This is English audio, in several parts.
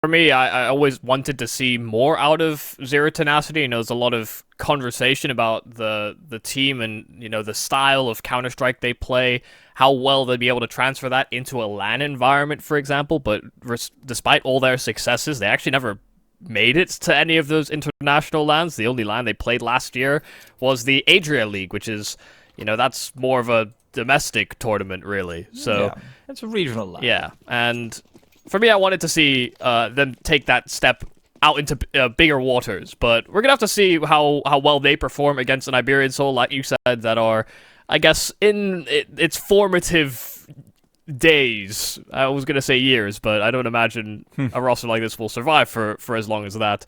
For me, I always wanted to see more out of Zero Tenacity. You know, there's a lot of conversation about the team and, you know, the style of Counter-Strike they play, how well they'd be able to transfer that into a LAN environment, for example. But despite all their successes, they actually never made it to any of those international LANs. The only LAN they played last year was the Adria League, which is, you know, that's more of a domestic tournament, really. So yeah, it's a regional LAN. Yeah, and for me, I wanted to see them take that step out into bigger waters, but we're gonna have to see how well they perform against an Iberian Soul, like you said, that are, I guess, in its formative days. I was gonna say years, but I don't imagine a roster like this will survive for as long as that.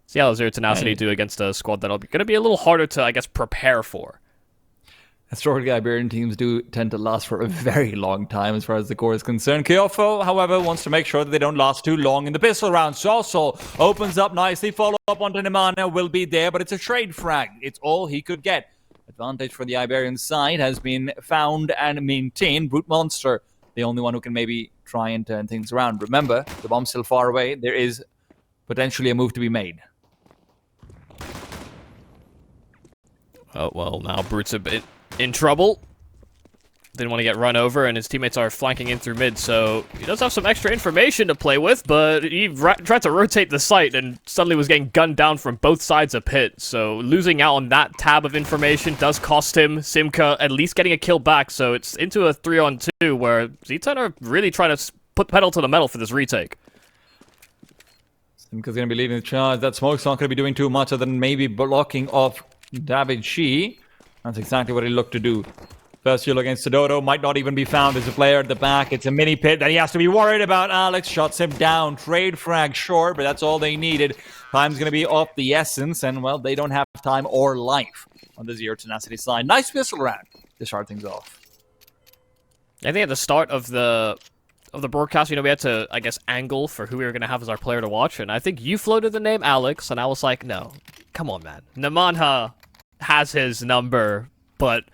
See how Zero Tenacity do against a squad that'll be gonna be a little harder to, I guess, prepare for. Historically, Iberian teams do tend to last for a very long time as far as the core is concerned. Kyofo, however, wants to make sure that they don't last too long in the pistol round. Soso opens up nicely. Follow up onto Nemanja will be there, but it's a trade frag. It's all he could get. Advantage for the Iberian side has been found and maintained. Brutmonster, the only one who can maybe try and turn things around. Remember, the bomb's still far away. There is potentially a move to be made. Oh, well, now Brute's a bit in trouble. Didn't want to get run over, and his teammates are flanking in through mid, so he does have some extra information to play with, but he tried to rotate the site and suddenly was getting gunned down from both sides of pit, so losing out on that tab of information does cost him. Simka at least getting a kill back, so it's into a 3-on-2 where Z10 are really trying to put pedal to the metal for this retake. Simka's going to be leading the charge. That smoke's not going to be doing too much other than maybe blocking off David Shi. That's exactly what he looked to do. First duel against Dodo might not even be found as a player at the back. It's a mini pit that he has to be worried about. Alex shuts him down. Trade frag, sure, but that's all they needed. Time's going to be off the essence, and, well, they don't have time or life on the Zero Tenacity side. Nice pistol round to start things off. I think at the start of the broadcast, you know, we had to, I guess, angle for who we were going to have as our player to watch, and I think you floated the name Alex, and I was like, no, come on, man. Nemanja has his number, but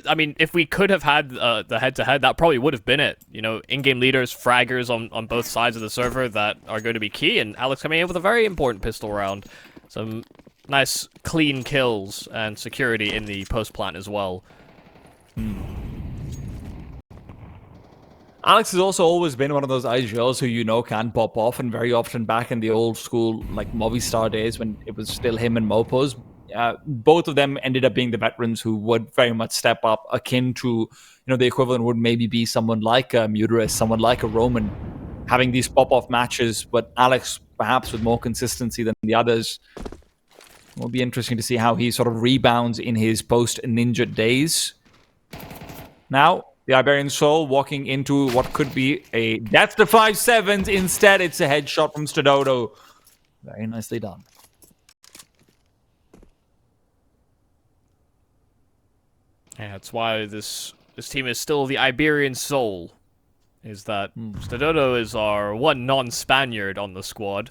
I mean, if we could have had the head-to-head, that probably would have been it. You know, in-game leaders, fraggers on both sides of the server that are going to be key, and Alex coming in with a very important pistol round. Some nice, clean kills and security in the post-plant as well. Alex has also always been one of those IGLs who, you know, can pop off, and very often back in the old school, like, Movistar days when it was still him and Mopos, both of them ended up being the veterans who would very much step up, akin to, you know, the equivalent would maybe be someone like a Muteris, someone like a Roman, having these pop-off matches, but Alex perhaps with more consistency than the others. It will be interesting to see how he sort of rebounds in his post-Ninja days. Now, the Iberian Soul walking into what could be a death to 5-7s. Instead, it's a headshot from Stododo. Very nicely done. Yeah, that's why this team is still the Iberian Soul. Is that Stododo is our one non-Spaniard on the squad.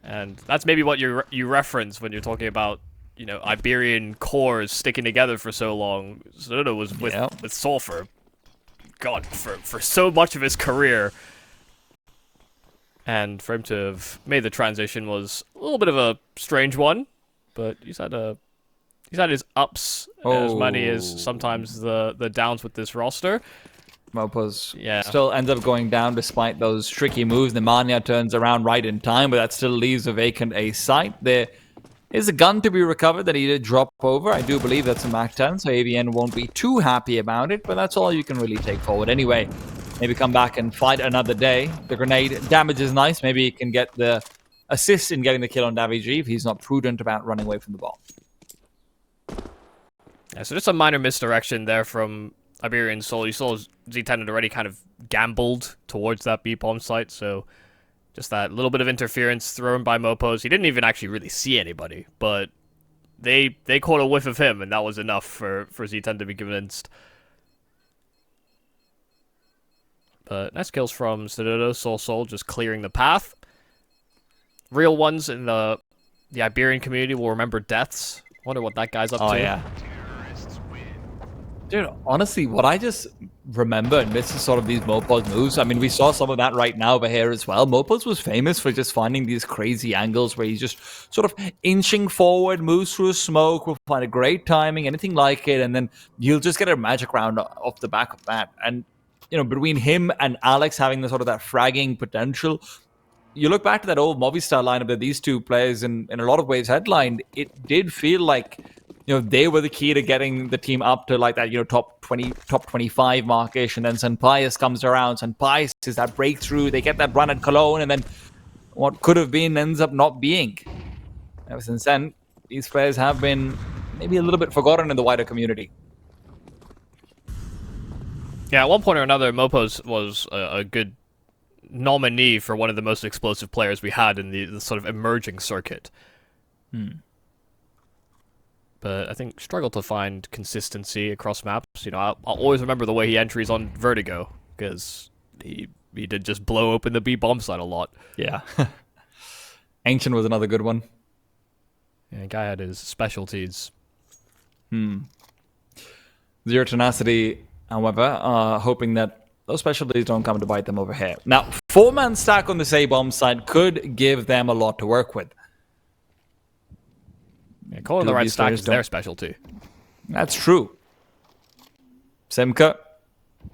And that's maybe what you reference when you're talking about, you know, Iberian cores sticking together for so long. Stododo was with Soul for, God, for so much of his career. And for him to have made the transition was a little bit of a strange one, but he's had his ups as many as sometimes the downs with this roster. Mopos still ends up going down despite those tricky moves. Nemanja turns around right in time, but that still leaves a vacant A site. There is a gun to be recovered that he did drop over. I do believe that's a MAC-10, so AVN won't be too happy about it, but that's all you can really take forward. Anyway, maybe come back and fight another day. The grenade damage is nice. Maybe he can get the assist in getting the kill on Davi G if he's not prudent about running away from the bomb. Yeah, so just a minor misdirection there from Iberian Soul. You saw Z10 had already kind of gambled towards that B-bomb site, so just that little bit of interference thrown by Mopos. He didn't even actually really see anybody, but they caught a whiff of him, and that was enough for Z10 to be convinced. But nice kills from Stododo. Soul just clearing the path. Real ones in the Iberian community will remember deaths. Wonder what that guy's up to. Oh, yeah. Dude, honestly, what I just remember, and this is sort of these Mopos moves. I mean, we saw some of that right now over here as well. Mopos was famous for just finding these crazy angles where he's just sort of inching forward, moves through smoke, will find a great timing, anything like it, and then you'll just get a magic round off the back of that. And, you know, between him and Alex having the sort of that fragging potential, you look back to that old Movistar lineup that these two players in a lot of ways headlined, it did feel like, you know, they were the key to getting the team up to like that, you know, top 20, top 25 markish. And then Sampaio comes around. Sampaio is that breakthrough. They get that run at Cologne. And then what could have been ends up not being. Ever since then, these players have been maybe a little bit forgotten in the wider community. Yeah, at one point or another, Mopos was a good nominee for one of the most explosive players we had in the sort of emerging circuit. But I think struggled to find consistency across maps. You know, I'll always remember the way he entries on Vertigo, because he did just blow open the B bomb site a lot. Yeah. Ancient was another good one. Yeah, the guy had his specialties. Zero Tenacity, however, hoping that those specialties don't come to bite them over here. Now, 4-man stack on this A-bomb side could give them a lot to work with. Yeah, calling the right stack is their specialty. That's true. Simka,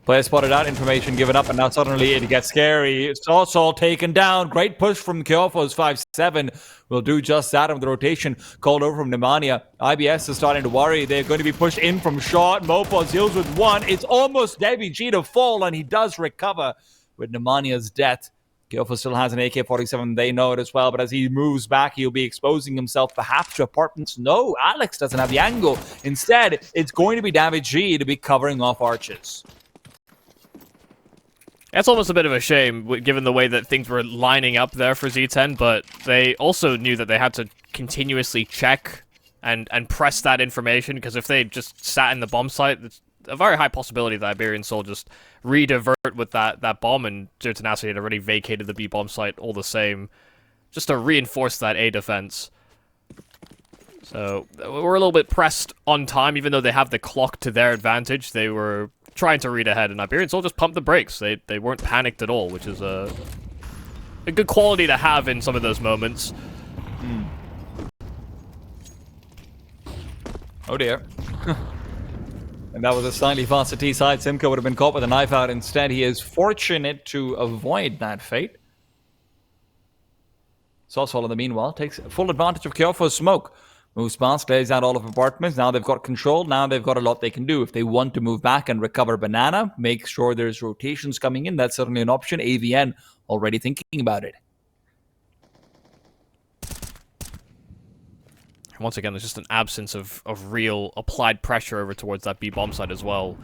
player spotted out, information given up, and now suddenly it gets scary. It's also taken down. Great push from Kyofo's 5-7. Will do just that with the rotation called over from Nemanja. IBS is starting to worry. They're going to be pushed in from short. Mopos deals with one. It's almost Debbie G to fall, and he does recover with Nemanja's death. Kyofo still has an AK-47. They know it as well, but as he moves back, he'll be exposing himself perhaps to apartments. No, Alex doesn't have the angle. Instead, it's going to be David G to be covering off arches. That's almost a bit of a shame, given the way that things were lining up there for Z10, but they also knew that they had to continuously check and press that information, because if they just sat in the bomb site, it's a very high possibility that Iberian Soul just re-divert with that bomb, and Zero Tenacity had already vacated the B bomb site all the same, just to reinforce that A defense. So we're a little bit pressed on time, even though they have the clock to their advantage. They were trying to read ahead, and Iberian Soul just pumped the brakes. They weren't panicked at all, which is a good quality to have in some of those moments. Oh dear. And that was a slightly faster T side. Simka would have been caught with a knife out instead. He is fortunate to avoid that fate. Sosol, in the meanwhile, takes full advantage of Kyofo's smoke. Moves past, clears out all of apartments. Now they've got control. Now they've got a lot they can do. If they want to move back and recover Banana, make sure there's rotations coming in, that's certainly an option. AVN already thinking about it. Once again, there's just an absence of real applied pressure over towards that B bomb side as well.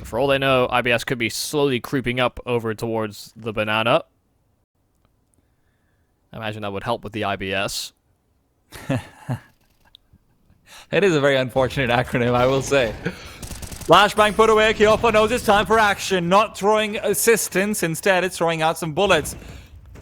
For all they know, IBS could be slowly creeping up over towards the Banana. I imagine that would help with the IBS. It is a very unfortunate acronym, I will say. Flashbang put away. Kyofo knows it's time for action. Not throwing assistance. Instead, it's throwing out some bullets.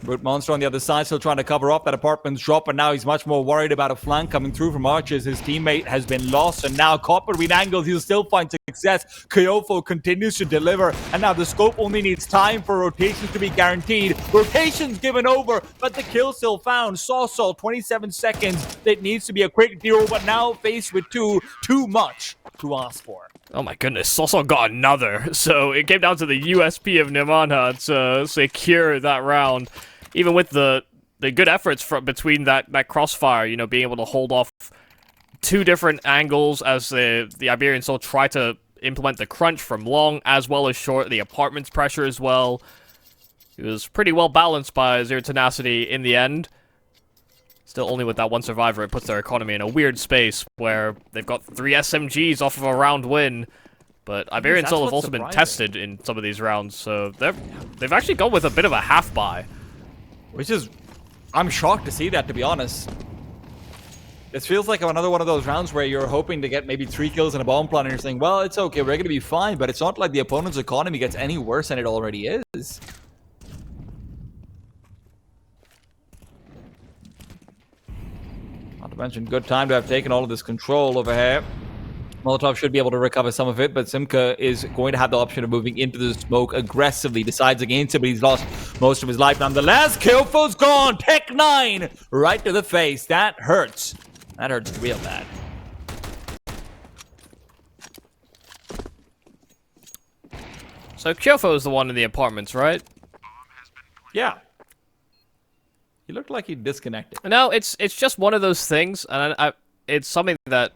Brutmonster on the other side still trying to cover up that apartment's drop, and now he's much more worried about a flank coming through from arches. His teammate has been lost, and now caught between angles. He'll still find success. Kyofo continues to deliver, and now the scope only needs time for rotations to be guaranteed. Rotations given over, but the kill still found. Sawsall, 27 seconds. It needs to be a quick deal, but now faced with too much to ask for. Oh my goodness, Soso got another. So it came down to the USP of Nemanja to secure that round. Even with the good efforts between that crossfire, you know, being able to hold off two different angles as the Iberian Soul try to implement the crunch from long as well as short, the apartments pressure as well. It was pretty well balanced by Zero Tenacity in the end. Still, only with that one survivor, it puts their economy in a weird space where they've got 3 SMGs off of a round win. But Iberian Soul have also been tested in some of these rounds, so they've actually gone with a bit of a half buy. Which is, I'm shocked to see that, to be honest. This feels like another one of those rounds where you're hoping to get maybe 3 kills in a bomb plant and you're saying, well, it's okay, we're going to be fine, but it's not like the opponent's economy gets any worse than it already is. Not to mention, good time to have taken all of this control over here. Molotov should be able to recover some of it, but Simka is going to have the option of moving into the smoke aggressively. Decides against it, but he's lost most of his life nonetheless. Killfo's gone. Tech 9 right to the face. That hurts. That hurts real bad. So Kyofo is the one in the apartments, right? Yeah. He looked like he disconnected. No, it's just one of those things, and it's something that,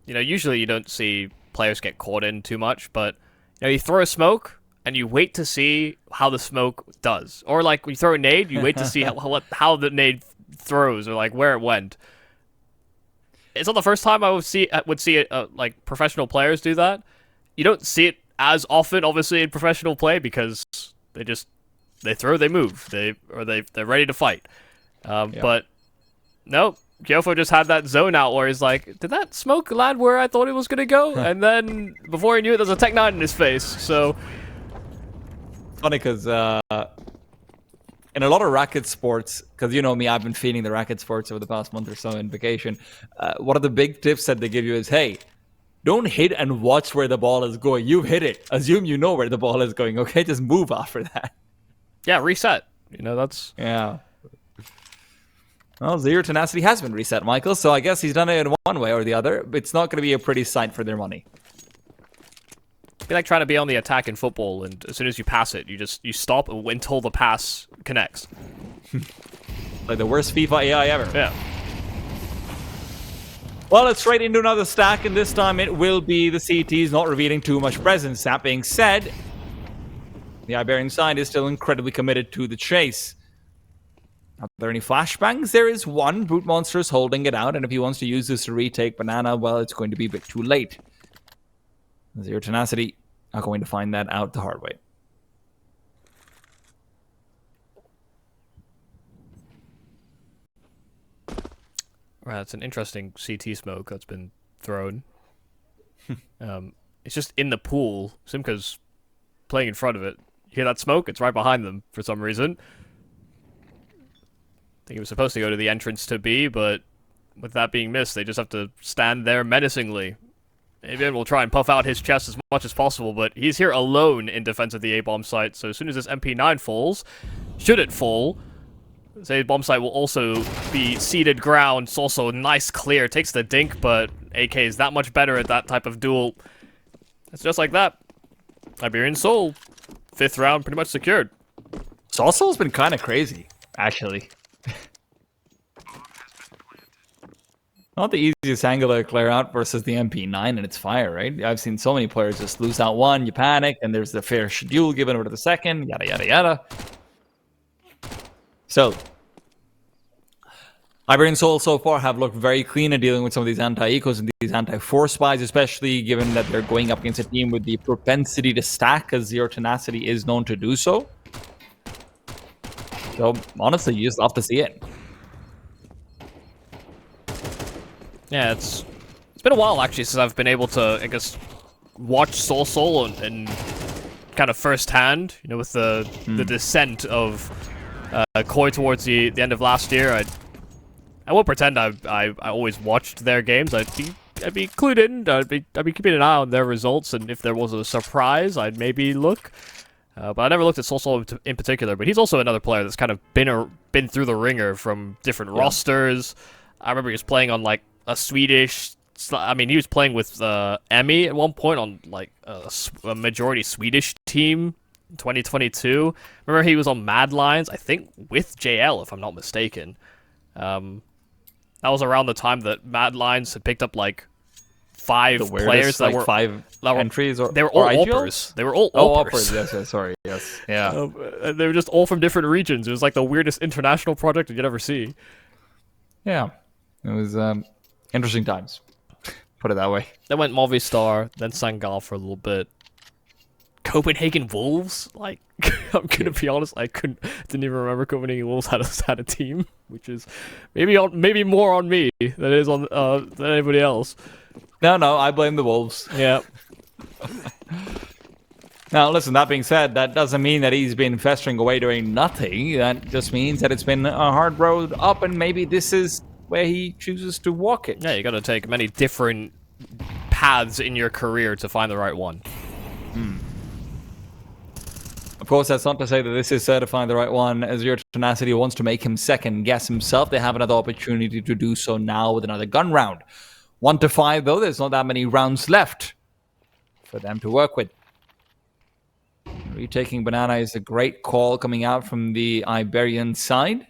you know, usually you don't see players get caught in too much, but, you know, you throw a smoke, and you wait to see how the smoke does. Or, like, when you throw a nade, you wait to see how the nade throws, or, like, where it went. It's not the first time I would see it, like, professional players do that. You don't see it as often, obviously, in professional play, because they throw, they move, they're ready to fight. But nope, Kyofo just had that zone out where he's like, did that smoke land where I thought it was gonna go? And then before he knew it, there's a Tech 9 in his face. So funny because in a lot of racket sports, because you know me, I've been feeding the racket sports over the past month or so in vacation. One of the big tips that they give you is, hey, don't hit and watch where the ball is going. You've hit it. Assume you know where the ball is going. Okay, just move after that. Yeah, reset. You know, that's... Yeah. Well, Zero Tenacity has been reset, Michael, so I guess he's done it in one way or the other. It's not going to be a pretty sight for their money. It'd be like trying to be on the attack in football, and as soon as you pass it, you stop until the pass connects. Like the worst FIFA AI ever. Yeah. Well, it's straight into another stack, and this time it will be the CTs not revealing too much presence. That being said, the Iberian side is still incredibly committed to the chase. Are there any flashbangs? There is one. Brutmonster is holding it out, and if he wants to use this to retake Banana, well, it's going to be a bit too late. Zero Tenacity are going to find that out the hard way. Right, that's an interesting CT smoke that's been thrown. It's just in the pool. Simka's playing in front of it. You hear that smoke? It's right behind them for some reason. I think he was supposed to go to the entrance to B, but with that being missed, they just have to stand there menacingly. Iberian will try and puff out his chest as much as possible, but he's here alone in defense of the A-bomb site, so as soon as this MP9 falls, should it fall, this A-bomb site will also be seeded ground. It's also a nice clear, takes the dink, but AK is that much better at that type of duel. It's just like that. Iberian Soul, 5th round pretty much secured. Soul's been kind of crazy, actually. Not the easiest angle to clear out versus the MP9 and its fire, right? I've seen so many players just lose out one, you panic, and there's the fair schedule given over to the second, yada, yada, yada. So, Iberian Soul so far have looked very clean at dealing with some of these anti-ecos and these anti-force spies, especially given that they're going up against a team with the propensity to stack, as Zero Tenacity is known to do so. So, honestly, you just love to see it. Yeah, it's been a while, actually, since I've been able to, I guess, watch Soul and kind of firsthand, you know, with the descent of Koi towards the end of last year. I won't pretend I always watched their games. I'd be clued in. I'd be keeping an eye on their results, and if there was a surprise, I'd maybe look. But I never looked at Soul in particular. But he's also another player that's kind of been through the ringer from different rosters. I remember he was playing on like a Swedish. I mean, he was playing with Emmy at one point on like a majority Swedish team. 2022. Remember he was on Mad Lions, I think with JL, if I'm not mistaken. That was around the time that Mad Lions had picked up like 5 players that like were 5 entries, or they were all Alpers. They were all Alpers. Yes, sorry, yes, yeah. They were just all from different regions. It was like the weirdest international project you'd ever see. Yeah, it was interesting times. Put it that way. They went Movistar, then Sangal for a little bit. Copenhagen Wolves, like I'm gonna be honest, didn't even remember Copenhagen Wolves had a team, which is maybe more on me than it is on than anybody else. No, I blame the Wolves. Yeah. Now, listen, that being said, that doesn't mean that he's been festering away doing nothing. That just means that it's been a hard road up, and maybe this is where he chooses to walk it. Yeah, you gotta take many different paths in your career to find the right one. Of course, that's not to say that this is to find the right one. As your Tenacity wants to make him second guess himself, they have another opportunity to do so now with another gun round. 1 to 5, though, there's not that many rounds left for them to work with. Retaking Banana is a great call coming out from the Iberian side,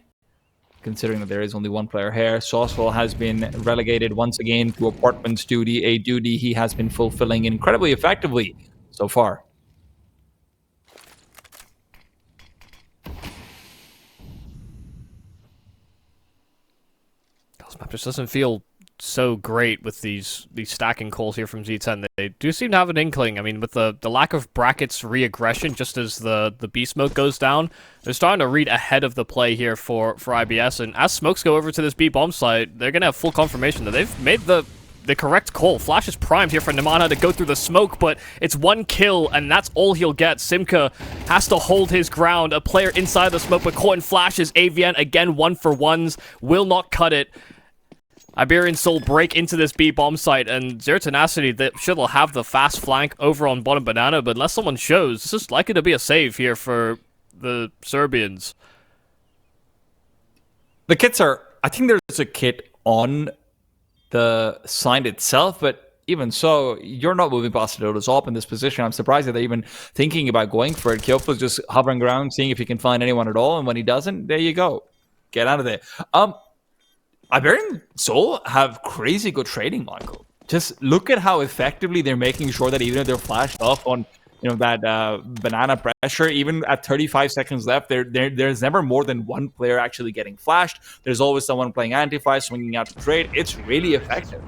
considering that there is only one player here. Saucewell has been relegated once again to a portman's duty, a duty he has been fulfilling incredibly effectively so far. This map just doesn't feel so great with these stacking calls here from Z10. They do seem to have an inkling. I mean, with the lack of brackets re-aggression just as the B smoke goes down, they're starting to read ahead of the play here for IBS. And as smokes go over to this B bomb site, they're going to have full confirmation that they've made the correct call. Flash is primed here for Nemanja to go through the smoke, but it's 1 kill, and that's all he'll get. Simka has to hold his ground. A player inside the smoke, but caught in flashes. AVN, again, 1-for-1s, will not cut it. Iberian Soul break into this B bomb site, and Zero Tenacity, they should have the fast flank over on bottom Banana, but unless someone shows, this is likely to be a save here for the Serbians. The kits are... I think there's a kit on the sign itself, but even so, you're not moving past Dodo's op in this position. I'm surprised that they're even thinking about going for it. Kyofo's just hovering around, seeing if he can find anyone at all, and when he doesn't, there you go. Get out of there. Iberian Soul have crazy good trading, Michael. Just look at how effectively they're making sure that even if they're flashed off on, that banana pressure, even at 35 seconds left, there's never more than one player actually getting flashed. There's always someone playing anti-flash, swinging out to trade. It's really effective.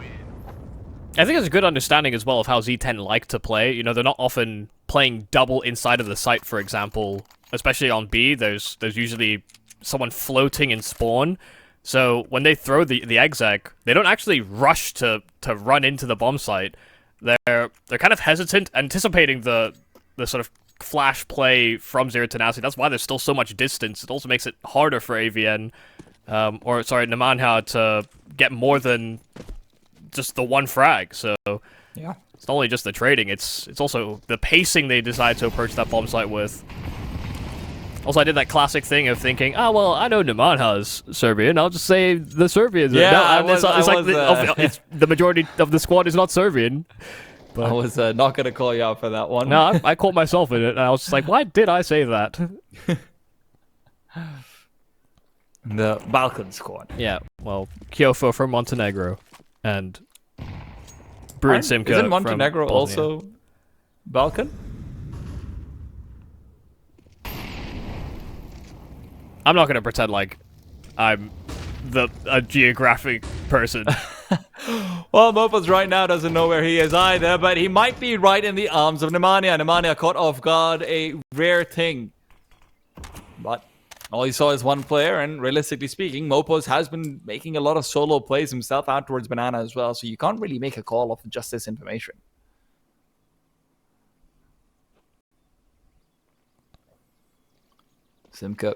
I think it's a good understanding as well of how Z10 like to play. They're not often playing double inside of the site, for example. Especially on B, there's usually someone floating in spawn. So when they throw the exec, they don't actually rush to run into the bomb site. They're kind of hesitant, anticipating the sort of flash play from Zero Tenacity. That's why there's still so much distance. It also makes it harder for AVN, Nemanja to get more than just the one frag. So yeah, it's not only just the trading, it's also the pacing they decide to approach that bomb site with. Also, I did that classic thing of thinking, oh, well, I know Nemanja's Serbian. I'll just say the Serbians. Yeah, the majority of the squad is not Serbian. But I was not going to call you out for that one. No, I caught myself in it, and I was just like, why did I say that? The Balkan squad. Yeah, well, Kyofo from Montenegro, and Bruin Simka. Isn't Montenegro from also Balkan? I'm not going to pretend like I'm a geographic person. Well, Mopos right now doesn't know where he is either, but he might be right in the arms of Nemanja. Nemanja caught off guard, a rare thing. But all he saw is one player, and realistically speaking, Mopos has been making a lot of solo plays himself out towards Banana as well, so you can't really make a call off just this information. Simka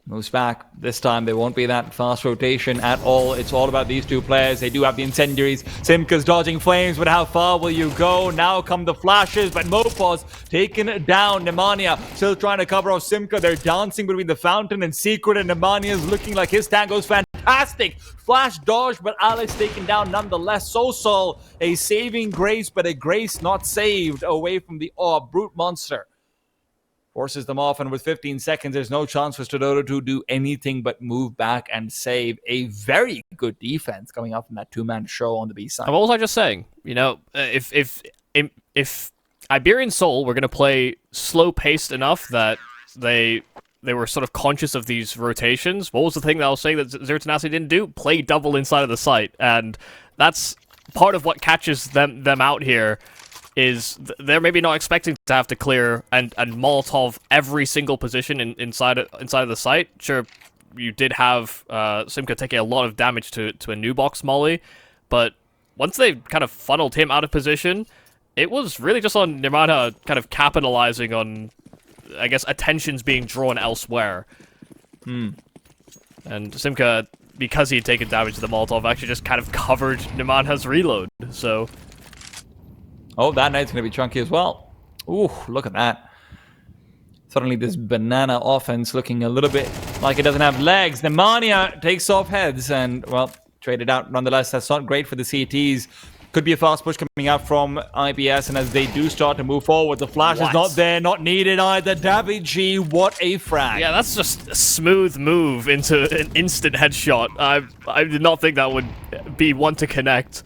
moves back. This time, there won't be that fast rotation at all. It's all about these two players. They do have the incendiaries. Simka's dodging flames, but how far will you go? Now come the flashes, but Mopos taken down. Nemanja still trying to cover off Simka. They're dancing between the fountain and Secret, and Nemanja is looking like his tango's fantastic. Flash dodge, but Alex taken down nonetheless. Sosol, a saving grace, but a grace not saved away from the brutmonster. Forces them off, and with 15 seconds, there's no chance for Stododo to do anything but move back and save. A very good defense coming up from that two-man show on the B side. What was I just saying? If Iberian Soul were going to play slow-paced enough that they were sort of conscious of these rotations, what was the thing that I was saying that Zero Tenacity didn't do? Play double inside of the site, and that's part of what catches them out here. Is they're maybe not expecting to have to clear and Molotov every single position inside of the site. Sure, you did have Simka taking a lot of damage to a new box molly, but once they kind of funneled him out of position, it was really just on Nemanja kind of capitalizing on, I guess, attentions being drawn elsewhere. And Simka, because he had taken damage to the Molotov, actually just kind of covered Nemanja's reload, so Oh, that night's going to be chunky as well. Ooh, look at that. Suddenly this banana offense looking a little bit like it doesn't have legs. Nemanja takes off heads and, well, traded out nonetheless. That's not great for the CTs. Could be a fast push coming out from IBS, and as they do start to move forward, the flash is not there, not needed either. Davi, what a frag. Yeah, that's just a smooth move into an instant headshot. I did not think that would be one to connect.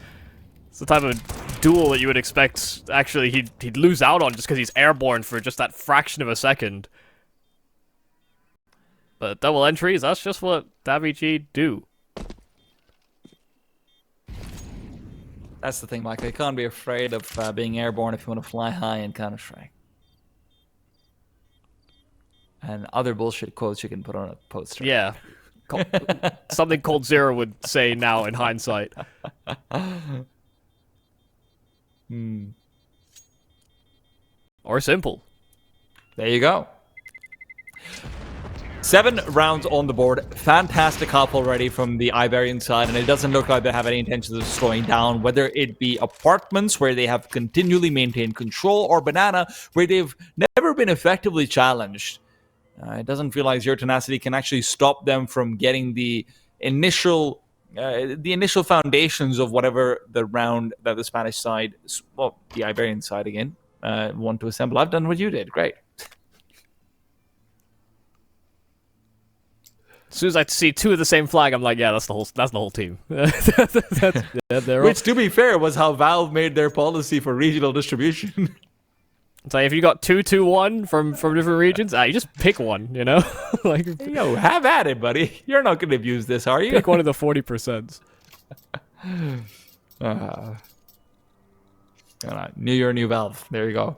It's the type of duel that you would expect, actually, he'd lose out on just because he's airborne for just that fraction of a second. But double entries, that's just what Davi do. That's the thing, Michael. You can't be afraid of being airborne if you want to fly high in Counter-Strike. And other bullshit quotes you can put on a poster. Yeah. Something Cold Zero would say now in hindsight. Or simple. There you go. 7 rounds on the board. Fantastic half already from the Iberian side, and it doesn't look like they have any intentions of slowing down, whether it be Apartments, where they have continually maintained control, or Banana, where they've never been effectively challenged. It doesn't feel like Zero Tenacity can actually stop them from getting the initial foundations of whatever the round that the Spanish side, well, the Iberian side again, want to assemble. I've done what you did. Great. As soon as I see 2 of the same flag, I'm like, yeah, that's the whole team. Which, to be fair, was how Valve made their policy for regional distribution. So if you got 2-2-1 from different regions, you just pick one, you know? Like, yo, have at it, buddy. You're not going to abuse this, are you? Pick one of the 40%. New year, new Valve. There you go.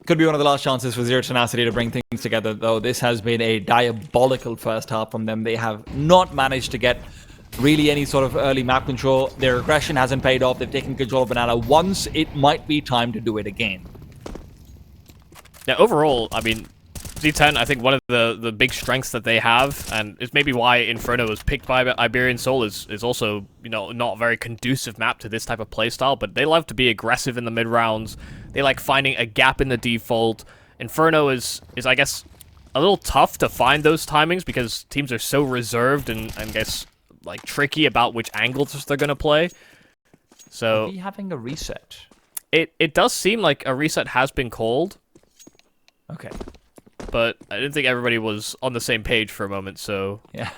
Could be one of the last chances for Zero Tenacity to bring things together, though. This has been a diabolical first half from them. They have not managed to get really any sort of early map control. Their aggression hasn't paid off. They've taken control of Banana once. It might be time to do it again. Yeah, overall, I mean, Z10, I think one of the big strengths that they have, and it's maybe why Inferno was picked by Iberian Soul, is also, you know, not a very conducive map to this type of playstyle, but they love to be aggressive in the mid-rounds. They like finding a gap in the default. Inferno is I guess, a little tough to find those timings because teams are so reserved and I guess, like, tricky about which angles they're going to play. So, are we having a reset? It does seem like a reset has been called. Okay. But I didn't think everybody was on the same page for a moment, so... Yeah.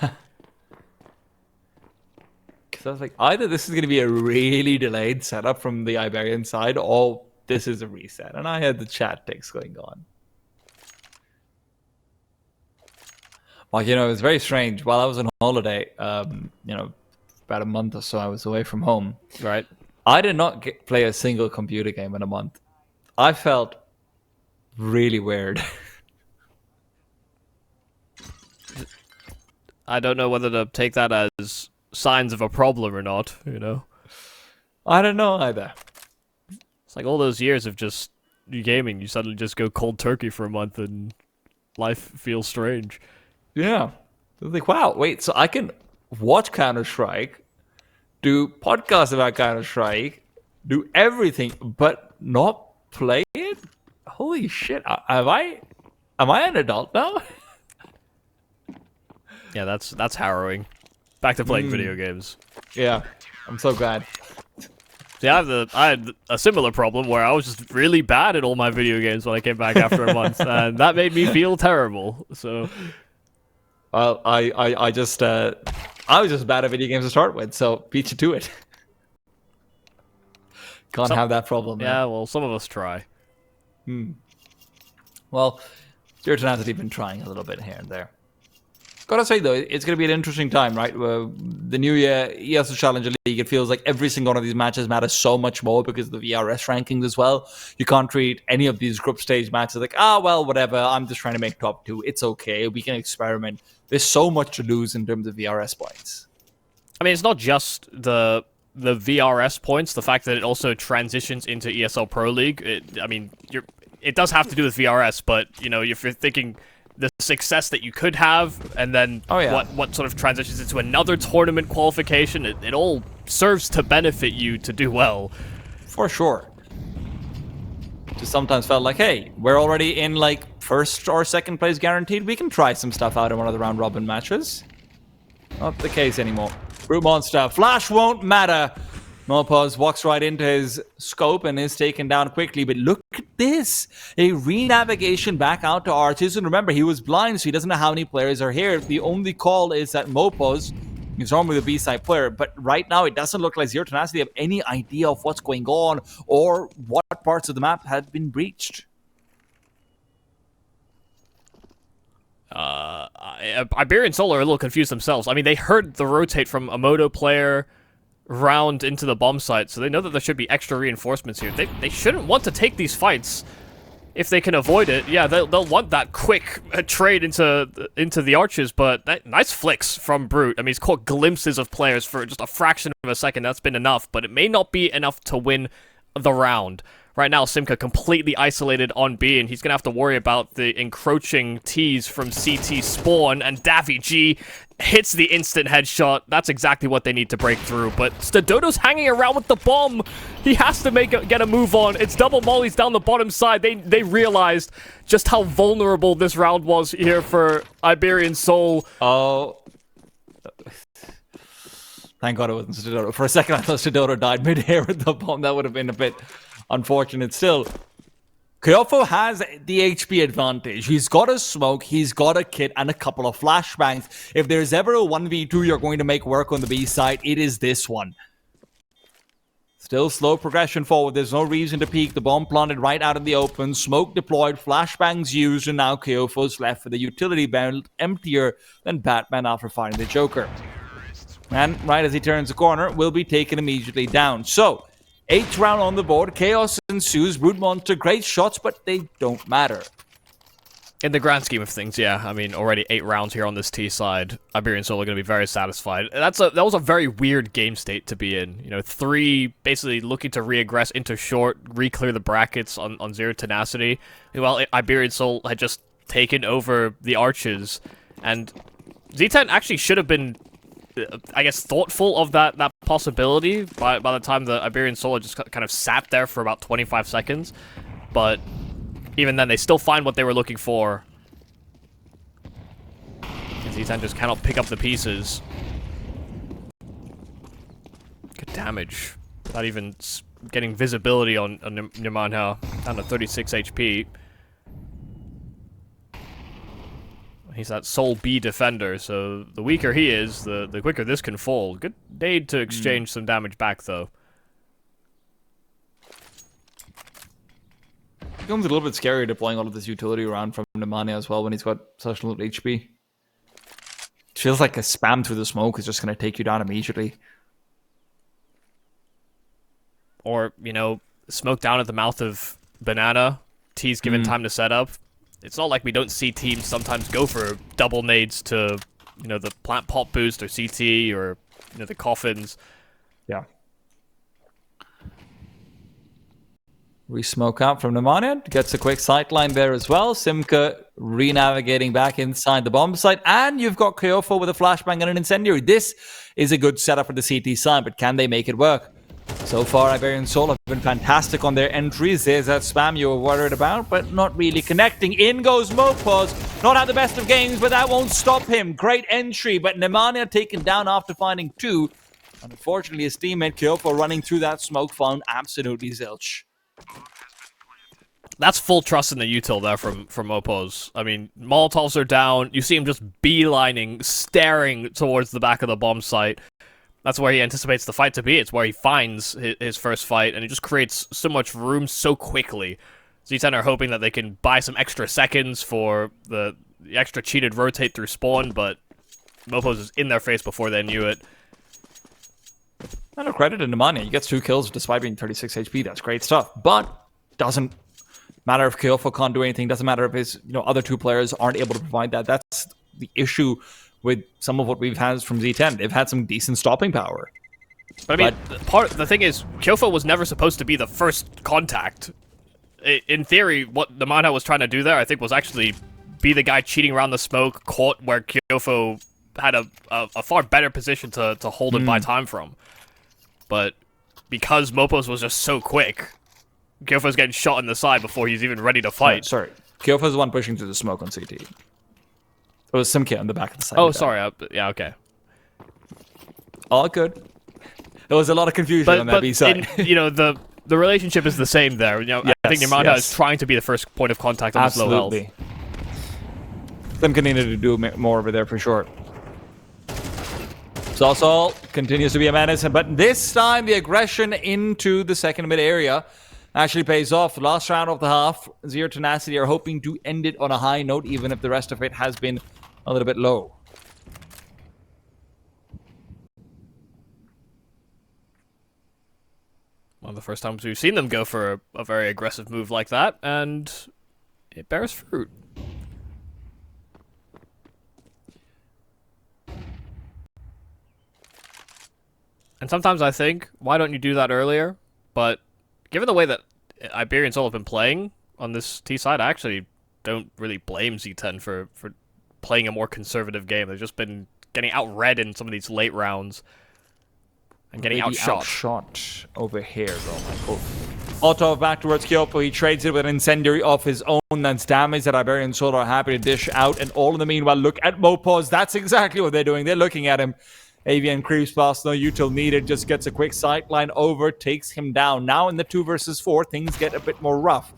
Because I was like, either this is going to be a really delayed setup from the Iberian side, or this is a reset. And I had the chat text going on. Well, you know, it was very strange. While I was on holiday, you know, about a month or so I was away from home. Right. I did not play a single computer game in a month. I felt really weird. I don't know whether to take that as signs of a problem or not, you know? I don't know either. It's like all those years of just gaming, you suddenly just go cold turkey for a month and life feels strange. Yeah. I was like, wow, wait, so I can watch Counter-Strike, do podcasts about Counter-Strike, do everything, but not play it? Holy shit, am I an adult now? Yeah, that's harrowing. Back to playing video games. Yeah, I'm so glad. Yeah, I had a similar problem where I was just really bad at all my video games when I came back after a month, and that made me feel terrible. So, well, I was just bad at video games to start with, so beat you to it. Can't have that problem. Yeah, well, some of us try. Well, Zero Tenacity been trying a little bit here and there. Gotta say, though, it's going to be an interesting time, right? The new year, ESL Challenger League, it feels like every single one of these matches matters so much more because of the VRS rankings as well. You can't treat any of these group stage matches like, well, whatever, I'm just trying to make top 2. It's okay, we can experiment. There's so much to lose in terms of VRS points. I mean, it's not just the VRS points, the fact that it also transitions into ESL Pro League. It does have to do with VRS, but, you know, if you're thinking the success that you could have, and then what sort of transitions into another tournament qualification. It all serves to benefit you to do well. For sure. Just sometimes felt like, hey, we're already in like first or second place guaranteed. We can try some stuff out in one of the round robin matches. Not the case anymore. Brutmonster, flash won't matter. Mopos walks right into his scope and is taken down quickly. But look at this. A re-navigation back out to Arches. And remember, he was blind, so he doesn't know how many players are here. The only call is that Mopos is normally the B-side player. But right now, it doesn't look like Zero Tenacity have any idea of what's going on or what parts of the map had been breached. Iberian Soul are a little confused themselves. I mean, they heard the rotate from a Moto player round into the bomb site, so they know that there should be extra reinforcements here. They shouldn't want to take these fights if they can avoid it. Yeah, they'll want that quick trade into the arches, but nice flicks from Brute. I mean, he's caught glimpses of players for just a fraction of a second. That's been enough, but it may not be enough to win the round. Right now, Simka completely isolated on B, and he's going to have to worry about the encroaching T's from CT Spawn, and Daffy G hits the instant headshot. That's exactly what they need to break through, but Stadoto's hanging around with the bomb. He has to get a move on. It's double mollies down the bottom side. They realized just how vulnerable this round was here for Iberian Soul. Oh. Thank God it wasn't Stadoto. For a second, I thought Stadoto died mid-air with the bomb. That would have been a bit unfortunate still. Kyofo has the HP advantage. He's got a smoke, he's got a kit, and a couple of flashbangs. If there's ever a 1v2 you're going to make work on the B side, it is this one. Still slow progression forward. There's no reason to peek. The bomb planted right out in the open. Smoke deployed, flashbangs used, and now Kyofo's left with the utility belt emptier than Batman after finding the Joker. And right as he turns the corner, will be taken immediately down. So, 8th round on the board, chaos ensues. Brutmonster, great shots, but they don't matter. In the grand scheme of things, yeah. I mean, already 8 rounds here on this T side. Iberian Soul are going to be very satisfied. That was a very weird game state to be in. You know, 3 basically looking to re-aggress into short, re-clear the brackets on Zero Tenacity. Well, Iberian Soul had just taken over the arches, and Z10 actually should have been, I guess, thoughtful of that possibility by the time the Iberian Soul had just kind of sat there for about 25 seconds. But even then, they still find what they were looking for. And Z10 just cannot pick up the pieces. Good damage. Not even getting visibility on Nemanha. Down to 36 HP. He's that sole B defender, so the weaker he is, the quicker this can fall. Good nade to exchange some damage back, though. It becomes a little bit scary deploying all of this utility around from Nemanja as well when he's got such little HP. It feels like a spam through the smoke is just going to take you down immediately. Or, you know, smoke down at the mouth of Banana. T's given time to set up. It's not like we don't see teams sometimes go for double nades to, you know, the plant pop boost or CT or, you know, the coffins. Yeah. Re-smoke out from Nemanja. Gets a quick sightline there as well. Simka re-navigating back inside the bomb site. And you've got Kyofo with a flashbang and an incendiary. This is a good setup for the CT side, but can they make it work? So far, Iberian Soul have been fantastic on their entries. There's that spam you were worried about, but not really connecting. In goes Mopos. Not had the best of games, but that won't stop him. Great entry, but Nemanja taken down after finding 2. Unfortunately, his teammate Kyofo running through that smoke found absolutely zilch. That's full trust in the util there from Mopos. I mean, Molotovs are down. You see him just beelining, staring towards the back of the bomb site. That's where he anticipates the fight to be. It's where he finds his first fight, and it just creates so much room so quickly. Z10 are hoping that they can buy some extra seconds for the extra cheated rotate through spawn, but Mopos is in their face before they knew it. And a credit to Nemanja. He gets 2 kills despite being 36 HP. That's great stuff. But doesn't matter if Kyofo can't do anything. Doesn't matter if his other 2 players aren't able to provide that. That's the issue with some of what we've had from Z10. They've had some decent stopping power. But I mean, the thing is, Kyofo was never supposed to be the first contact. In theory, what Nemanja was trying to do there, I think, was actually be the guy cheating around the smoke, caught where Kyofo had a far better position to hold and buy time from. But because Mopos was just so quick, Kyofo's getting shot in the side before he's even ready to fight. Sorry. Kyofo's the one pushing through the smoke on CT. It was Simkit on the back of the side. Oh, sorry. Yeah, okay. All good. There was a lot of confusion on that B side. The relationship is the same there. Yes, I think Yamada is trying to be the first point of contact on this low health. Simkit needed to do more over there for sure. Sosol continues to be a menace, but this time the aggression into the second mid area actually pays off. The last round of the half, Zero Tenacity are hoping to end it on a high note, even if the rest of it has been a little bit low. One of the first times we've seen them go for a very aggressive move like that, and it bears fruit. And sometimes I think, why don't you do that earlier? But given the way that Iberian Soul have been playing on this T side, I actually don't really blame Z10 for playing a more conservative game. They've just been getting outread in some of these late rounds and getting outshot over here, though. Auto back towards Kyopo. He trades it with an incendiary of his own. That's damage that Iberian Soul are happy to dish out. And all in the meanwhile, look at Mopos. That's exactly what they're doing. They're looking at him. Avian creeps past, no util needed, just gets a quick sideline over, takes him down. Now in the 2 versus 4, things get a bit more rough.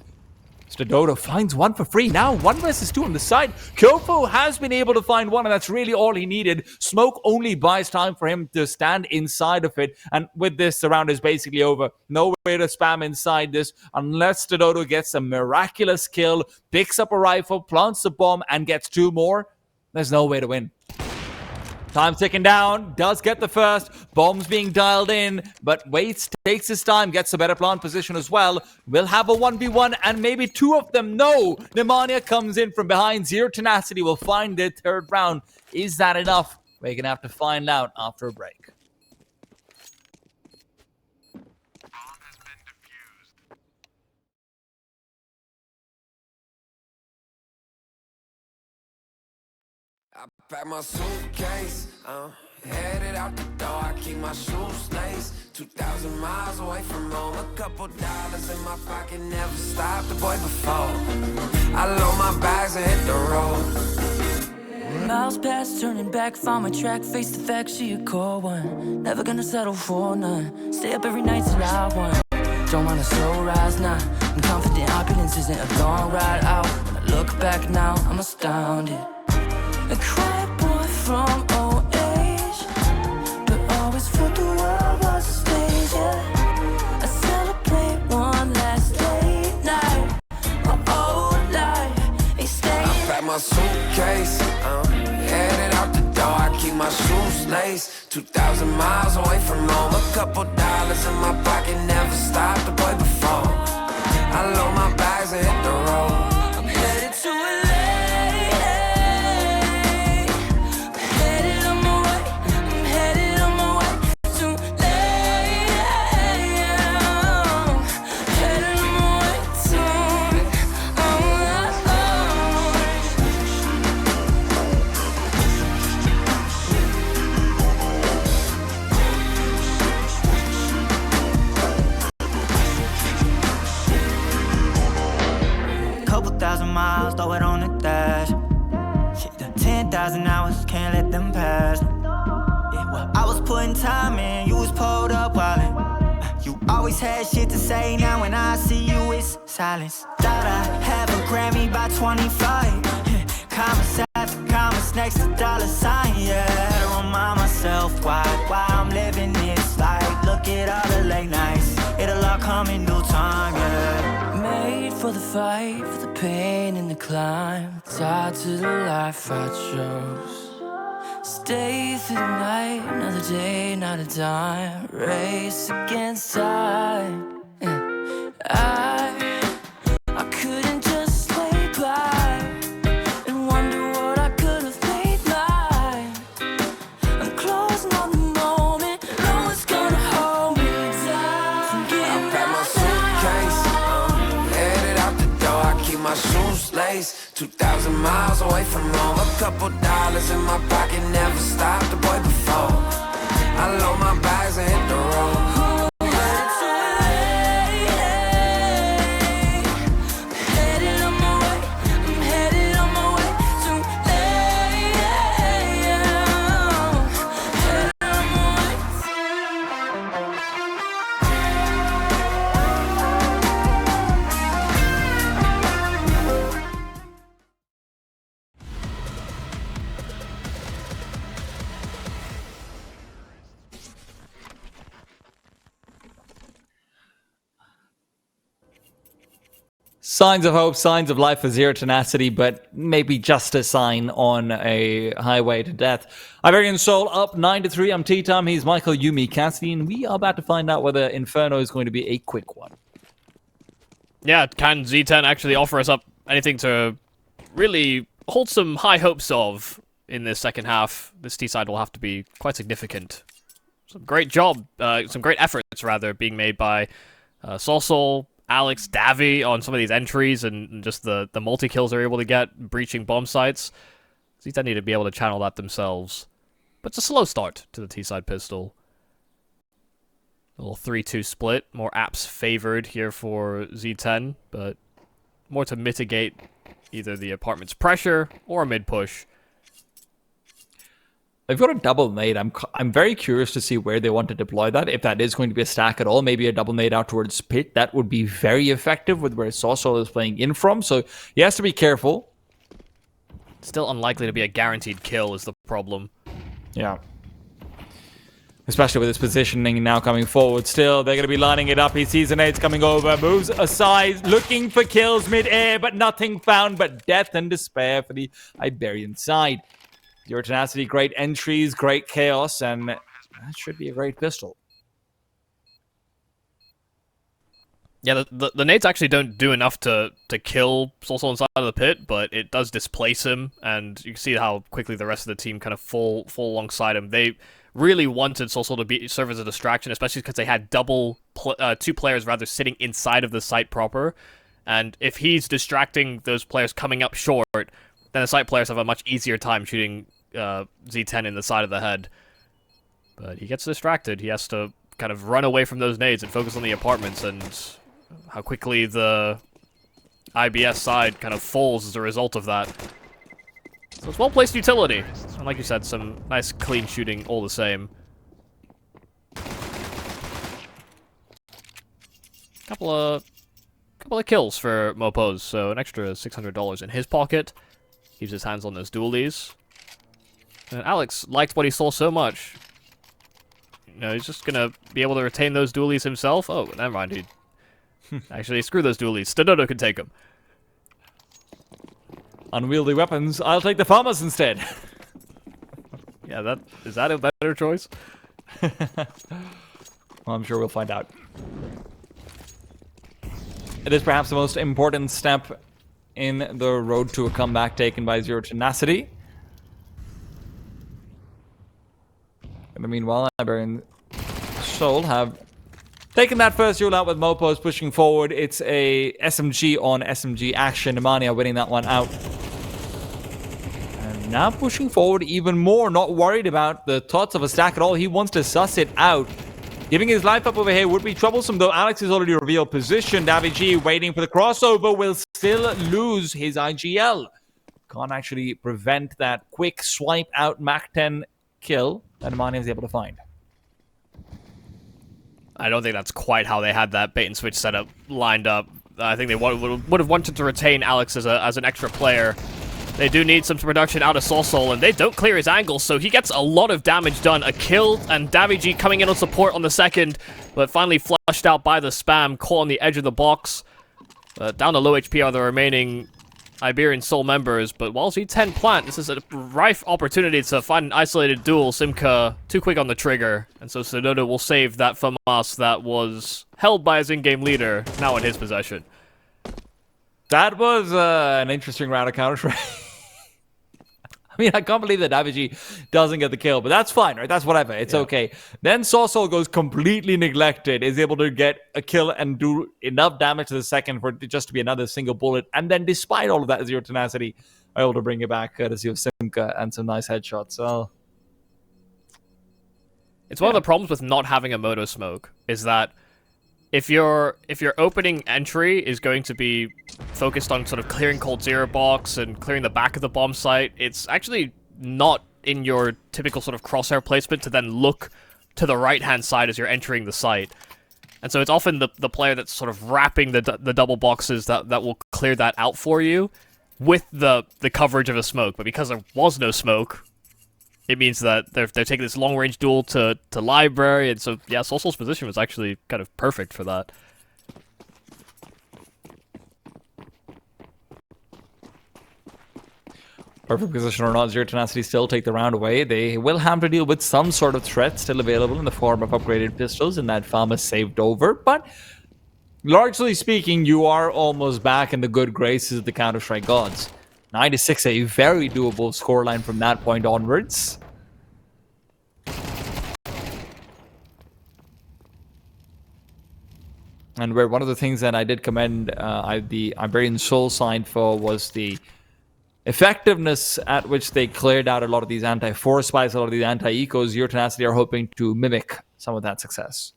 Dodo finds one for free. Now 1 versus 2 on the side. Kyopo has been able to find one, and that's really all he needed. Smoke only buys time for him to stand inside of it. And with this, the round is basically over. No way to spam inside this unless Dodo gets a miraculous kill, picks up a rifle, plants a bomb, and gets 2 more. There's no way to win. Time ticking down, does get the first, bombs being dialed in, but waits, takes his time, gets a better plant position as well. We'll have a 1v1 and maybe 2 of them. No, Nemanja comes in from behind. Zero Tenacity will find the 3rd round. Is that enough? We're going to have to find out after a break. I pack my suitcase, headed out the door, I keep my shoes laced 2,000 miles away from home, a couple dollars in my pocket, never stopped the boy before. I load my bags and hit the road. Miles past, turning back, found my track, face the fact, she a core one. Never gonna settle for none, stay up every night till I won. Don't want a slow rise now, I'm confident opulence isn't a long ride out. When I look back now, I'm astounded. A quiet boy from old age, but always thought the world was a stage, yeah. I celebrate one last late night, my old life ain't staying. I pack my suitcase, headed out the door, I keep my shoes laced 2,000 miles away from home, a couple dollars in my pocket, never stopped the boy before. I load my bags and hit the road. I'm headed to LA. Miles, throw it on the dash. 10,000 hours, can't let them pass. Yeah, well, I was putting time in, you was pulled up wildin'. You always had shit to say, now when I see you, it's silence. Thought I have a Grammy by 25. Commas after commas, next to dollar sign, yeah. Had to remind myself why I'm living this life. Look at all the late nights, it'll all come in due time, yeah. Made for the fight, for the pain and the climb, tied to the life I chose. Stay through the night, another day, not a dime. Race against time. I couldn't just lay by and wonder what I could have made mine. I'm closing on the moment, no one's gonna hold me down. I pack my suitcase, headed out the door, I keep my shoes laced 2,000 miles away from home. A couple dollars in my pocket, never stopped the boy before. I load my bags and hit the road. Signs of hope, signs of life for Zero Tenacity, but maybe just a sign on a highway to death. Iberian Soul up 9-3. I'm T-Tom. He's Michael, Yumi, Cassidy, and we are about to find out whether Inferno is going to be a quick one. Yeah, can Z10 actually offer us up anything to really hold some high hopes of in this second half? This T-side will have to be quite significant. Some great efforts rather, being made by Sol, Alex, Davy on some of these entries and just the multi-kills they're able to get, breaching bomb sites. Z10 need to be able to channel that themselves. But it's a slow start to the T-side pistol. A little 3-2 split. More apps favored here for Z10, but more to mitigate either the apartment's pressure or a mid-push. They've got a double nade. I'm very curious to see where they want to deploy that. If that is going to be a stack at all, maybe a double nade out towards pit. That would be very effective with where Sorsol is playing in from. So he has to be careful. Still unlikely to be a guaranteed kill is the problem. Yeah. Especially with his positioning now coming forward. Still, they're going to be lining it up. He sees the nades coming over, moves aside, looking for kills mid-air, but nothing found but death and despair for the Iberian side. Your Tenacity, great entries, great chaos, and that should be a great pistol. Yeah, the nades actually don't do enough to kill Soulsoul inside of the pit, but it does displace him, and you can see how quickly the rest of the team kind of fall alongside him. They really wanted Soulsoul to serve as a distraction, especially because they had two players rather sitting inside of the site proper, and if he's distracting those players coming up short, then the site players have a much easier time shooting Z10 in the side of the head. But he gets distracted. He has to kind of run away from those nades and focus on the apartments, and how quickly the IBS side kind of falls as a result of that. So it's well-placed utility. And like you said, some nice clean shooting all the same. Couple of kills for Mopose, so an extra $600 in his pocket. Keeps his hands on those dualies. And Alex liked what he saw so much. You know, he's just gonna be able to retain those dualies himself. Oh, never mind, dude. Actually, screw those dualies. Stododo can take them. Unwieldy weapons. I'll take the farmers instead. Yeah, is that a better choice? Well, I'm sure we'll find out. It is perhaps the most important step in the road to a comeback taken by Zero Tenacity. In the meanwhile, Iberian Soul have taken that first duel out with Mopos pushing forward. It's a SMG on SMG action. Nemanja winning that one out. And now pushing forward even more. Not worried about the thoughts of a stack at all. He wants to suss it out. Giving his life up over here would be troublesome, though. Alex has already revealed position. Davy G waiting for the crossover will still lose his IGL. Can't actually prevent that quick swipe out Mach 10 kill that Nemanja was able to find. I don't think that's quite how they had that bait and switch setup lined up. I think they would have wanted to retain Alex as an extra player. They do need some production out of Soulsoul, and they don't clear his angles, so he gets a lot of damage done. A kill, and Davy G coming in on support on the second, but finally flushed out by the spam, caught on the edge of the box. Down to low HP are the remaining Iberian Soul members, but while Z10 plant, this is a rife opportunity to find an isolated duel. Simca too quick on the trigger, and so Stododo will save that FAMAS that was held by his in-game leader, now in his possession. That was an interesting round of Counter-Strike. mean, I can't believe that Daviji doesn't get the kill, but that's fine, right? That's whatever. It's okay. Then Sosol goes completely neglected, is able to get a kill and do enough damage to the second for it just to be another single bullet. And then despite all of that, Zero Tenacity are able to bring it back courtesy of Simka and some nice headshots. So it's one of the problems with not having a Moto Smoke is that if your opening entry is going to be focused on sort of clearing Cold Zero box and clearing the back of the bomb site, it's actually not in your typical sort of crosshair placement to then look to the right-hand side as you're entering the site. And so it's often the player that's sort of wrapping the double boxes that will clear that out for you with the coverage of a smoke. But because there was no smoke, it means that they're taking this long-range duel to library, and so, yeah, Sosol's position was actually kind of perfect for that. perfect position or not, Zero Tenacity still take the round away. They will have to deal with some sort of threat still available in the form of upgraded pistols, and that farm is saved over, but largely speaking, you are almost back in the good graces of the Counter-Strike gods. 96, a very doable scoreline from that point onwards. And where one of the things that I did commend the Iberian Soul side for was the effectiveness at which they cleared out a lot of these anti-force spikes, a lot of these anti-ecos. Your Tenacity are hoping to mimic some of that success.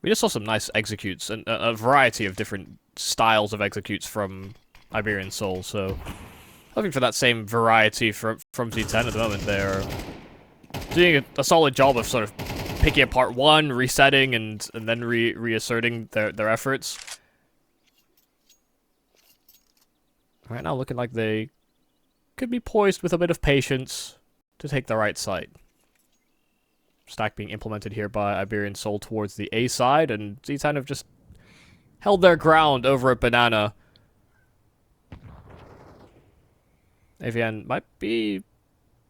We just saw some nice executes, and a variety of different styles of executes from Iberian Soul, so hoping for that same variety from Z10 at the moment. They're doing a solid job of sort of picking apart one, resetting, and then reasserting their efforts. Right now looking like they could be poised with a bit of patience to take the right site. Stack being implemented here by Iberian Soul towards the A side, and Z10 have just held their ground over at Banana. Avian might be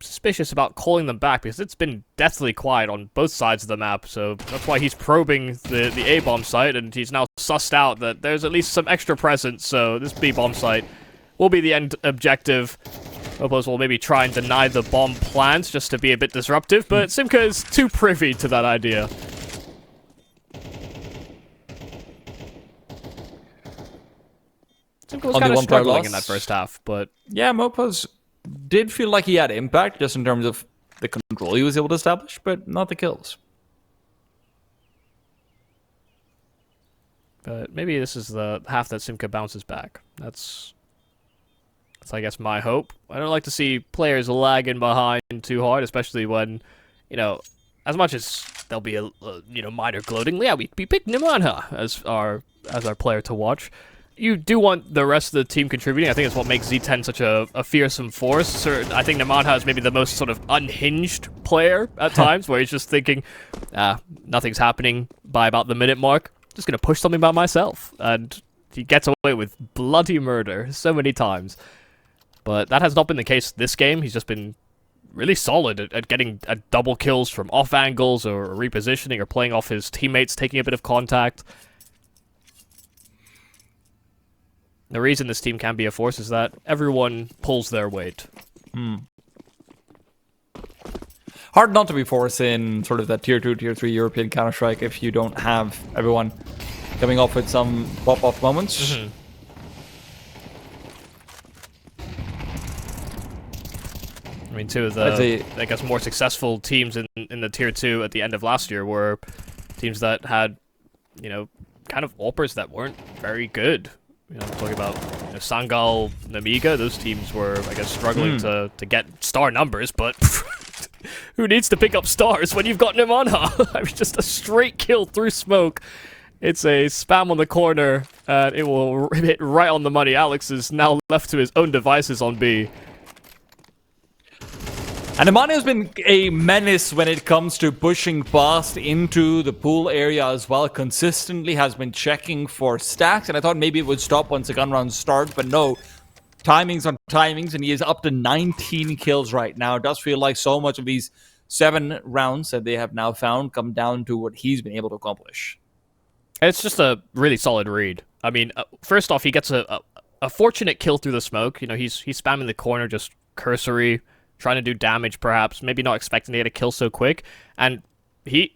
suspicious about calling them back because it's been deathly quiet on both sides of the map, so that's why he's probing the A-bomb site, and he's now sussed out that there's at least some extra presence, so this B-bomb site will be the end objective. Opos will maybe try and deny the bomb plans just to be a bit disruptive, but Simka is too privy to that idea. Simka was kind of struggling in that first half, but yeah, Mopos did feel like he had impact just in terms of the control he was able to establish, but not the kills. But maybe this is the half that Simka bounces back. That's I guess my hope. I don't like to see players lagging behind too hard, especially when, you know, as much as there'll be a minor gloating. Yeah, we picked Nimanha as our player to watch. You do want the rest of the team contributing. I think it's what makes Z10 such a fearsome force. So I think Nimanha is maybe the most sort of unhinged player at times, where he's just thinking, nothing's happening by about the minute mark. Just gonna push something by myself, and he gets away with bloody murder so many times. But that has not been the case this game. He's just been really solid at getting double kills from off angles or repositioning or playing off his teammates, taking a bit of contact. The reason this team can be a force is that everyone pulls their weight. Hard not to be forced in sort of that tier 2, tier 3 European Counter-Strike if you don't have everyone coming off with some pop-off moments. Mm-hmm. I mean, two of the, I guess, more successful teams in the tier 2 at the end of last year were teams that had, kind of AWPers that weren't very good. I'm talking about Sangal, Namiga. Those teams were, I guess, struggling to get star numbers, but who needs to pick up stars when you've got Nimanha? I mean, just a straight kill through smoke. It's a spam on the corner, and it will hit right on the money. Alex is now left to his own devices on B. And Imani has been a menace when it comes to pushing past into the pool area as well. Consistently has been checking for stacks, and I thought maybe it would stop once the gun round starts, but no. Timings on timings, and he is up to 19 kills right now. It does feel like so much of these 7 rounds that they have now found come down to what he's been able to accomplish. It's just a really solid read. I mean, first off, he gets a a fortunate kill through the smoke. You know, he's spamming the corner, just cursory, trying to do damage perhaps, maybe not expecting to get a kill so quick. And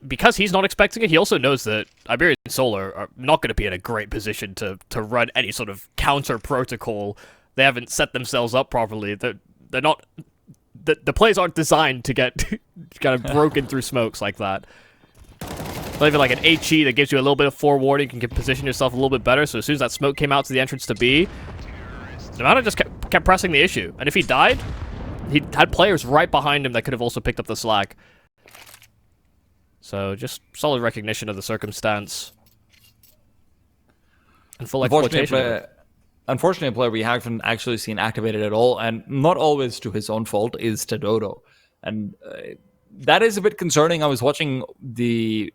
because he's not expecting it, he also knows that Iberian Soul are not going to be in a great position to run any sort of counter protocol. They haven't set themselves up properly. They're not. The plays aren't designed to get kind of broken through smokes like that. Not even like an HE that gives you a little bit of forewarning, can position yourself a little bit better. So as soon as that smoke came out to the entrance to B, Nevada just kept pressing the issue. And if he died, he had players right behind him that could have also picked up the slack. So just solid recognition of the circumstance. And full exploitation. Unfortunately, a player we haven't actually seen activated at all, and not always to his own fault, is Tedodo. And that is a bit concerning. I was watching a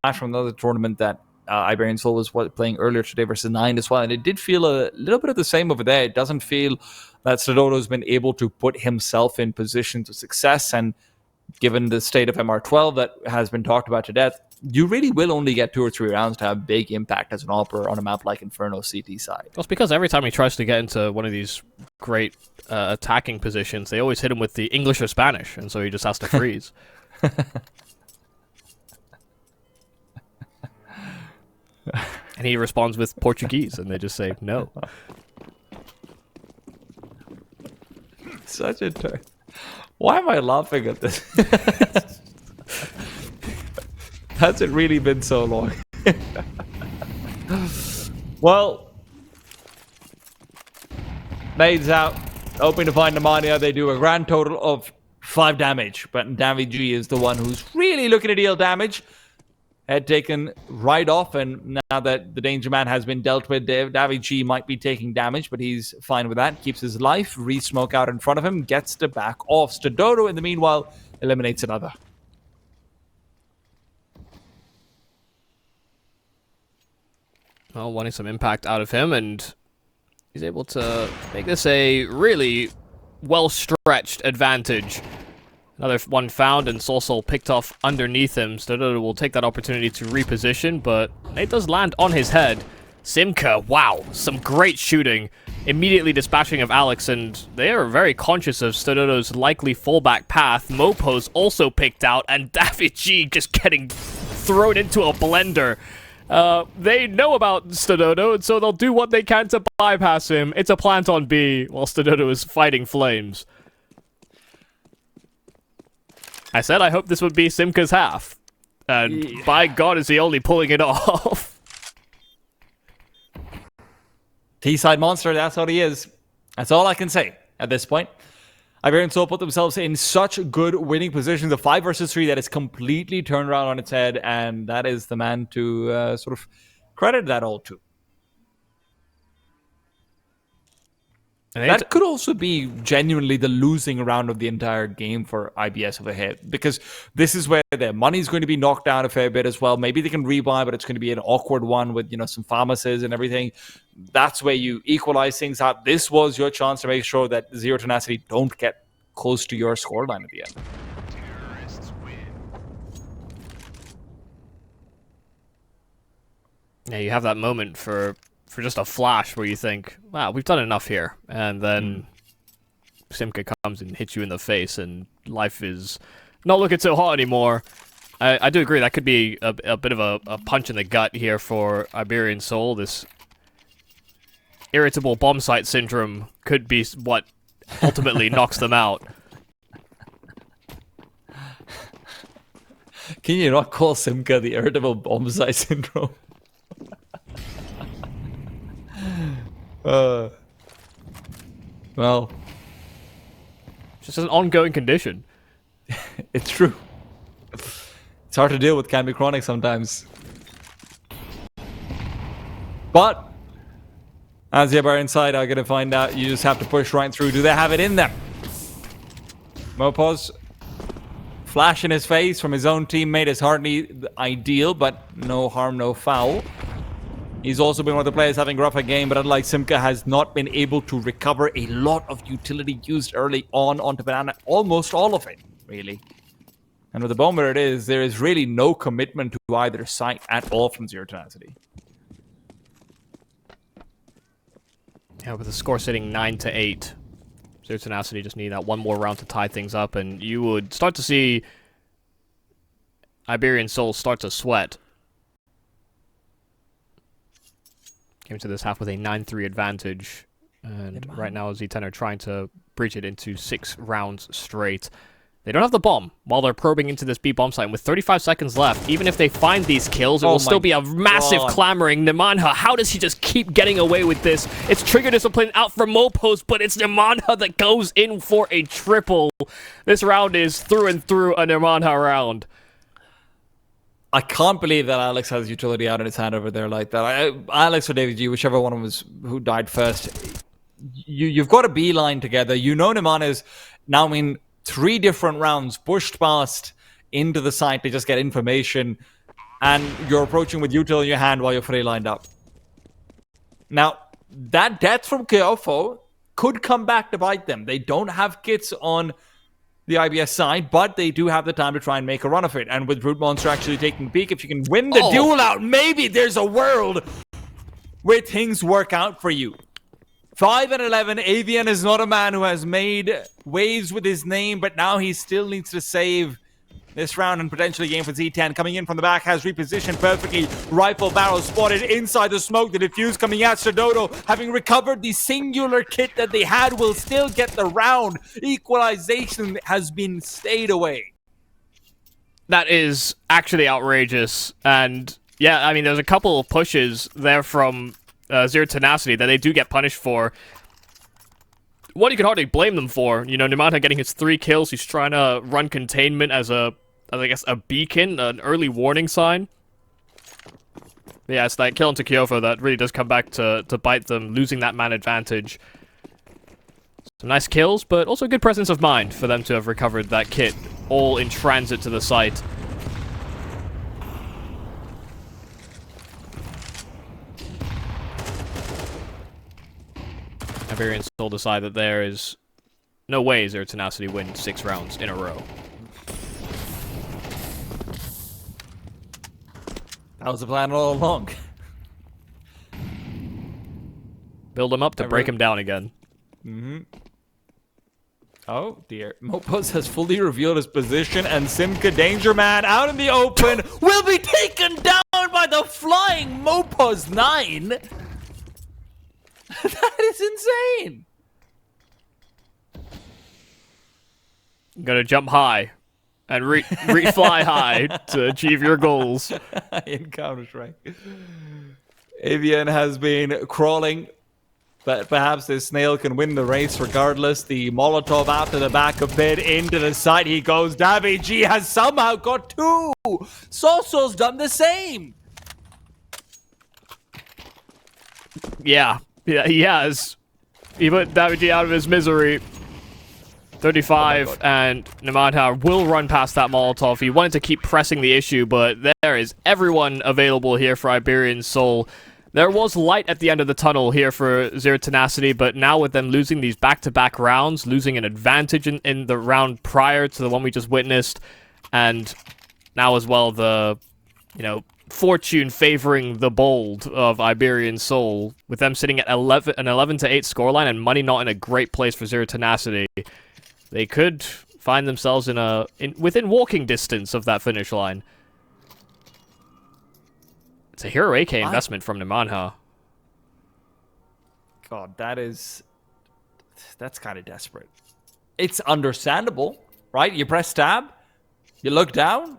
match from another tournament that Iberian Soul was playing earlier today versus 9 as well, and it did feel a little bit of the same over there. It doesn't feel that Tedodo's been able to put himself in position to success, and given the state of MR12 that has been talked about to death, you really will only get 2 or 3 rounds to have big impact as an opera on a map like Inferno CT side. Well, it's because every time he tries to get into one of these great attacking positions, they always hit him with the English or Spanish, and so he just has to freeze. And he responds with Portuguese, and they just say no. Such a turn. Why am I laughing at this? Has it really been so long? Well, nades out. Hoping to find Nemanja. They do a grand total of 5 damage. But Davi G is the one who's really looking to deal damage. Head taken right off, and now that the Danger Man has been dealt with, Davi G might be taking damage, but he's fine with that. Keeps his life. Re-smoke out in front of him. Gets to back off. Tedodo, in the meanwhile, eliminates another. Well, wanting some impact out of him, and he's able to make this a really well-stretched advantage. Another one found, and Soul picked off underneath him. Tedodo will take that opportunity to reposition, but it does land on his head. Simka, wow, some great shooting. Immediately dispatching of Alex, and they are very conscious of Tedodo's likely fallback path. Mopo's also picked out, and David G just getting thrown into a blender. They know about Tedodo, and so they'll do what they can to bypass him. It's a plant on B, while Tedodo is fighting flames. I said I hope this would be Simka's half. And by God, is he only pulling it off. T-side monster, that's what he is. That's all I can say at this point. Iberian Soul put themselves in such good winning positions. A 5 versus 3 that is completely turned around on its head, and that is the man to sort of credit that all to. That could also be genuinely the losing round of the entire game for IBS over here, because this is where their money's going to be knocked down a fair bit as well. Maybe they can rebuy, but it's going to be an awkward one with, some pharmacies and everything. That's where you equalize things out. This was your chance to make sure that Zero Tenacity don't get close to your scoreline at the end. Yeah, you have that moment for just a flash where you think, wow, we've done enough here. And then Simka comes and hits you in the face, and life is not looking so hot anymore. I do agree, that could be a bit of a punch in the gut here for Iberian Soul. This irritable bomb site syndrome could be what ultimately knocks them out. Can you not call Simka the irritable bomb site syndrome? Well, just an ongoing condition. It's true. It's hard to deal with, can be chronic sometimes. But as the Iberian side are going to find out, you just have to push right through. Do they have it in them? Mopos flash in his face from his own teammate is hardly ideal, but no harm, no foul. He's also been one of the players having a rougher game, but unlike Simka, has not been able to recover a lot of utility used early on onto Banana. Almost all of it, really. And with the bomb where it is, there is really no commitment to either side at all from Zero Tenacity. Yeah, with the score sitting 9-8. Zero Tenacity just need that one more round to tie things up, and you would start to see Iberian Soul start to sweat. Came to this half with a 9-3 advantage, and right now Z10 are trying to breach it into 6 rounds straight. They don't have the bomb while they're probing into this B bomb site, and with 35 seconds left, even if they find these kills, it will still be a massive clamoring. Nemanha, how does he just keep getting away with this? It's Trigger Discipline out for Mopos, but it's Nemanha that goes in for a triple. This round is through and through a Nemanha round. I can't believe that Alex has utility out in his hand over there like that. Alex or David G, whichever one was who died first, you've got a beeline together. You know Nemanha is now in 3 different rounds pushed past into the site to just get information, and you're approaching with util in your hand while you're fully lined up. Now, that death from Kyofo could come back to bite them. They don't have kits on the IBS side, but they do have the time to try and make a run of it. And with brutmonster actually taking the peak, if you can win the duel out, maybe there's a world where things work out for you. 5-11, Avian is not a man who has made waves with his name, but now he still needs to save this round and potentially game for Z10. Coming in from the back, has repositioned perfectly. Rifle barrel spotted inside the smoke. The defuse coming at Shadodo, having recovered the singular kit that they had, will still get the round. Equalization has been stayed away. That is actually outrageous. And yeah, I mean, there's a couple of pushes there from Zero Tenacity that they do get punished for. What you can hardly blame them for. You know, Nemanha getting his 3 kills. He's trying to run containment as I guess, a beacon, an early warning sign. But yeah, it's that kill into Kyofo that really does come back to bite them, losing that man advantage. Some nice kills, but also good presence of mind for them to have recovered that kit, all in transit to the site. Iberian still decide that there is no way Zero Tenacity win 6 rounds in a row. That was the plan all along. Build him up to break him down again. Oh dear. Mopos has fully revealed his position, and Simka Danger Man out in the open will be taken down by the flying Mopos 9. That is insane. Gotta jump high and fly high to achieve your goals. In Counter-Strike. Avian has been crawling, but perhaps this snail can win the race regardless. The Molotov after the back of bid into the side he goes. Davi G has somehow got 2. Soso's done the same. Yeah, he has. He put David out of his misery. 35, and Nemanha will run past that Molotov. He wanted to keep pressing the issue, but there is everyone available here for Iberian Soul. There was light at the end of the tunnel here for Zero Tenacity, but now with them losing these back-to-back rounds, losing an advantage in the round prior to the one we just witnessed, and now as well the, you know, fortune favoring the bold of Iberian Soul, with them sitting at an 11-8 scoreline and money not in a great place for Zero Tenacity. They could find themselves within walking distance of that finish line. It's a hero AK investment from Nemanha. God, that's kind of desperate. It's understandable, right? You press tab, you look down.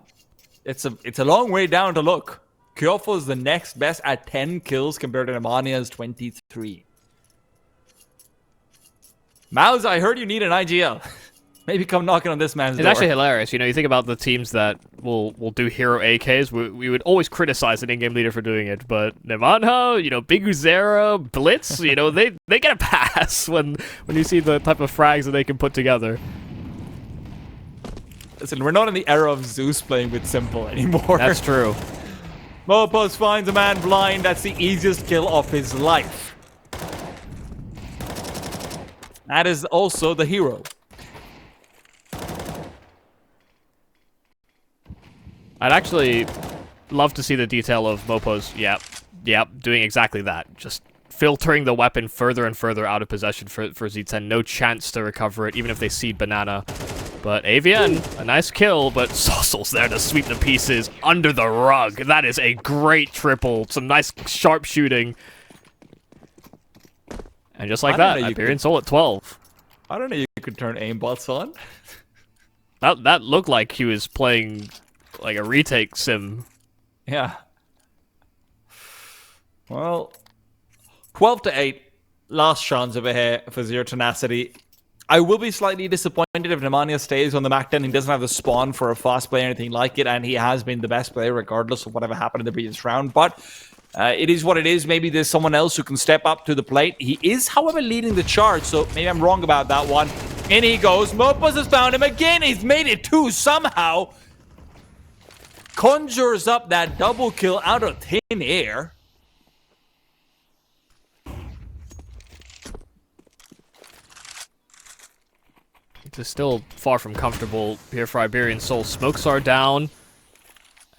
It's a long way down to look. Kyofo is the next best at 10 kills compared to Nemanha's 23. Mouse, I heard you need an IGL. Maybe come knocking on this man's door. It's actually hilarious. You know, you think about the teams that will do hero AKs. We would always criticize an in-game leader for doing it, but Nemanha, you know, Big Uzera, Blitz, you know, they get a pass when you see the type of frags that they can put together. Listen, we're not in the era of Zeus playing with Simple anymore. That's true. Mopos finds a man blind. That's the easiest kill of his life. That is also the hero. I'd actually love to see the detail of Mopos, yep, doing exactly that. Just filtering the weapon further and further out of possession for Z10. No chance to recover it, even if they see Banana. But Avian, a nice kill, but Saucel's there to sweep the pieces under the rug. That is a great triple. Some nice sharp shooting. And just like that, Iberian Soul at 12. I don't know you could turn aimbots on. That looked like he was playing like a retake sim. Yeah. Well, 12-8. Last chance over here for Zero Tenacity. I will be slightly disappointed if Nemanja stays on the Mac 10. He doesn't have the spawn for a fast play or anything like it, and he has been the best player regardless of whatever happened in the previous round. But it is what it is. Maybe there's someone else who can step up to the plate. He is, however, leading the charge, so maybe I'm wrong about that one. In he goes. Mopus has found him again. He's made it too somehow. Conjures up that double kill out of thin air. It's still far from comfortable here for Iberian Soul. Smokes are down.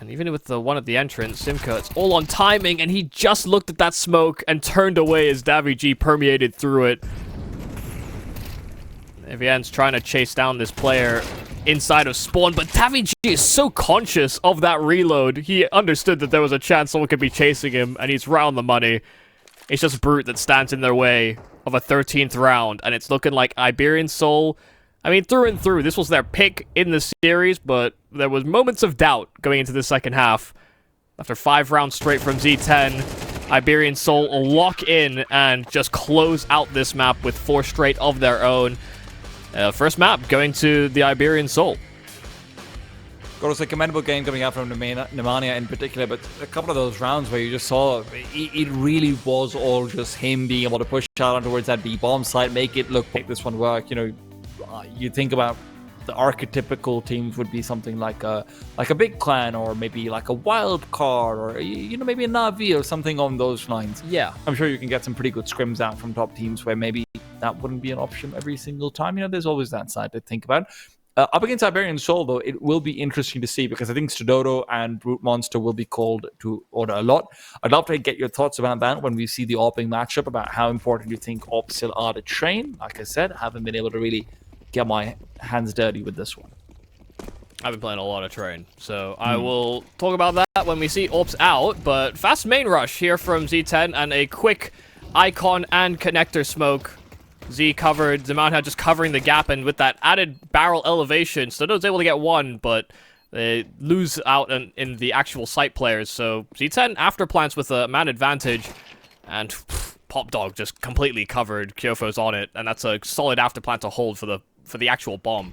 And even with the one at the entrance, Simka, it's all on timing, and he just looked at that smoke and turned away as Davi G permeated through it. Evian's trying to chase down this player inside of spawn, but Davi G is so conscious of that reload. He understood that there was a chance someone could be chasing him, and he's round the money. It's just Brute that stands in their way of a 13th round, and it's looking like Iberian Soul... I mean, through and through, this was their pick in the series, but there was moments of doubt going into the second half. After 5 rounds straight from Z10, Iberian Soul will lock in and just close out this map with 4 straight of their own. First map going to the Iberian Soul. It was a commendable game coming out from Nemanja in particular, but a couple of those rounds where you just saw it really was all just him being able to push out towards that B-bomb site, make it look like this one work, you know. You think about the archetypical teams would be something like a big clan, or maybe like a wild card, or maybe a Navi or something on those lines. Yeah, I'm sure you can get some pretty good scrims out from top teams where maybe that wouldn't be an option every single time. There's always that side to think about. Up against Iberian Soul, though, it will be interesting to see, because I think Stododo and brutmonster will be called to order a lot. I'd love to get your thoughts about that when we see the AWPing matchup, about how important you think AWPs still are to train. Like I said, I haven't been able to really get my hands dirty with this one. I've been playing a lot of Train, so I will talk about that when we see AWPs out, but fast main rush here from Z10, and a quick Icon and Connector smoke. Z covered, Nemanja just covering the gap, and with that added barrel elevation, Stodo's able to get one, but they lose out in the actual site players, so Z10 after plants with a man advantage, and Pop Dog just completely covered. Kyofo's on it, and that's a solid after plant to hold for the actual bomb.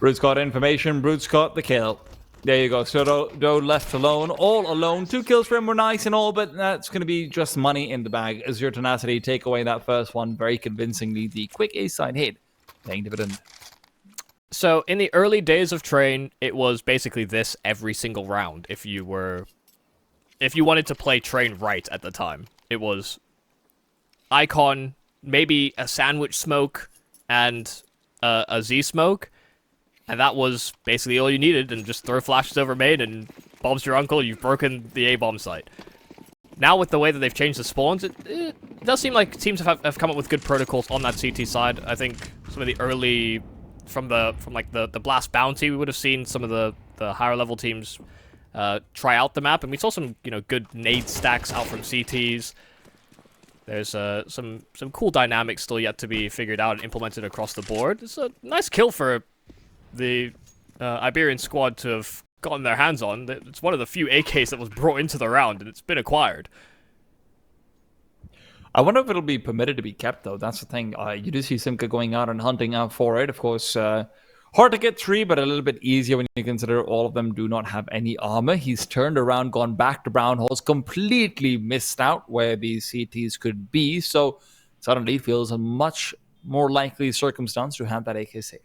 Brute's got information. Brute's got the kill. There you go. Stodo left alone. All alone. 2 kills for him were nice and all, but that's going to be just money in the bag. As your Tenacity take away that first one very convincingly. The quick A-side hit paying dividend. So in the early days of Train, it was basically this every single round. If you wanted to play Train right at the time, it was Icon, maybe a sandwich smoke, and a Z smoke, and that was basically all you needed, and just throw flashes over main, and bombs your uncle, you've broken the A-bomb site. Now with the way that they've changed the spawns, it does seem like teams have come up with good protocols on that CT side. I think some of the early, from the Blast Bounty, we would have seen some of the higher level teams try out the map, and we saw some good nade stacks out from CTs. There's some cool dynamics still yet to be figured out and implemented across the board. It's a nice kill for the Iberian squad to have gotten their hands on. It's one of the few AKs that was brought into the round, and it's been acquired. I wonder if it'll be permitted to be kept, though. That's the thing. You do see Simka going out and hunting out for it. Of course, hard to get 3, but a little bit easier when you consider all of them do not have any armor. He's turned around, gone back to brown holes, completely missed out where these CTs could be. So suddenly feels a much more likely circumstance to have that AK saved.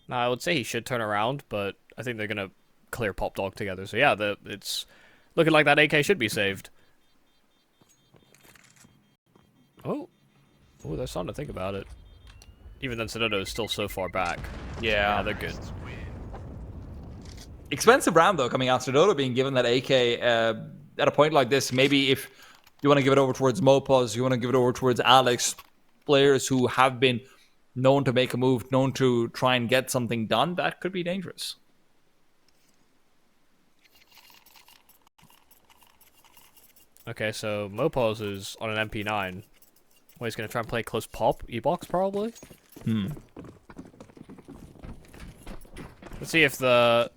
Now, I would say he should turn around, but I think they're going to clear Pop Dog together. So yeah, it's looking like that AK should be saved. Oh, there's something to think about it. Even then, Stododo is still so far back. Yeah, they're good. Expensive round, though, coming out. Stododo being given that AK, at a point like this, maybe if you want to give it over towards Mopaz, you want to give it over towards Alex, players who have been known to make a move, known to try and get something done, that could be dangerous. Okay, so Mopaz is on an MP9. Well, he's going to try and play close pop, E-box probably? Let's see if the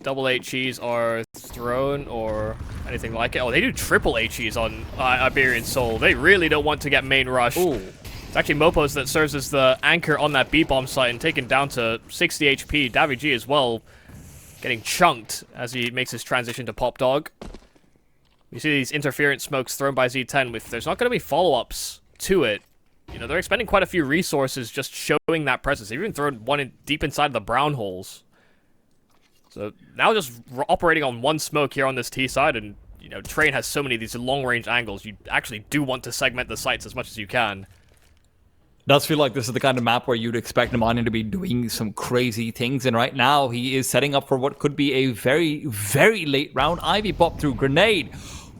double HEs are thrown or anything like it. Oh, they do triple HEs on Iberian Soul. They really don't want to get main rush. Ooh. It's actually Mopaz that serves as the anchor on that B-bomb site and taken down to 60 HP. Davy G as well, getting chunked as he makes his transition to Pop Dog. You see these interference smokes thrown by Z10. If there's not going to be follow-ups to it, you know, they're expending quite a few resources just showing that presence. They've even thrown one deep inside the brown holes. So now just operating on one smoke here on this T side, and, you know, Train has so many of these long-range angles. You actually do want to segment the sites as much as you can. Does feel like this is the kind of map where you'd expect Nemanja to be doing some crazy things, and right now he is setting up for what could be a very, very late round Ivy pop through grenade.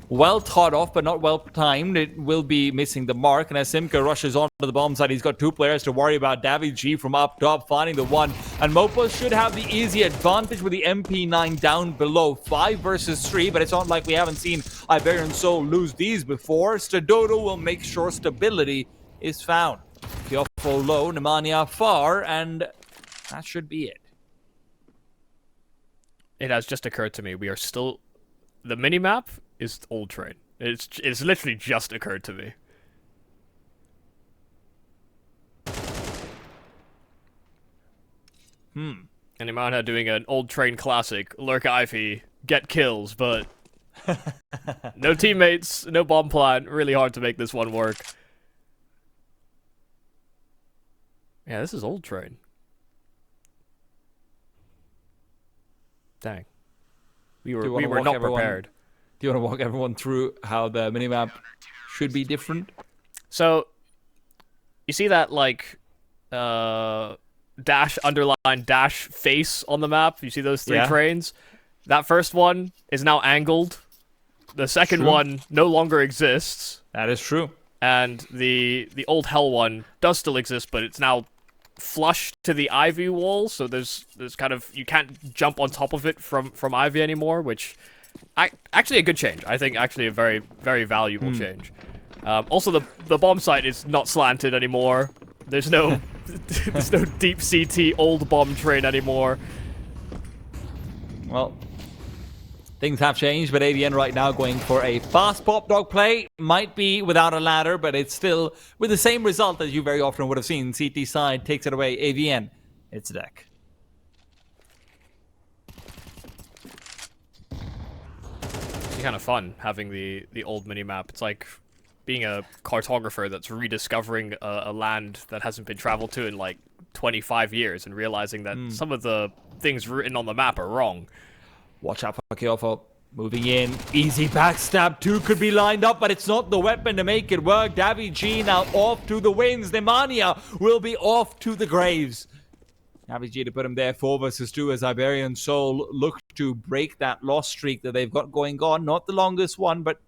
Well thought off, but not well timed. It will be missing the mark, and as Simka rushes onto the bomb side, he's got two players to worry about. Davy G from up top finding the one, and Mopaz should have the easy advantage with the MP9 down below. 5 versus 3, but it's not like we haven't seen Iberian Soul lose these before. Stadodo will make sure stability is found. Kiofo low, Nemanja far, and that should be it. It has just occurred to me, we are still... The minimap is Old Train. It's literally just occurred to me. And Nemanja doing an Old Train classic, lurk Ivy, get kills, but no teammates, no bomb plan, really hard to make this one work. Yeah, this is Old Train. Dang. We were not prepared. Do you want to walk everyone through how the minimap should be different? So, you see that, like, dash, underline, dash face on the map? You see those three trains? That first one is now angled. The second one no longer exists. That is true. And the old hell one does still exist, but it's now flush to the Ivy wall, so there's kind of, you can't jump on top of it from Ivy anymore, which actually a good change. I think actually a very, very valuable change. Also the bomb site is not slanted anymore. There's no there's no deep CT old bomb train anymore. Well, things have changed, but AVN right now going for a fast pop dog play. Might be without a ladder, but it's still with the same result as you very often would have seen. CT side takes it away. AVN, it's a deck. It's kind of fun having the old minimap. It's like being a cartographer that's rediscovering a land that hasn't been traveled to in like 25 years and realizing that some of the things written on the map are wrong. Watch out for Kiofo. Moving in. Easy backstab. 2 could be lined up, but it's not the weapon to make it work. Davy G now off to the wins. Nemanja will be off to the graves. Davy G to put him there. 4 versus 2 as Iberian Soul look to break that loss streak that they've got going on. Not the longest one, but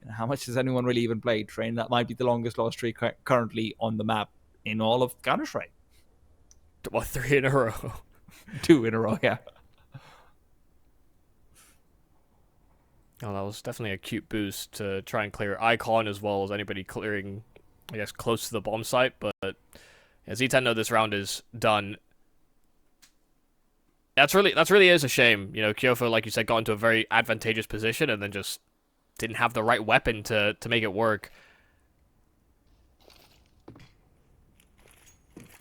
how much has anyone really even played Train? That might be the longest loss streak currently on the map in all of Counter-Strike. What, 3 in a row? 2 in a row, yeah. Oh, that was definitely a cute boost to try and clear Icon as well as anybody clearing, I guess, close to the bomb site. But as Z10 know this round is done. That's really is a shame. You know, Kiofo, like you said, got into a very advantageous position and then just didn't have the right weapon to make it work.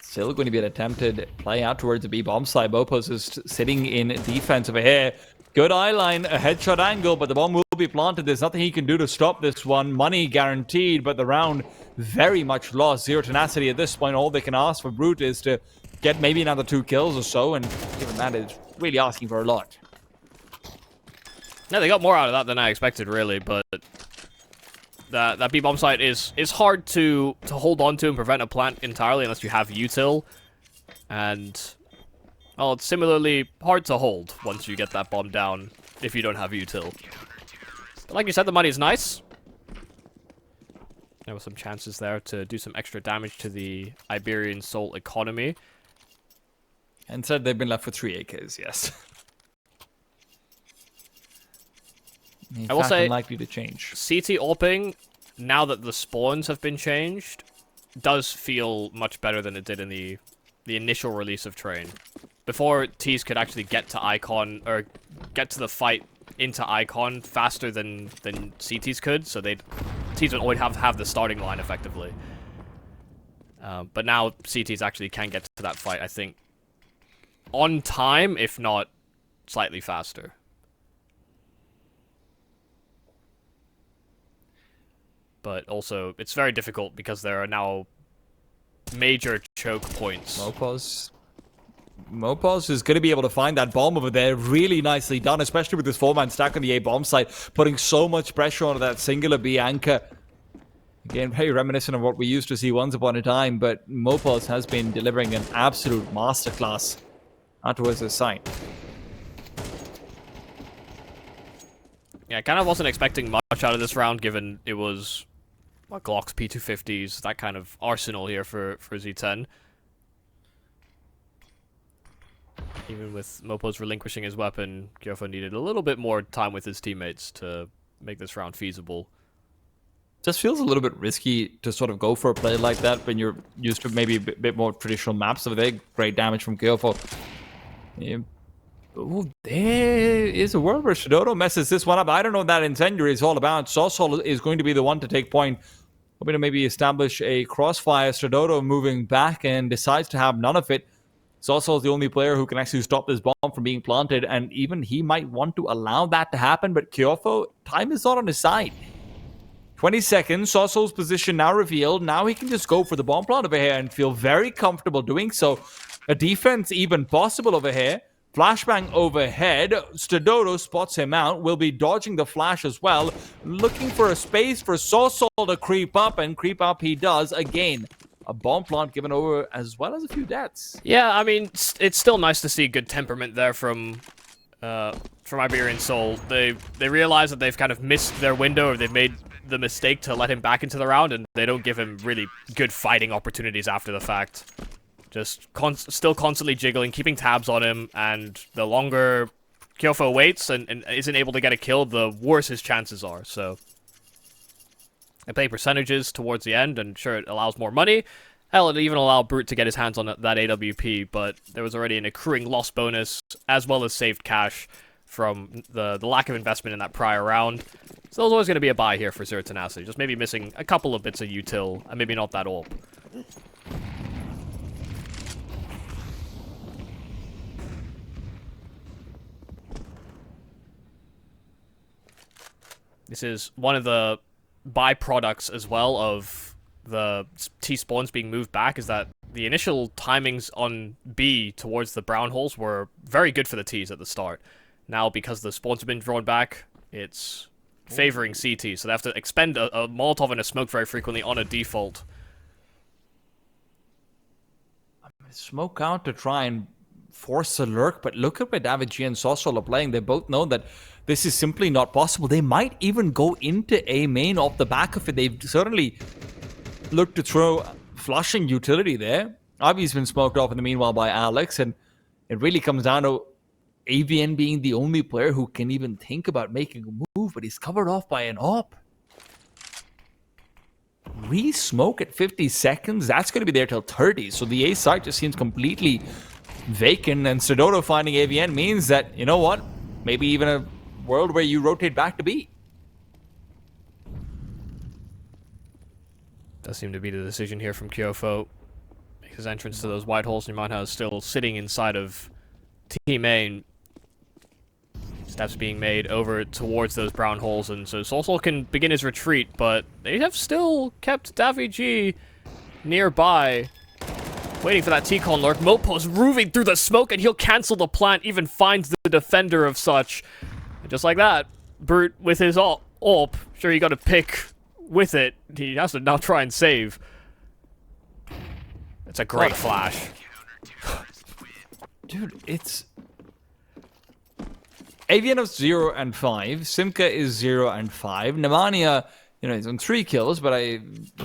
Still going to be an attempted play out towards the B bomb side. Mopaz is sitting in defense over here. Good eye line, a headshot angle, but the bomb will be planted. There's nothing he can do to stop this one. Money guaranteed, but the round very much lost. 0 tenacity at this point. All they can ask for Brute is to get maybe another 2 kills or so, and given that, it's really asking for a lot. No, they got more out of that than I expected, really, but that B-bomb site is hard to hold on to and prevent a plant entirely unless you have util, and well, it's similarly hard to hold once you get that bomb down if you don't have util. like you said, the money is nice. There were some chances there to do some extra damage to the Iberian Soul economy. Instead, they've been left with 3 AKs, yes. In I will fact, say, unlikely to change. CT AWPing, now that the spawns have been changed, does feel much better than it did in the initial release of Train. Before, T's could actually get to Icon, or get to the fight into Icon faster than CTs could, so T's would always have the starting line, effectively. But now, CTs actually can get to that fight, I think, on time, if not slightly faster. But also, it's very difficult because there are now major choke points. Mopos is going to be able to find that bomb over there. Really nicely done, especially with this 4-man stack on the A bomb site, putting so much pressure onto that singular Bianca. Again, very reminiscent of what we used to see once upon a time, but Mopos has been delivering an absolute masterclass. Not towards his side. Yeah, I kind of wasn't expecting much out of this round, given it was Glocks, P250s, that kind of arsenal here for Z10. Even with Mopos relinquishing his weapon, Kyofo needed a little bit more time with his teammates to make this round feasible. Just feels a little bit risky to sort of go for a play like that when you're used to maybe a bit more traditional maps over there. Great damage from Kyofo. Yeah. Ooh, there is a world where Shadodo messes this one up. I don't know what that incendiary is all about. Sosol is going to be the one to take point. Hoping to maybe establish a crossfire. Shadodo moving back and decides to have none of it. Sosol is the only player who can actually stop this bomb from being planted, and even he might want to allow that to happen, but Kyofo, time is not on his side. 20 seconds, Sosol's position now revealed. Now he can just go for the bomb plant over here and feel very comfortable doing so. A defense even possible over here. Flashbang overhead. Stadodo spots him out. Will be dodging the flash as well. Looking for a space for Sosol to creep up, and creep up he does again. A bomb plant given over as well as a few deaths. Yeah, I mean, it's still nice to see good temperament there from Iberian Soul. They realize that they've kind of missed their window, or they've made the mistake to let him back into the round, and they don't give him really good fighting opportunities after the fact. Just still constantly jiggling, keeping tabs on him, and the longer Kyofo waits and isn't able to get a kill, the worse his chances are, so... I play percentages towards the end, and sure, it allows more money. Hell, it even allowed Brute to get his hands on that AWP, but there was already an accruing loss bonus, as well as saved cash from the lack of investment in that prior round. So there's always going to be a buy here for Zero Tenacity, just maybe missing a couple of bits of util, and maybe not that AWP. This is one of the byproducts as well of the T-spawns being moved back, is that the initial timings on B towards the brown holes were very good for the Ts at the start. Now, because the spawns have been drawn back, it's favoring CT, so they have to expend a Molotov and a smoke very frequently on a default. Smoke out to try and force a lurk, but look at where David G and Sosol are playing. They both know that this is simply not possible. They might even go into A main off the back of it. They've certainly looked to throw flushing utility there. Avi's been smoked off in the meanwhile by Alex, and it really comes down to AVN being the only player who can even think about making a move, but he's covered off by an op. Re-smoke at 50 seconds, that's going to be there till 30, so the A side just seems completely vacant, and Stadodo finding AVN means that, you know what, maybe even a world where you rotate back to B. Does seem to be the decision here from Kyofo. Make his entrance to those white holes. Nimanha is still sitting inside of T main. Steps being made over towards those brown holes, and so Sosol can begin his retreat, but they have still kept Davi G nearby, waiting for that T-con lurk. Mopo's moving through the smoke, and he'll cancel the plant, even finds the defender of such. And just like that, Brute with his AWP, sure, he got a pick with it. He has to now try and save. It's a great flash. Dude, it's... Avian is 0 and 5. Simka is 0 and 5. Nemanja, he's on 3 kills, but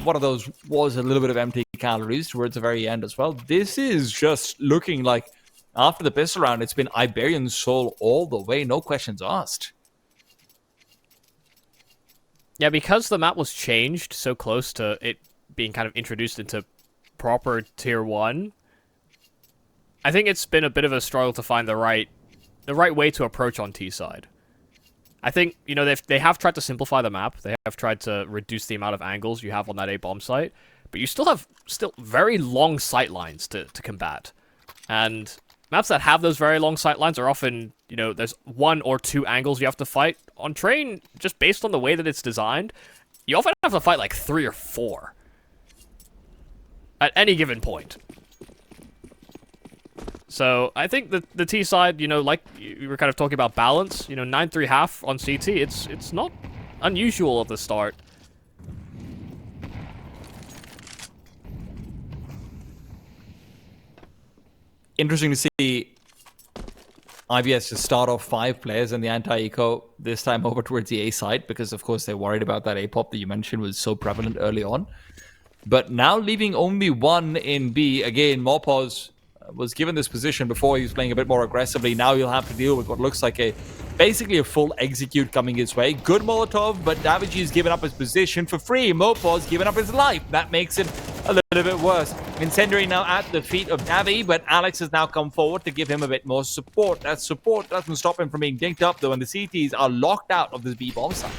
one of those was a little bit of empty calories towards the very end as well. This is just looking like, after the pistol round, it's been Iberian soul all the way, no questions asked. Yeah, because the map was changed so close to it being kind of introduced into proper tier 1, I think it's been a bit of a struggle to find the right way to approach on T side. I think, they have tried to simplify the map. They have tried to reduce the amount of angles you have on that A bomb site, but you still have very long sight lines to combat. And maps that have those very long sight lines are often, there's 1 or 2 angles you have to fight. On Train, just based on the way that it's designed, you often have to fight like 3 or 4 at any given point. So I think that the T side, like you were kind of talking about balance, 9-3 half on CT, it's not unusual at the start. Interesting to see IBS to start off 5 players in the anti-eco, this time over towards the A side, because of course they're worried about that A-pop that you mentioned was so prevalent early on. But now leaving only 1 in B. Again, Morpos was given this position before. He was playing a bit more aggressively. Now he'll have to deal with what looks like basically a full execute coming his way. Good Molotov, but Daviji's given up his position for free. Morpos given up his life. That makes it a little bit worse. Incendiary now at the feet of Davi, but Alex has now come forward to give him a bit more support. That support doesn't stop him from being dinked up, though, and the CTs are locked out of this B-bomb site.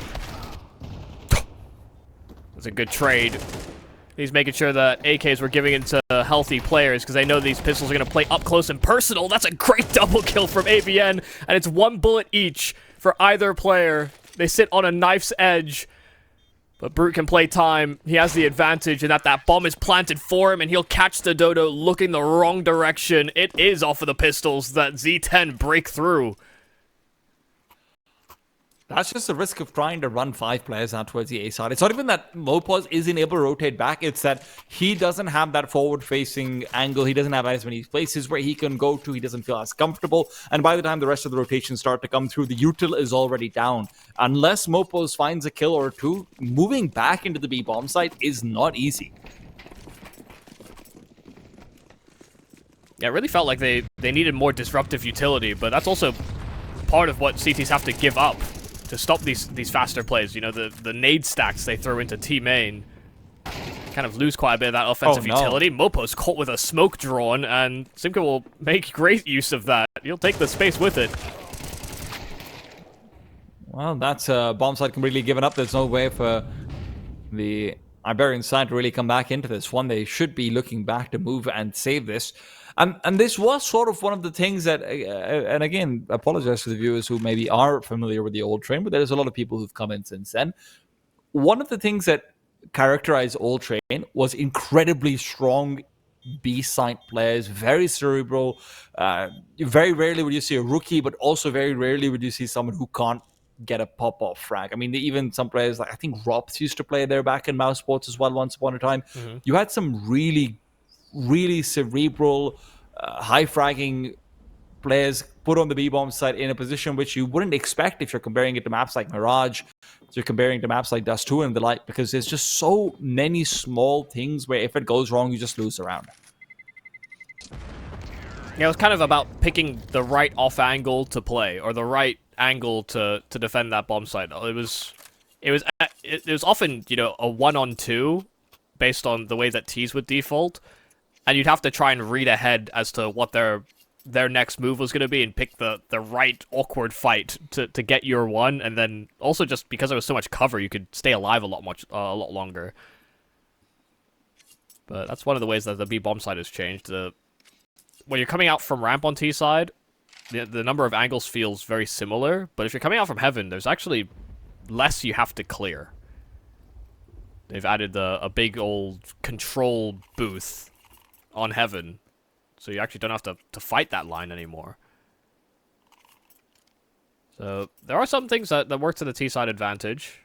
That's a good trade. He's making sure that AKs were giving it to healthy players because they know these pistols are going to play up close and personal. That's a great double kill from ABN, and it's 1 bullet each for either player. They sit on a knife's edge, but Brute can play time. He has the advantage in that bomb is planted for him, and he'll catch the Dodo looking the wrong direction. It is off of the pistols that Z10 break through. That's just the risk of trying to run 5 players out towards the A side. It's not even that Mopos isn't able to rotate back. It's that he doesn't have that forward-facing angle. He doesn't have as many places where he can go to. He doesn't feel as comfortable. And by the time the rest of the rotations start to come through, the util is already down. Unless Mopos finds a kill or 2, moving back into the B-bomb site is not easy. Yeah, it really felt like they needed more disruptive utility, but that's also part of what CTs have to give up to stop these faster plays. The nade stacks they throw into T main kind of lose quite a bit of that offensive utility. Mopo's caught with a smoke drawn, and Simka will make great use of that. He'll take the space with it. Well, that's bomb site completely given up. There's no way for the Iberian side to really come back into this one. They should be looking back to move and save this. And this was sort of one of the things that, and again, I apologize to the viewers who maybe are familiar with the old Train, but there's a lot of people who've come in since then. One of the things that characterized old Train was incredibly strong B-side players, very cerebral. Very rarely would you see a rookie, but also very rarely would you see someone who can't get a pop-off frag. I mean, even some players, like I think Robs used to play there back in Mouse Sports as well once upon a time. Mm-hmm. You had some really cerebral, high-fragging players put on the B-bomb side in a position which you wouldn't expect if you're comparing it to maps like Mirage, if you're comparing to maps like Dust 2 and the like, because there's just so many small things where if it goes wrong, you just lose the round. Yeah, it was kind of about picking the right off angle to play, or the right angle to defend that bomb site. It was often, a 1-on-2 based on the way that T's would default. And you'd have to try and read ahead as to what their next move was going to be and pick the right awkward fight to get your one. And then also just because there was so much cover, you could stay alive a lot longer. But that's one of the ways that the B bomb side has changed. When you're coming out from ramp on T side, the number of angles feels very similar. But if you're coming out from heaven, there's actually less you have to clear. They've added a big old control booth on heaven, so you actually don't have to fight that line anymore. So there are some things that work to the T-side advantage.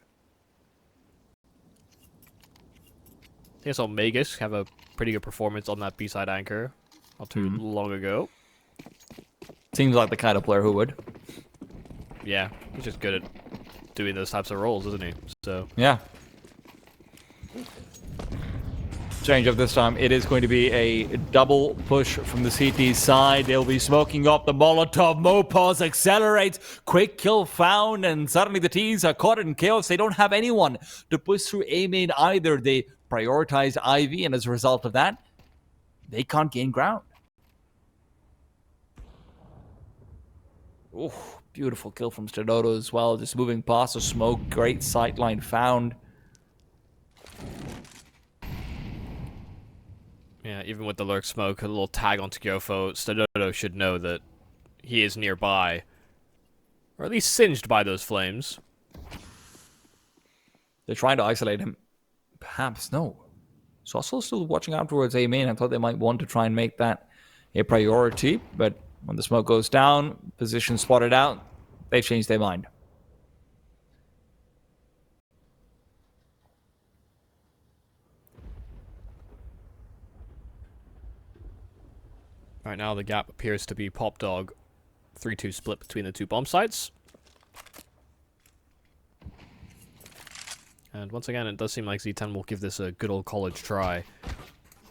I think I saw Magus have a pretty good performance on that B-side anchor not too long ago. Seems like the kind of player who would. yeah, he's just good at doing those types of roles, isn't he? So Yeah. Change up this time. It is going to be a double push from the CT side. They'll be smoking up the Molotov. Mopaz accelerates. Quick kill found, and suddenly the T's are caught in chaos. They don't have anyone to push through A main either. They prioritize Ivy, and as a result of that, they can't gain ground. Ooh, beautiful kill from Stododo as well. Just moving past the smoke. Great sightline found. yeah, even with the lurk smoke, a little tag onto Gyofo, Stododo should know that he is nearby, or at least singed by those flames. They're trying to isolate him. Perhaps no. Sauce's still watching out towards A main. I thought they might want to try and make that a priority, but when the smoke goes down, position spotted out, they've changed their mind. Right now, the gap appears to be Pop Dog. 3-2 split between the two bomb sites. And once again, it does seem like Z10 will give this a good old college try.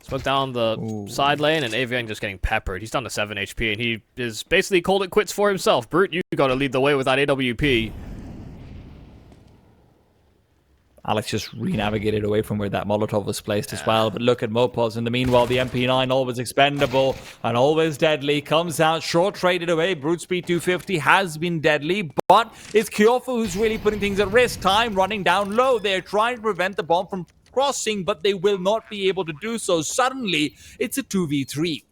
Smoke down the side lane, and Avian just getting peppered. He's down to 7 HP, and he is basically called it quits for himself. Brute, you gotta lead the way with that AWP. Alex just re-navigated away from where that Molotov was placed as well. But look at Mopaz. In the meanwhile, the MP9, always expendable and always deadly, comes out short traded away. Brute speed 250 has been deadly, but it's Kyofu who's really putting things at risk. Time running down low. They're trying to prevent the bomb from crossing, but they will not be able to do so. Suddenly, it's a 2v3.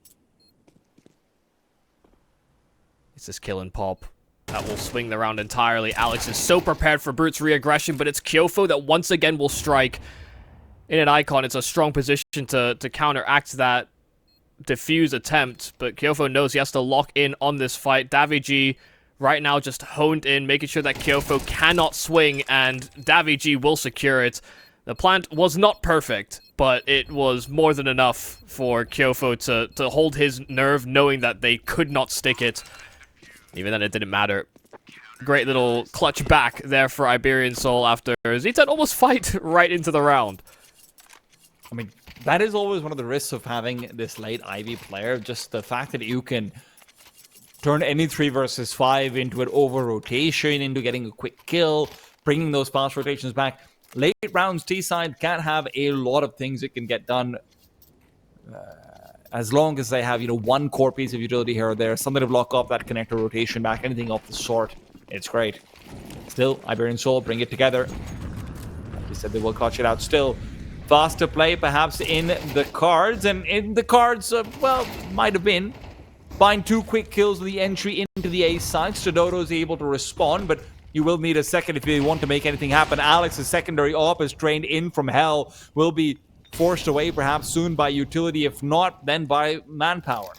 It's this kill and pop that will swing the round entirely. Alex is so prepared for Brute's re-aggression, but it's Kyofo that once again will strike in an icon. It's a strong position to counteract that diffuse attempt, but Kyofo knows he has to lock in on this fight. Davigi right now just honed in, making sure that Kyofo cannot swing, and Davigi will secure it. The plant was not perfect, but it was more than enough for Kyofo to hold his nerve, knowing that they could not stick it. Even then, it didn't matter. Great little clutch back there for Iberian Soul after Z10 almost fight right into the round. I mean, that is always one of the risks of having this late Ivy player. Just the fact that you can turn any 3 versus 5 into an over-rotation, into getting a quick kill, bringing those fast rotations back. Late rounds, T-side can't have a lot of things it can get done as long as they have, one core piece of utility here or there, something to block off that connector rotation back, anything of the sort. It's great. Still, Iberian Soul, bring it together. Like you said, they will clutch it out still. Faster play, perhaps, in the cards. And in the cards, well, might have been. Find 2 quick kills on the entry into the A side. Stododo is able to respond, but you will need a second if you want to make anything happen. Alex's secondary op is trained in from hell. Will be forced away perhaps soon by utility. If not, then by manpower.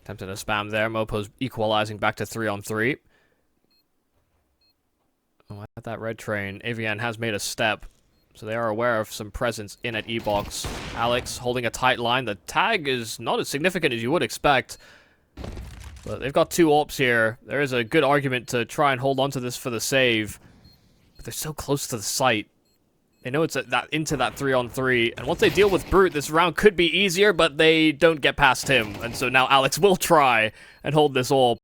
Attempting to spam there. Mopo's equalizing back to 3-on-3. Oh, at that red train, Avian has made a step, so they are aware of some presence in at E-box. Alex holding a tight line. The tag is not as significant as you would expect, but they've got 2 AWPs here. There is a good argument to try and hold on to this for the save, but they're so close to the site. They know it's into that 3-on-3, and once they deal with Brute, this round could be easier, but they don't get past him, and so now Alex will try and hold this AWP,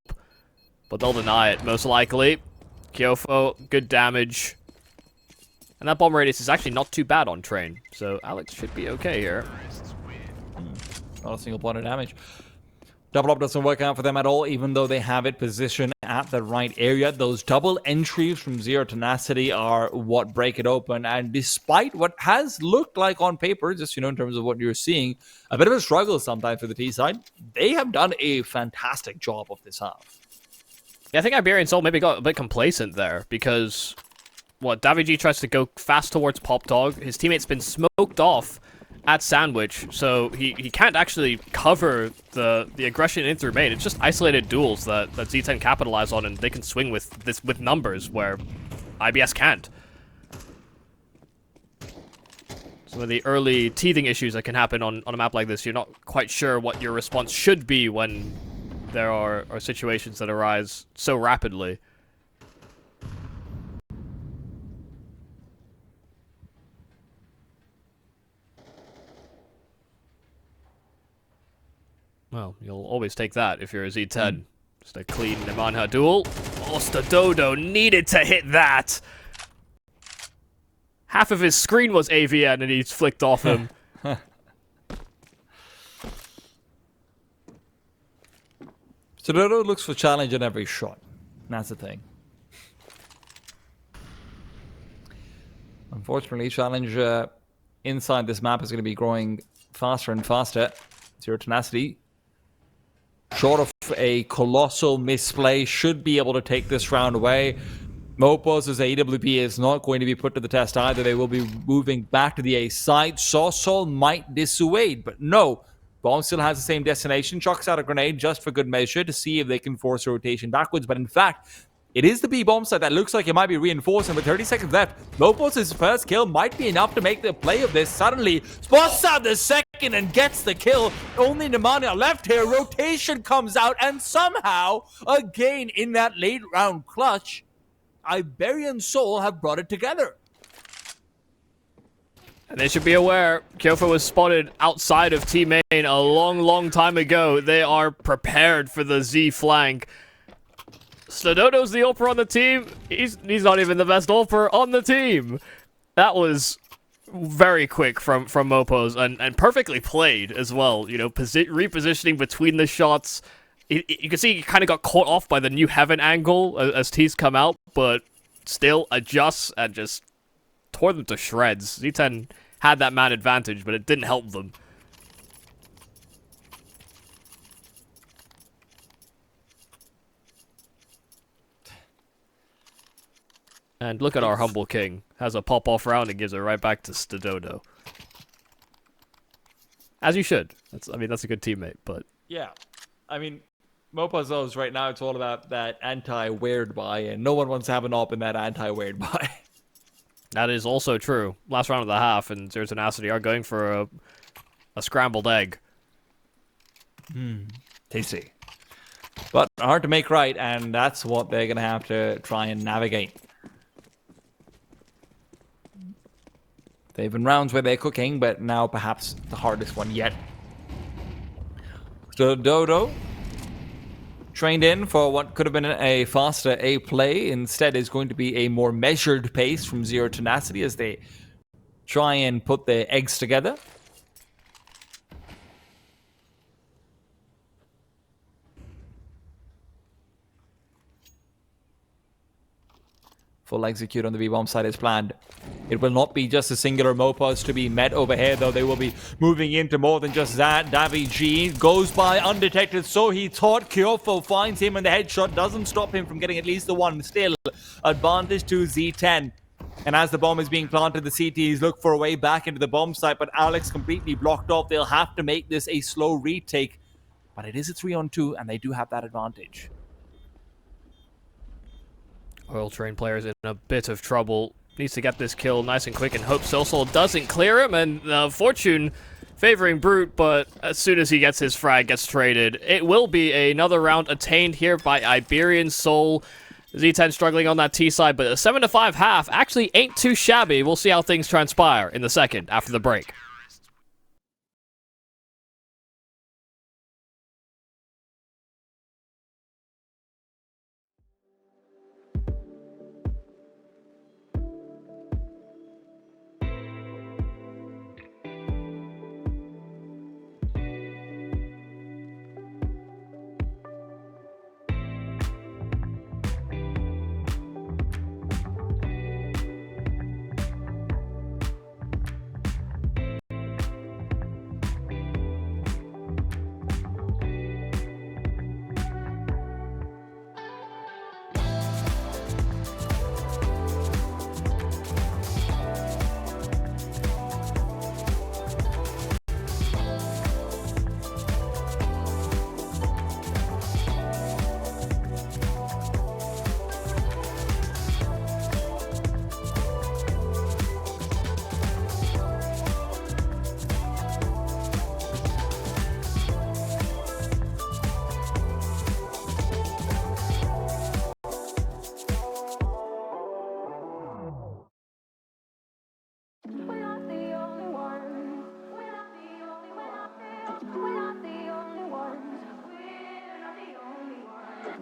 but they'll deny it, most likely. Kyofo, good damage. And that bomb radius is actually not too bad on train, so Alex should be okay here. Not a single point of damage. Double up doesn't work out for them at all, even though they have it positioned at the right area. Those double entries from Zero Tenacity are what break it open. And despite what has looked like on paper, just, in terms of what you're seeing, a bit of a struggle sometimes for the T side, they have done a fantastic job of this half. Yeah, I think Iberian Soul maybe got a bit complacent there, because Davigi tries to go fast towards Pop Dog. His teammate's been smoked off at Sandwich, so he can't actually cover the aggression in through main. It's just isolated duels that Z10 capitalize on, and they can swing with numbers where IBS can't. Some of the early teething issues that can happen on a map like this, you're not quite sure what your response should be when there are situations that arise so rapidly. Well, you'll always take that if you're a Z10. Just a clean Nemanha duel. Oh, Stododo needed to hit that! Half of his screen was AVN and he's flicked off him. Stododo looks for challenge in every shot. That's the thing. Unfortunately, challenge inside this map is going to be growing faster and faster. Zero Tenacity, short of a colossal misplay, should be able to take this round away. Mopos' AWP is not going to be put to the test either. They will be moving back to the A side. Sawsol might dissuade, but no. Bomb still has the same destination. Chucks out a grenade just for good measure to see if they can force a rotation backwards. But in fact, it is the B bomb site that looks like it might be reinforced. And with 30 seconds left, Mopos' first kill might be enough to make the play of this. Suddenly, spots out the second and gets the kill. Only Nemanja left here. Rotation comes out. And somehow, again in that late round clutch, Iberian Soul have brought it together. And they should be aware, Kyofa was spotted outside of T-Main a long time ago. They are prepared for the Z flank. Stododo's the AWPer on the team. He's not even the best AWPer on the team. That was very quick from Mopos and perfectly played as well. You know, repositioning between the shots. You can see he kind of got caught off by the new Heaven angle as T's come out, but still adjusts and just tore them to shreds. Z10 had that man advantage, but it didn't help them. And look at our humble king. Has a pop-off round and gives it right back to Stododo. As you should. That's a good teammate, but... Yeah. I mean, Mopos knows right now it's all about that anti-weird buy, and no one wants to have an op in that anti-weird buy. That is also true. Last round of the half, and Zero Tenacity are going for a scrambled egg. Tasty. But hard to make right, and that's what they're going to have to try and navigate. They've been rounds where they're cooking, but now perhaps the hardest one yet. So Dodo, trained in for what could have been a faster A play, instead is going to be a more measured pace from Zero Tenacity as they try and put their eggs together. Full execute on the B-bomb side is planned. It will not be just a singular Mopos to be met over here, though. They will be moving into more than just that. Davi G goes by undetected, so he thought. Kyofo finds him, and the headshot doesn't stop him from getting at least the one. Still, advantage to Z10. And as the bomb is being planted, the CTs look for a way back into the bomb site, but Alex completely blocked off. They'll have to make this a slow retake. But it is a 3-on-2, and they do have that advantage. Oil Train player's in a bit of trouble. Needs to get this kill nice and quick and hope Sosol doesn't clear him. And Fortune favoring Brute, but as soon as he gets his frag, gets traded. It will be another round attained here by Iberian Soul. Z10 struggling on that T side, but a 7-5 half actually ain't too shabby. We'll see how things transpire in the second after the break.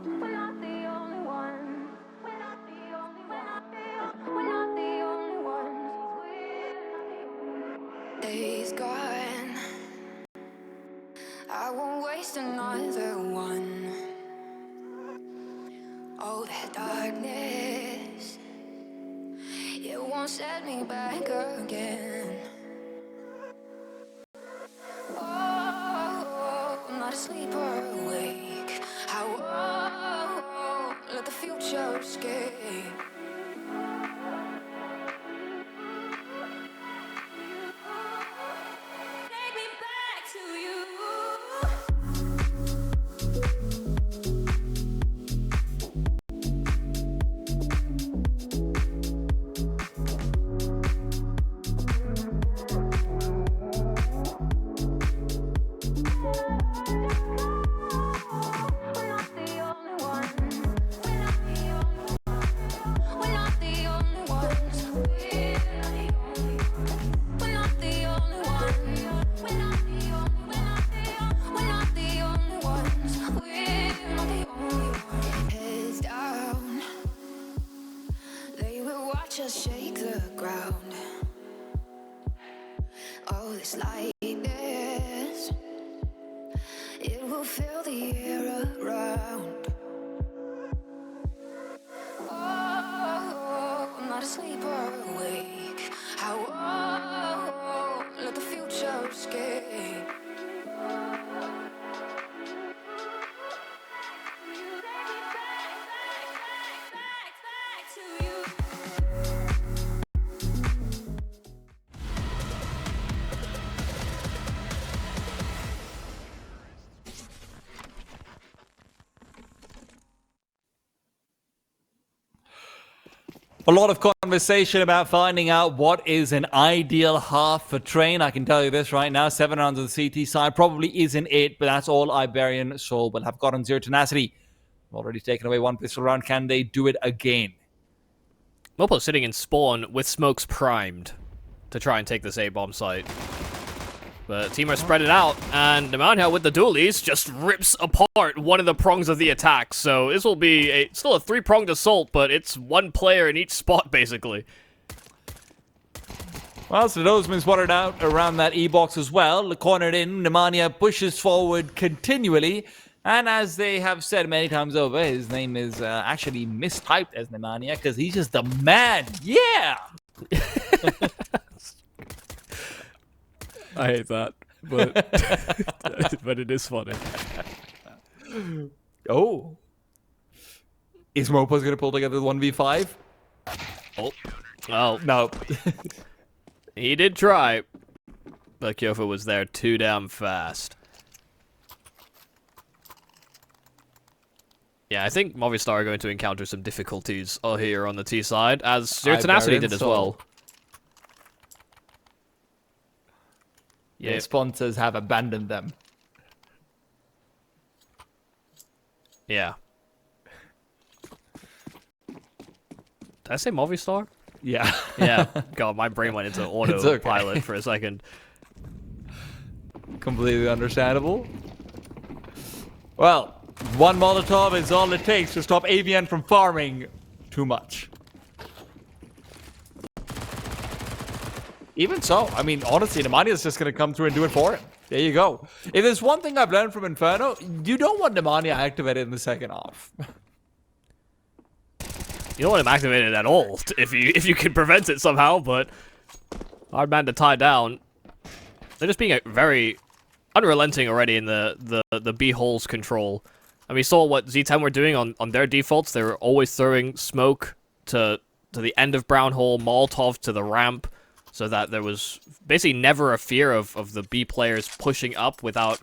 We're not the only ones. We're not the only ones. We're not the only ones. Days gone. I won't waste another one. Oh, that darkness, it won't set me back again. Oh, I'm not asleep or awake. I won't let the future escape. Take me back to you. We're not the only ones. We're not the only ones. We're not the only ones. We're not the only ones. We're not the only. We're not the only ones. We're not the only ones. Heads down. They will watch us shake the ground. Oh, this lightness, it will fill the air around. Oh, I'm not asleep or awake. I won't let the future escape. Back to you. A lot of conversation about finding out what is an ideal half for Train. I can tell you this right now, 7 rounds on the CT side probably isn't it, but that's all Iberian Soul will have gotten. Zero Tenacity already taken away one pistol round. Can they do it again? Mopo's sitting in spawn with smokes primed to try and take this A-bomb site. But team are spread it out, and Nemanja with the dualies just rips apart one of the prongs of the attack. So this will be still a 3-pronged assault, but it's one player in each spot, basically. Well, so those been spotted out around that E-box as well. Cornered in, Nemanja pushes forward continually. And as they have said many times over, his name is actually mistyped as Nemanja because he's just the man. Yeah! I hate that, but but it is funny. Oh. Is Mopo's going to pull together the 1v5? Oh, well, No. he did try, but Kyofa was there too damn fast. Yeah, I think Movistar are going to encounter some difficulties here on the T side, as Zero Tenacity did as well. Yeah, sponsors have abandoned them. Yeah. Did I say Movistar? Yeah. Yeah. God, my brain went into autopilot for a second. Completely understandable. Well, one Molotov is all it takes to stop AVN from farming too much. Even so, I mean, honestly, Nemanja is just going to come through and do it for him. There you go. If there's one thing I've learned from Inferno, you don't want Nemanja activated in the second half. You don't want him activated at all if you can prevent it somehow, but hard man to tie down. They're just being very unrelenting already in the B holes control. And we saw what Z10 were doing on their defaults. They were always throwing smoke to the end of brown hole, Molotov to the ramp, so that there was basically never a fear of the B players pushing up without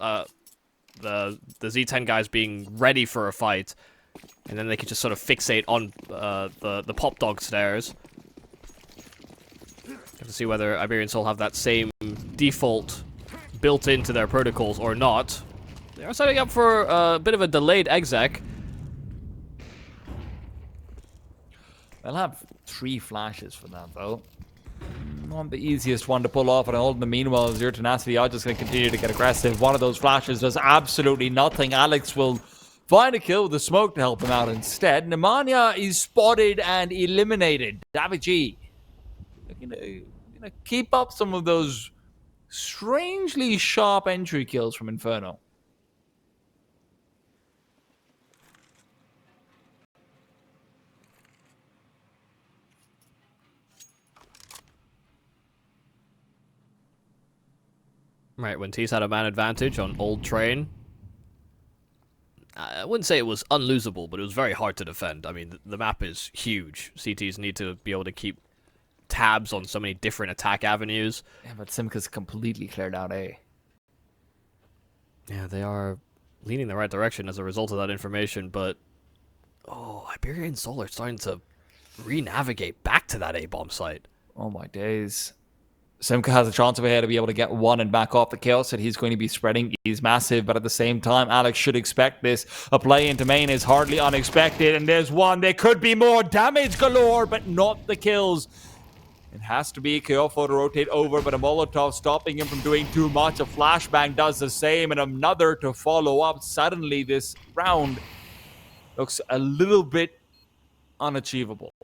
the Z10 guys being ready for a fight. And then they could just sort of fixate on the pop dog stairs. Have to see whether Iberian Soul have that same default built into their protocols or not. They are setting up for a bit of a delayed exec. They'll have 3 flashes for that, though. Not the easiest one to pull off, and all in the meanwhile, Zero Tenacity are just going to continue to get aggressive. One of those flashes does absolutely nothing. Alex will find a kill with the smoke to help him out instead. Nemanja is spotted and eliminated. Davigi gonna keep up some of those strangely sharp entry kills from Inferno. Right, when T's had a man advantage on Old Train, I wouldn't say it was unlosable, but it was very hard to defend. I mean, the map is huge. CTs need to be able to keep tabs on so many different attack avenues. Yeah, but Simka's completely cleared out A. Yeah, they are leaning the right direction as a result of that information, but Iberian Soul are starting to re-navigate back to that A-bomb site. Oh my days. Simka has a chance over here to be able to get one and back off the kill, so he's going to be spreading. He's massive, but at the same time, Alex should expect this. A play into main is hardly unexpected, and there's one. There could be more damage galore, but not the kills. It has to be Kyofo to rotate over, but a Molotov stopping him from doing too much. A flashbang does the same, and another to follow up. Suddenly, this round looks a little bit unachievable.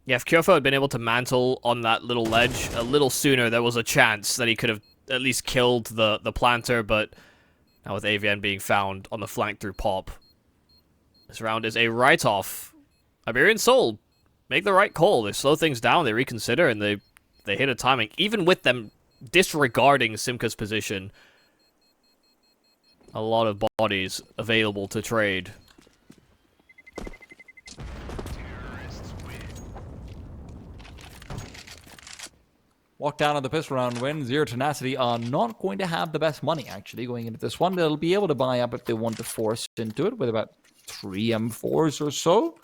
Yeah, if Kyofo had been able to mantle on that little ledge a little sooner, there was a chance that he could have at least killed the planter, but now with AVN being found on the flank through Pop, this round is a write-off. Iberian Soul make the right call. They slow things down, they reconsider, and they hit a timing. Even with them disregarding Simka's position, a lot of bodies available to trade. Walk down on the pistol round win. Zero Tenacity are not going to have the best money, actually, going into this one. They'll be able to buy up if they want to force into it with about 3 M4s or so,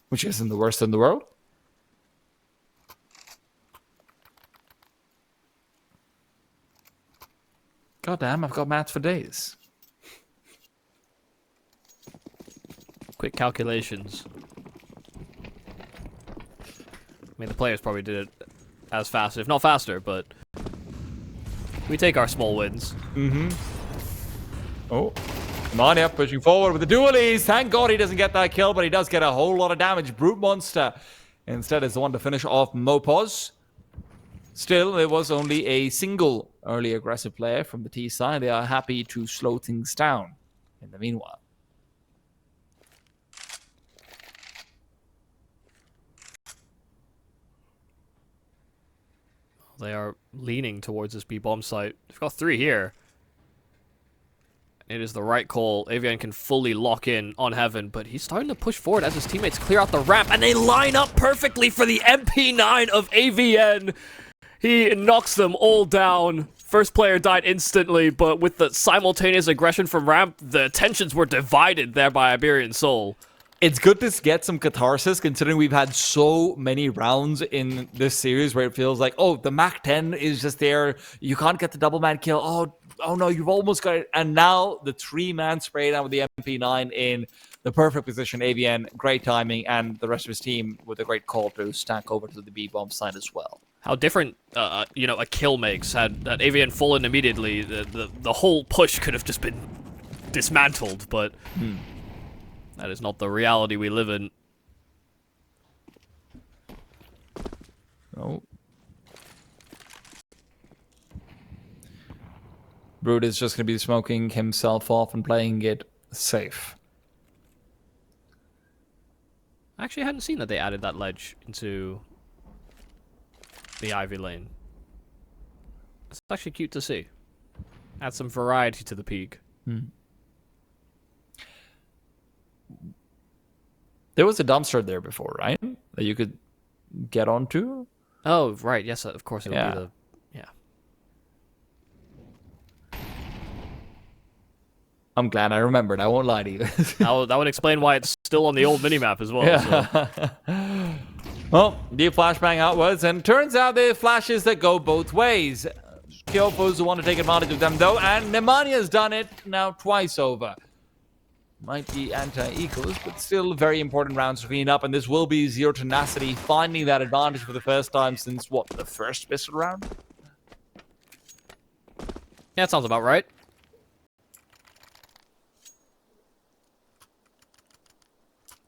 which isn't the worst in the world. God damn, I've got maths for days. Quick calculations. I mean, the players probably did it as fast, if not faster, but we take our small wins. Oh, Nemanja pushing forward with the dualies. Thank God he doesn't get that kill, but he does get a whole lot of damage. brutmonster instead is the one to finish off Mopos. Still, there was only a single early aggressive player from the T side. They are happy to slow things down in the meanwhile. They are leaning towards this B-bomb site. They've got 3 here. It is the right call. AVN can fully lock in on Heaven, but he's starting to push forward as his teammates clear out the ramp, and they line up perfectly for the MP9 of AVN. He knocks them all down. First player died instantly, but with the simultaneous aggression from ramp, the tensions were divided there by Iberian Soul. It's good to get some catharsis, considering we've had so many rounds in this series where it feels like, oh, the Mach 10 is just there. You can't get the double man kill. Oh no, you've almost got it. And now the 3-man spray down with the MP9 in the perfect position. AVN, great timing, and the rest of his team with a great call to stack over to the B-bomb side as well. How different, a kill makes. Had that AVN fallen immediately, the whole push could have just been dismantled, but... That is not the reality we live in. Oh. Brute is just going to be smoking himself off and playing it safe. I actually hadn't seen that they added that ledge into the Ivy lane. It's actually cute to see. Add some variety to the peak. There was a dumpster there before, right? That you could get onto? Oh, right. Yes, of course it'll be the... Yeah. I'm glad I remembered. I won't lie to you. That would explain why it's still on the old minimap as well. Yeah. So. Well, the flashbang outwards, and turns out there are flashes that go both ways. Kyofo's the one to take advantage of them, though, and Nemanja's done it now twice over. Might be anti-equals, but still very important rounds to clean up, and this will be Zero Tenacity finding that advantage for the first time since, what, the first pistol round? Yeah, that sounds about right.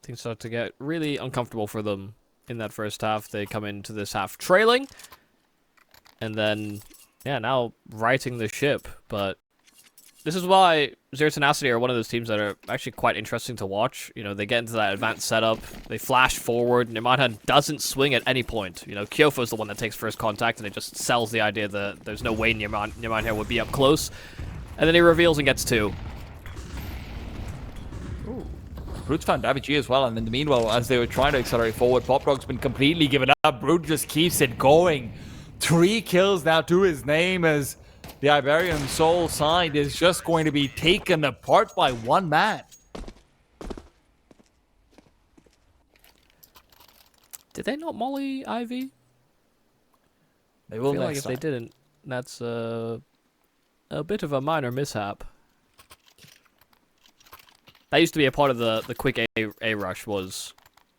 Things start to get really uncomfortable for them in that first half. They come into this half trailing. And then, yeah, now righting the ship. But this is why Zero Tenacity are one of those teams that are actually quite interesting to watch. You know, they get into that advanced setup, they flash forward, Nemanja doesn't swing at any point. You know, Kyofo's the one that takes first contact, and it just sells the idea that there's no way Nemanja would be up close. And then he reveals and gets 2. Brute's found Davy as well, and in the meanwhile, as they were trying to accelerate forward, Pop Dog's been completely given up. Brute just keeps it going. 3 kills now to his name as the Iberian Soul side is just going to be taken apart by one man. Did they not molly Ivy? They will I feel like next if time. they didn't, that's a bit of a minor mishap. That used to be a part of the quick A rush was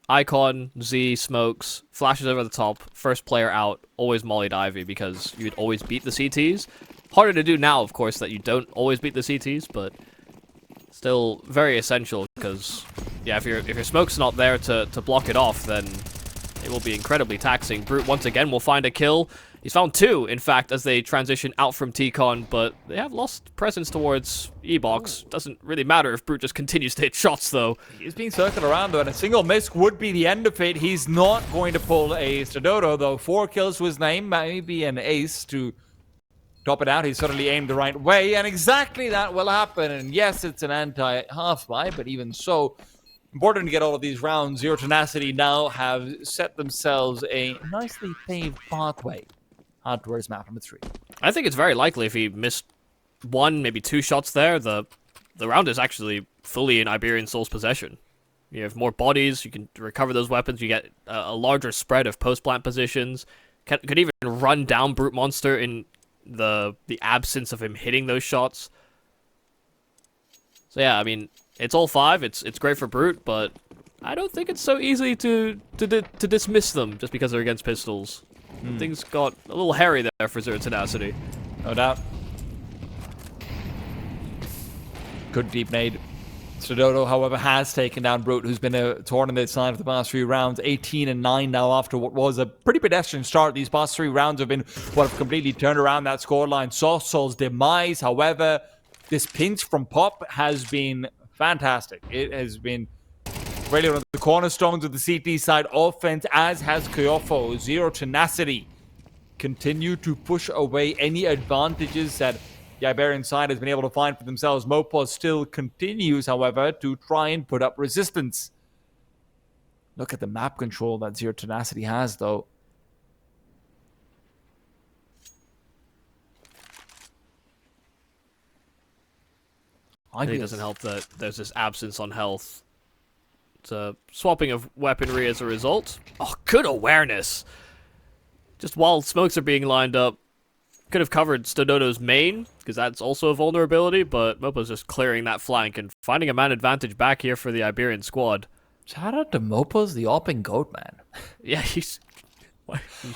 Icon, Z, smokes, flashes over the top, first player out, always mollied Ivy because you'd always beat the CTs. Harder to do now, of course, that you don't always beat the CTs, but still very essential because, yeah, if your smoke's not there to block it off, then it will be incredibly taxing. Brute once again will find a kill. He's found 2, in fact, as they transition out from T-Con, but they have lost presence towards E-Box. Doesn't really matter if Brute just continues to hit shots, though. He's being circled around, though, and a single miss would be the end of it. He's not going to pull a Stododo, though. 4 kills to his name, maybe an ace to top it out. He's certainly aimed the right way, and exactly that will happen. And yes, it's an anti-half buy, but even so, important to get all of these rounds. Zero Tenacity now have set themselves a nicely paved pathway out towards map number 3. I think it's very likely if he missed 1, maybe 2 shots there, the round is actually fully in Iberian Soul's possession. You have more bodies, you can recover those weapons, you get a larger spread of post-plant positions. Could even run down brutmonster in the absence of him hitting those shots. So yeah, I mean, it's all 5, it's great for Brute, but I don't think it's so easy to dismiss them just because they're against pistols. Things got a little hairy there for Zero Tenacity. No doubt. Good deep nade. Stododo, however, has taken down Brute, who's been a thorn in the side of the past few rounds. 18-9 now after what was a pretty pedestrian start. These past 3 rounds have been what have completely turned around that scoreline. Soft Soul's demise, however, this pinch from Pop has been fantastic. It has been really one of the cornerstones of the CT side offense, as has Kyofo. Zero Tenacity continue to push away any advantages that the Iberian side has been able to find for themselves. Mopos still continues, however, to try and put up resistance. Look at the map control that Zero Tenacity has, though. I think it doesn't help that there's this absence on health. It's a swapping of weaponry as a result. Oh, good awareness! Just while smokes are being lined up, could have covered Stododo's main, because that's also a vulnerability, but Mopo's just clearing that flank and finding a man advantage back here for the Iberian squad. Shout out to Mopos, the opping goat, man. Yeah, he's...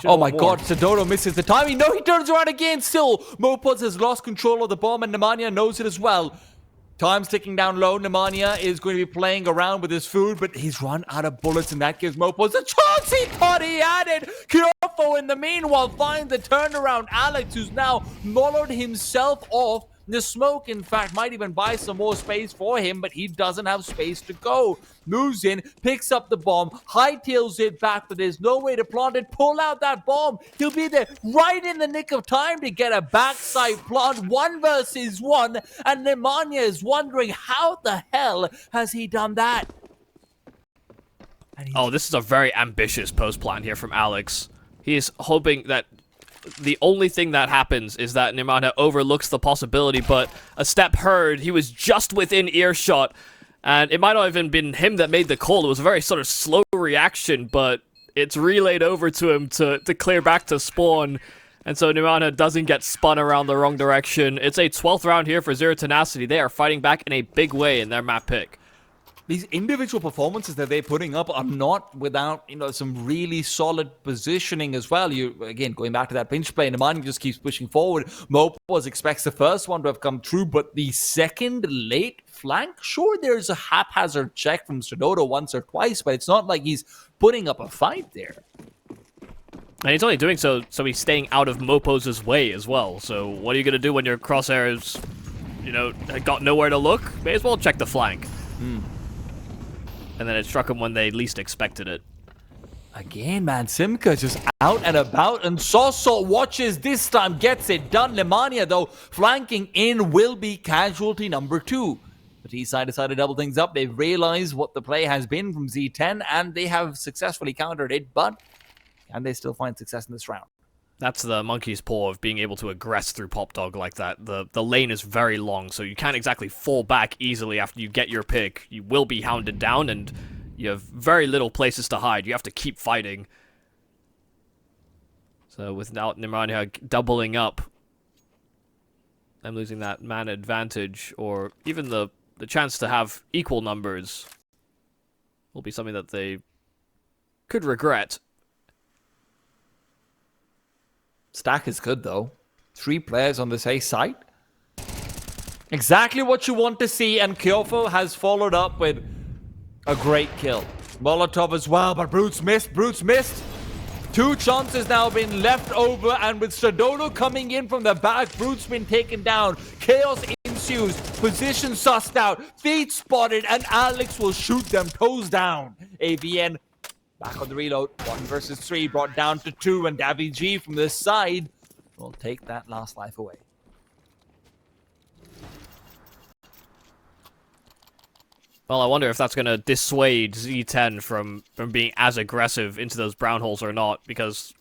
Oh my god, Stododo misses the timing. No, he turns around again still. Mopos has lost control of the bomb, and Nemanja knows it as well. Time's ticking down low. Nemanja is going to be playing around with his food, but he's run out of bullets, and that gives Mopos a chance. He thought he had it. Kyofo, in the meanwhile, finds the turnaround. Alex, who's now mollowed himself off. The smoke, in fact, might even buy some more space for him, but he doesn't have space to go. Moves in, picks up the bomb, hightails it back, but there's no way to plant it. Pull out that bomb. He'll be there right in the nick of time to get a backside plant. 1 versus 1, and Nemanja is wondering how the hell has he done that? Oh, this is a very ambitious post plan here from Alex. He is hoping that the only thing that happens is that Nemanja overlooks the possibility, but a step heard, he was just within earshot, and it might not have even been him that made the call. It was a very sort of slow reaction, but it's relayed over to him to clear back to spawn, and so Nemanja doesn't get spun around the wrong direction. It's a 12th round here for Zero Tenacity. They are fighting back in a big way in their map pick. these individual performances that they're putting up are not without, some really solid positioning as well. You, again, going back to that pinch play, Nemanja just keeps pushing forward. Mopos expects the first one to have come true, but the second late flank, sure, there's a haphazard check from Sododo once or twice, but it's not like he's putting up a fight there. And he's only doing so he's staying out of Mopos' way as well. So what are you going to do when your crosshairs, got nowhere to look? May as well check the flank. And then it struck him when they least expected it. Again, man, Simka just out and about, and Soso watches this time, gets it done. Nemanja, though, flanking in will be casualty number 2. The T-side decided to double things up. They've realized what the play has been from Z10, and they have successfully countered it, but can they still find success in this round? That's the monkey's paw of being able to aggress through Pop Dog like that. The lane is very long, so you can't exactly fall back easily after you get your pick. You will be hounded down, and you have very little places to hide. You have to keep fighting. So without Nemanja doubling up, I'm losing that man advantage, or even the chance to have equal numbers will be something that they could regret. Stack is good, though. 3 players on this A site. Exactly what you want to see, and Kyofo has followed up with a great kill. Molotov as well, but Brutes missed. 2 chances now been left over, and with Sododo coming in from the back, Brutes been taken down. Chaos ensues. Position sussed out. Feet spotted, and Alex will shoot them toes down. AVN back on the reload. 1 versus 3 brought down to 2, and Davy G from this side will take that last life away. Well, I wonder if that's going to dissuade Z10 from being as aggressive into those brown holes or not, because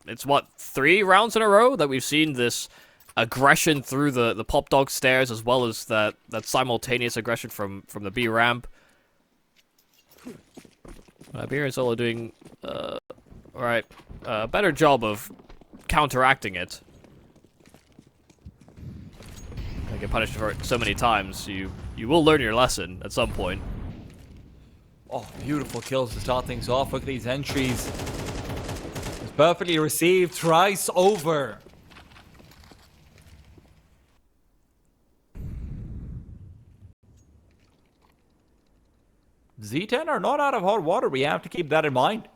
it's, 3 rounds in a row that we've seen this aggression through the Pop Dog stairs, as well as that simultaneous aggression from the B ramp. Iberian solo doing a better job of counteracting it. I get punished for it so many times, you will learn your lesson at some point. Oh, beautiful kills to start things off. Look at these entries. It's perfectly received thrice over. Z10 are not out of hot water. We have to keep that in mind.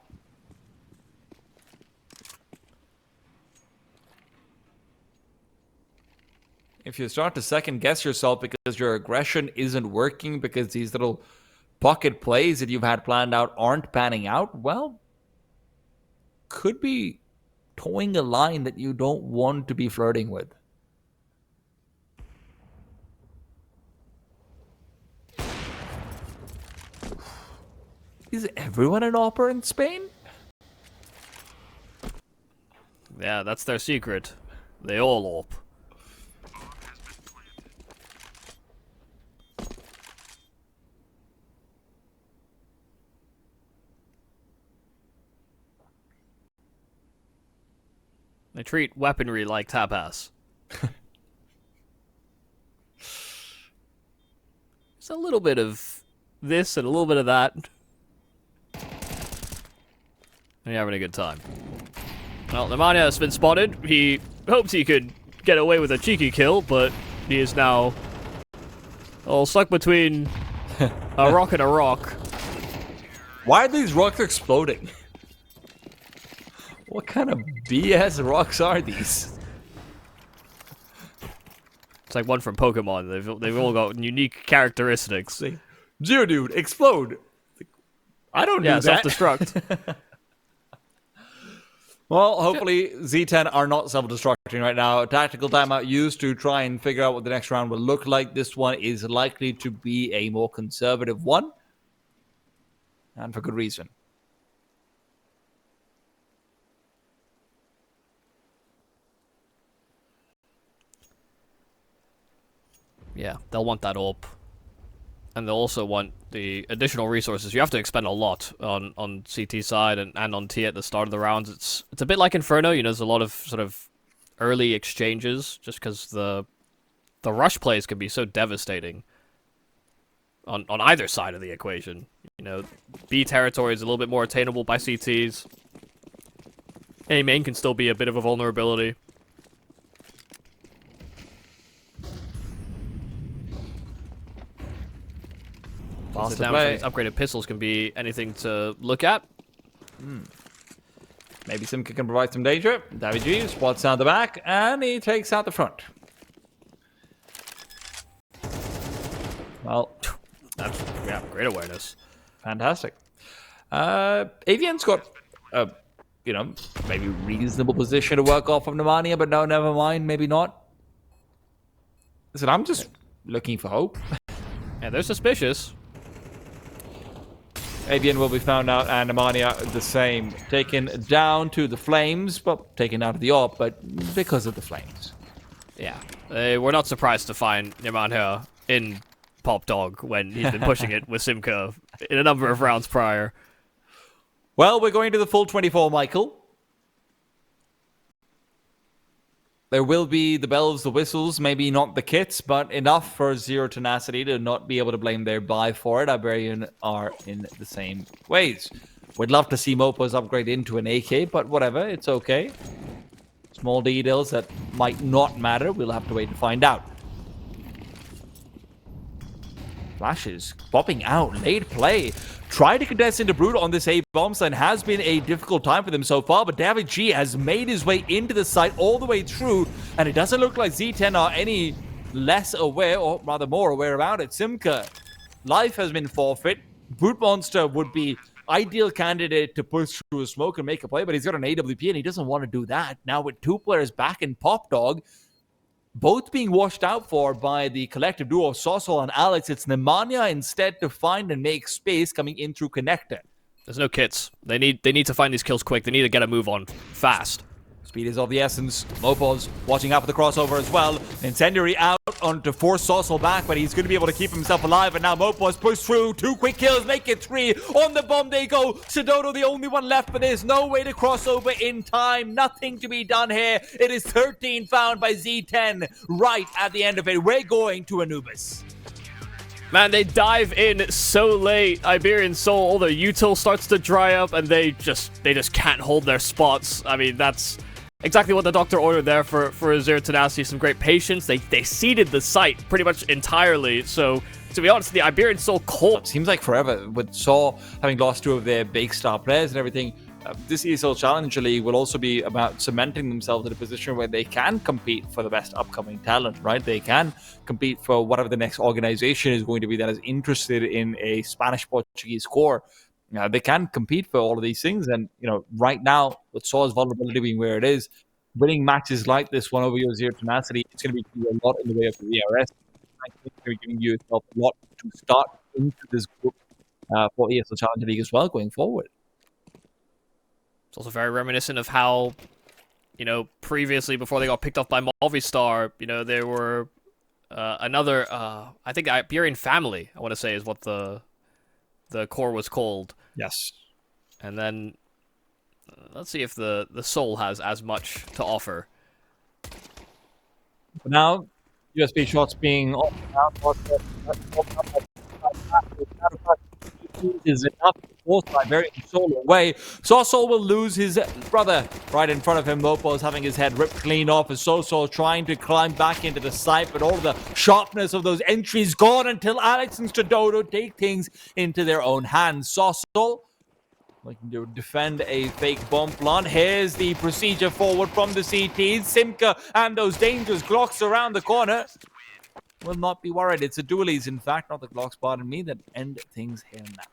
If you start to second guess yourself because your aggression isn't working, because these little pocket plays that you've had planned out aren't panning out, well, could be towing a line that you don't want to be flirting with. Is everyone an opera in Spain? Yeah, that's their secret. They all op. They treat weaponry like tapas. It's a little bit of this and a little bit of that. And you're having a good time. Well, Nemanja has been spotted. He hoped he could get away with a cheeky kill, but he is now all stuck between a rock and a rock. Why are these rocks exploding? What kind of BS rocks are these? It's like one from Pokemon. They've all got unique characteristics. Geodude, explode! I don't do that. Self-destruct. Well, hopefully Z10 are not self-destructing right now. Tactical timeout used to try and figure out what the next round will look like. This one is likely to be a more conservative one. And for good reason. Yeah, they'll want that up. And they'll also want the additional resources. You have to expend a lot on CT side and on T at the start of the rounds. It's a bit like Inferno, there's a lot of sort of early exchanges just because the rush plays can be so devastating. on either side of the equation. You know, B territory is a little bit more attainable by CTs. A main can still be a bit of a vulnerability. Fast So to play. these upgraded pistols can be anything to look at. Maybe Simka can provide some danger. David G spots out the back, and he takes out the front. Well, That's, yeah, great awareness. fantastic. Avian's got a, you know, maybe reasonable position to work off of Nemanja, but no, never mind, maybe not. Listen, I'm just looking for hope. Yeah, they're suspicious. Avian will be found out, and Nemanja the same. Taken down to the flames, well, taken out of the AWP, but because of the flames. Yeah, we're not surprised to find Nemanja in Pop Dog when he's been pushing it with Simka in a number of rounds prior. Well, we're going to the full 24, Michael. There will be the bells, the whistles, maybe not the kits, but enough for Zero Tenacity to not be able to blame their buy for it. Iberian are in the same ways. We'd love to see Mopo's upgrade into an AK, but whatever, it's okay. Small details that might not matter. We'll have to wait to find out. Flashes popping out, late play. Tried to contest into Brute on this A-bomb site, has been a difficult time for them so far, but David G has made his way into the site all the way through, and it doesn't look like Z10 are any less aware, or rather more aware about it. Simka, life has been forfeit. Brutmonster would be ideal candidate to push through a smoke and make a play, but he's got an AWP and he doesn't want to do that. Now with two players back in Pop Dog, both being washed out for by the collective duo of Sosol and Alex, it's Nemanja instead to find and make space coming in through Connector. There's no kits. They need to find these kills quick. They need to get a move on fast. Speed is of the essence. Mopo's watching out for the crossover as well. Incendiary out on to force Sosol back, but he's going to be able to keep himself alive. And now Mopo's pushed through. 2 quick kills, make it 3. On the bomb they go. Sidodo the only one left, but there's no way to cross over in time. Nothing to be done here. It is 13 found by Z10 right at the end of it. We're going to Anubis. Man, they dive in so late. Iberian Soul, all their util starts to dry up, and they just can't hold their spots. I mean, that's exactly what the doctor ordered there for Zero Tenacity. Some great patience. They seeded the site pretty much entirely. So, to be honest, the Iberian Soul cold. Seems like forever. With Saw having lost 2 of their big star players and everything, this ESL Challenger League will also be about cementing themselves in a position where they can compete for the best upcoming talent, right? They can compete for whatever the next organization is going to be that is interested in a Spanish-Portuguese core. They can compete for all of these things, and right now with Saw's vulnerability being where it is, winning matches like this one over your Zero Tenacity, it's going to be giving you a lot in the way of the VRS. I think it's going to be giving you a lot to start into this group for ESL Challenger League as well going forward. It's also very reminiscent of how, previously before they got picked off by Movistar, there were another, I think Iberian Family, I want to say is what the core was called. Yes. And then let's see if the Soul has as much to offer. For now, USB shots being off is enough to force Iberian Soul away. Sosol will lose his brother right in front of him. Mopo is having his head ripped clean off as Sosol trying to climb back into the site, but all the sharpness of those entries gone until Alex and Stradodo take things into their own hands. Sosol looking to defend a fake bomb plant. Here's the procedure forward from the CTs. Simka and those dangerous Glocks around the corner. Will not be worried. It's the dualies, in fact, not the Glocks, pardon me, that end things here now.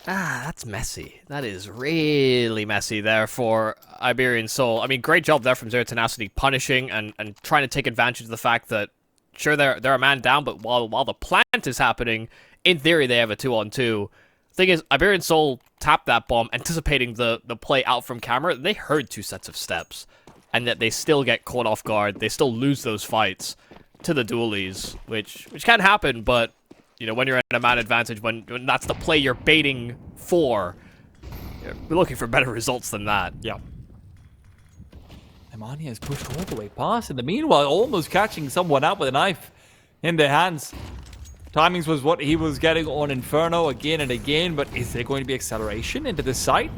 That's messy. That is really messy there for Iberian Soul. I mean, great job there from Zero Tenacity, punishing and trying to take advantage of the fact that, sure, they're a man down, but while the plant is happening, in theory, they have a 2-on-2. Thing is, Iberian Soul tapped that bomb, anticipating the play out from camera. They heard 2 sets of steps, and that they still get caught off guard. They still lose those fights to the dualies, which can happen, but when you're at a man advantage, when that's the play you're baiting for, you're looking for better results than that. Yeah. Nemanja is pushed all the way past. In the meanwhile, almost catching someone out with a knife in their hands. Timings was what he was getting on Inferno again and again, but is there going to be acceleration into this site?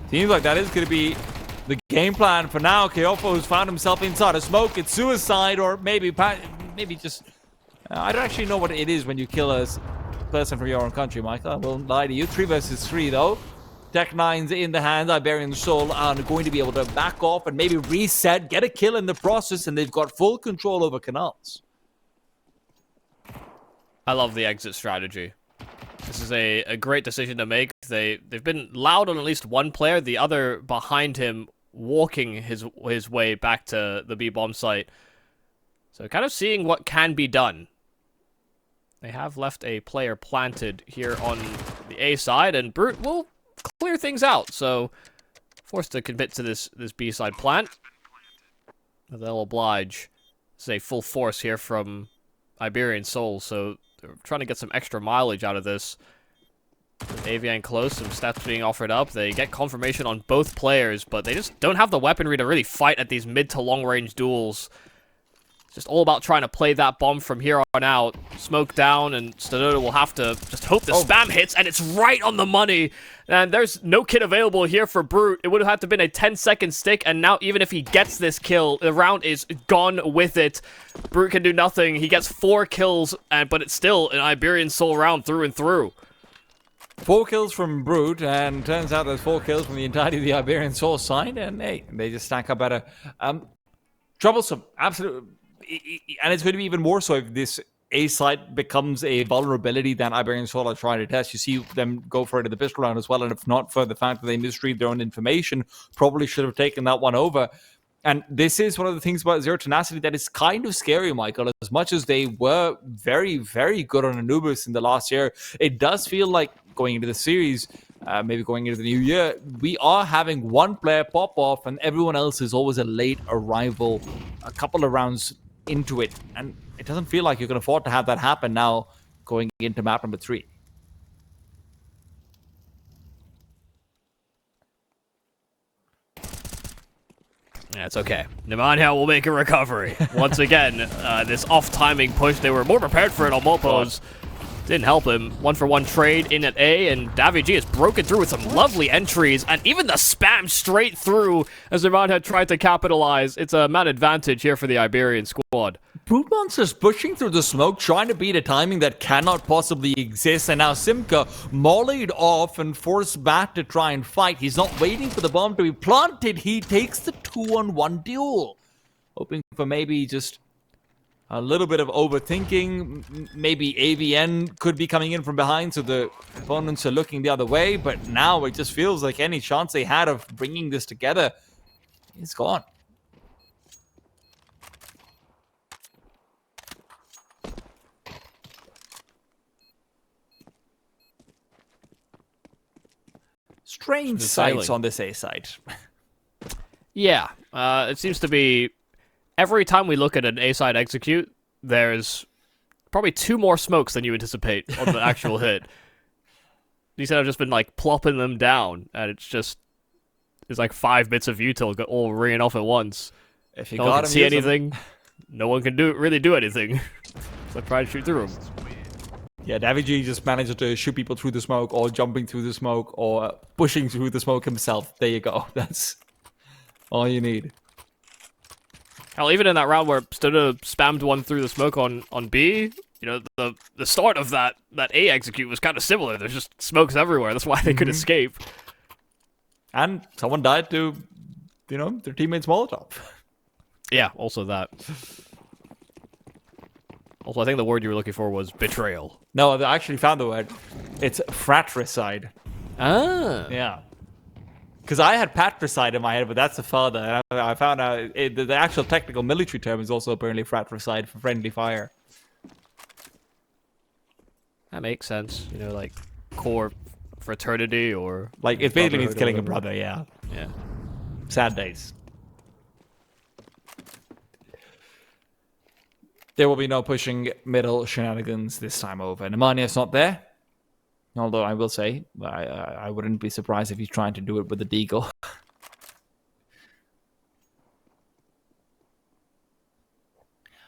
Seems like that is going to be the game plan for now. Keofo has found himself inside a smoke. It's suicide, or maybe just... I don't actually know what it is when you kill a person from your own country, Michael. I won't lie to you. 3 versus 3, though. Tech 9's in the hands. Iberian Soul are going to be able to back off and maybe reset, get a kill in the process, and they've got full control over canals. I love the exit strategy. This is a great decision to make. They've been loud on at least one player, the other behind him walking his way back to the B-bomb site. So kind of seeing what can be done. They have left a player planted here on the A side, and Brute will clear things out. So forced to commit to this B side plant. They'll oblige. This is a full force here from Iberian Soul, so they're trying to get some extra mileage out of this. With Avian close, some stats being offered up. They get confirmation on both players, but they just don't have the weaponry to really fight at these mid to long range duels. It's just all about trying to play that bomb from here on out. Smoke down, and Stododa will have to just hope the spam hits, and it's right on the money. And there's no kit available here for Brute. It would have had to been a 10-second stick, and now even if he gets this kill, the round is gone with it. Brute can do nothing. He gets 4 kills, but it's still an Iberian Soul round through and through. 4 kills from Brute, and turns out there's 4 kills from the entirety of the Iberian Soul side, and hey, they just stack up better. Troublesome, absolutely. And it's going to be even more so if this A site becomes a vulnerability than Iberian Soul are trying to test. You see them go for it in the pistol round as well, and if not for the fact that they misread their own information, probably should have taken that one over. And this is one of the things about Zero Tenacity that is kind of scary, Michael. As much as they were very, very good on Anubis in the last year, it does feel like going into the series, maybe going into the new year, we are having one player pop off and everyone else is always a late arrival, a couple of rounds into it. And it doesn't feel like you can afford to have that happen now going into map number 3. Yeah, it's okay. Nemanja will make a recovery. Once again, this off-timing push, they were more prepared for it on Mopo's. Didn't help him. 1-for-1 trade in at A, and Davi G has broken through with some lovely entries, and even the spam straight through as Nemanja tried to capitalize. It's a man advantage here for the Iberian squad. Brutmonster's pushing through the smoke, trying to beat a timing that cannot possibly exist, and now Simka mollied off and forced back to try and fight. He's not waiting for the bomb to be planted. He takes the 2-on-1 duel. Hoping for maybe just a little bit of overthinking. Maybe AVN could be coming in from behind, so the opponents are looking the other way. But now it just feels like any chance they had of bringing this together is gone. Strange sights on this A side. Yeah, it seems to be every time we look at an A-side execute, there's probably 2 more smokes than you anticipate on the actual hit. These have just been like plopping them down, and it's like 5 bits of util all ringing off at once. If you no one can see anything, no one can really do anything. So try to shoot through them. Yeah, Davi G just managed to shoot people through the smoke, or jumping through the smoke, or pushing through the smoke himself. There you go. That's all you need. Hell, even in that round where Stoda spammed one through the smoke on B, you know, the start of that A execute was kind of similar. There's just smokes everywhere. That's why they could escape. And someone died to, their teammates' Molotov. Yeah, also that. Also, I think the word you were looking for was betrayal. No, I actually found the word. It's fratricide. Ah. Yeah. Because I had patricide in my head, but that's a father. And I found out the actual technical military term is also apparently fratricide for friendly fire. That makes sense. You know, like core fraternity or... Like, it basically means killing a brother, yeah. Yeah. Sad days. There will be no pushing middle shenanigans this time over. Nemanja's not there. Although I will say, I wouldn't be surprised if he's trying to do it with the deagle.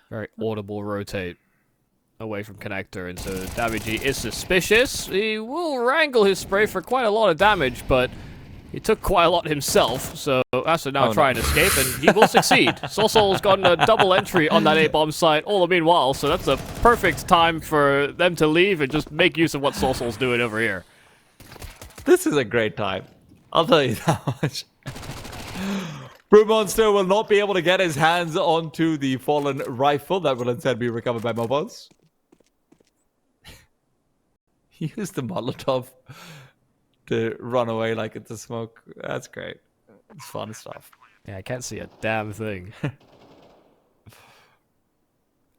Very audible rotate away from connector, and so Davigi is suspicious. He will wrangle his spray for quite a lot of damage, but he took quite a lot himself, so has to now try and escape, and he will succeed. Solsol's gotten a double entry on that A-bomb site all the meanwhile, so that's a perfect time for them to leave and just make use of what Solsol's doing over here. This is a great time. I'll tell you that much. Brutmonster will not be able to get his hands onto the fallen rifle that will instead be recovered by Mobos. Use the Molotov to run away like it's a smoke. That's great. It's fun stuff. Yeah, I can't see a damn thing.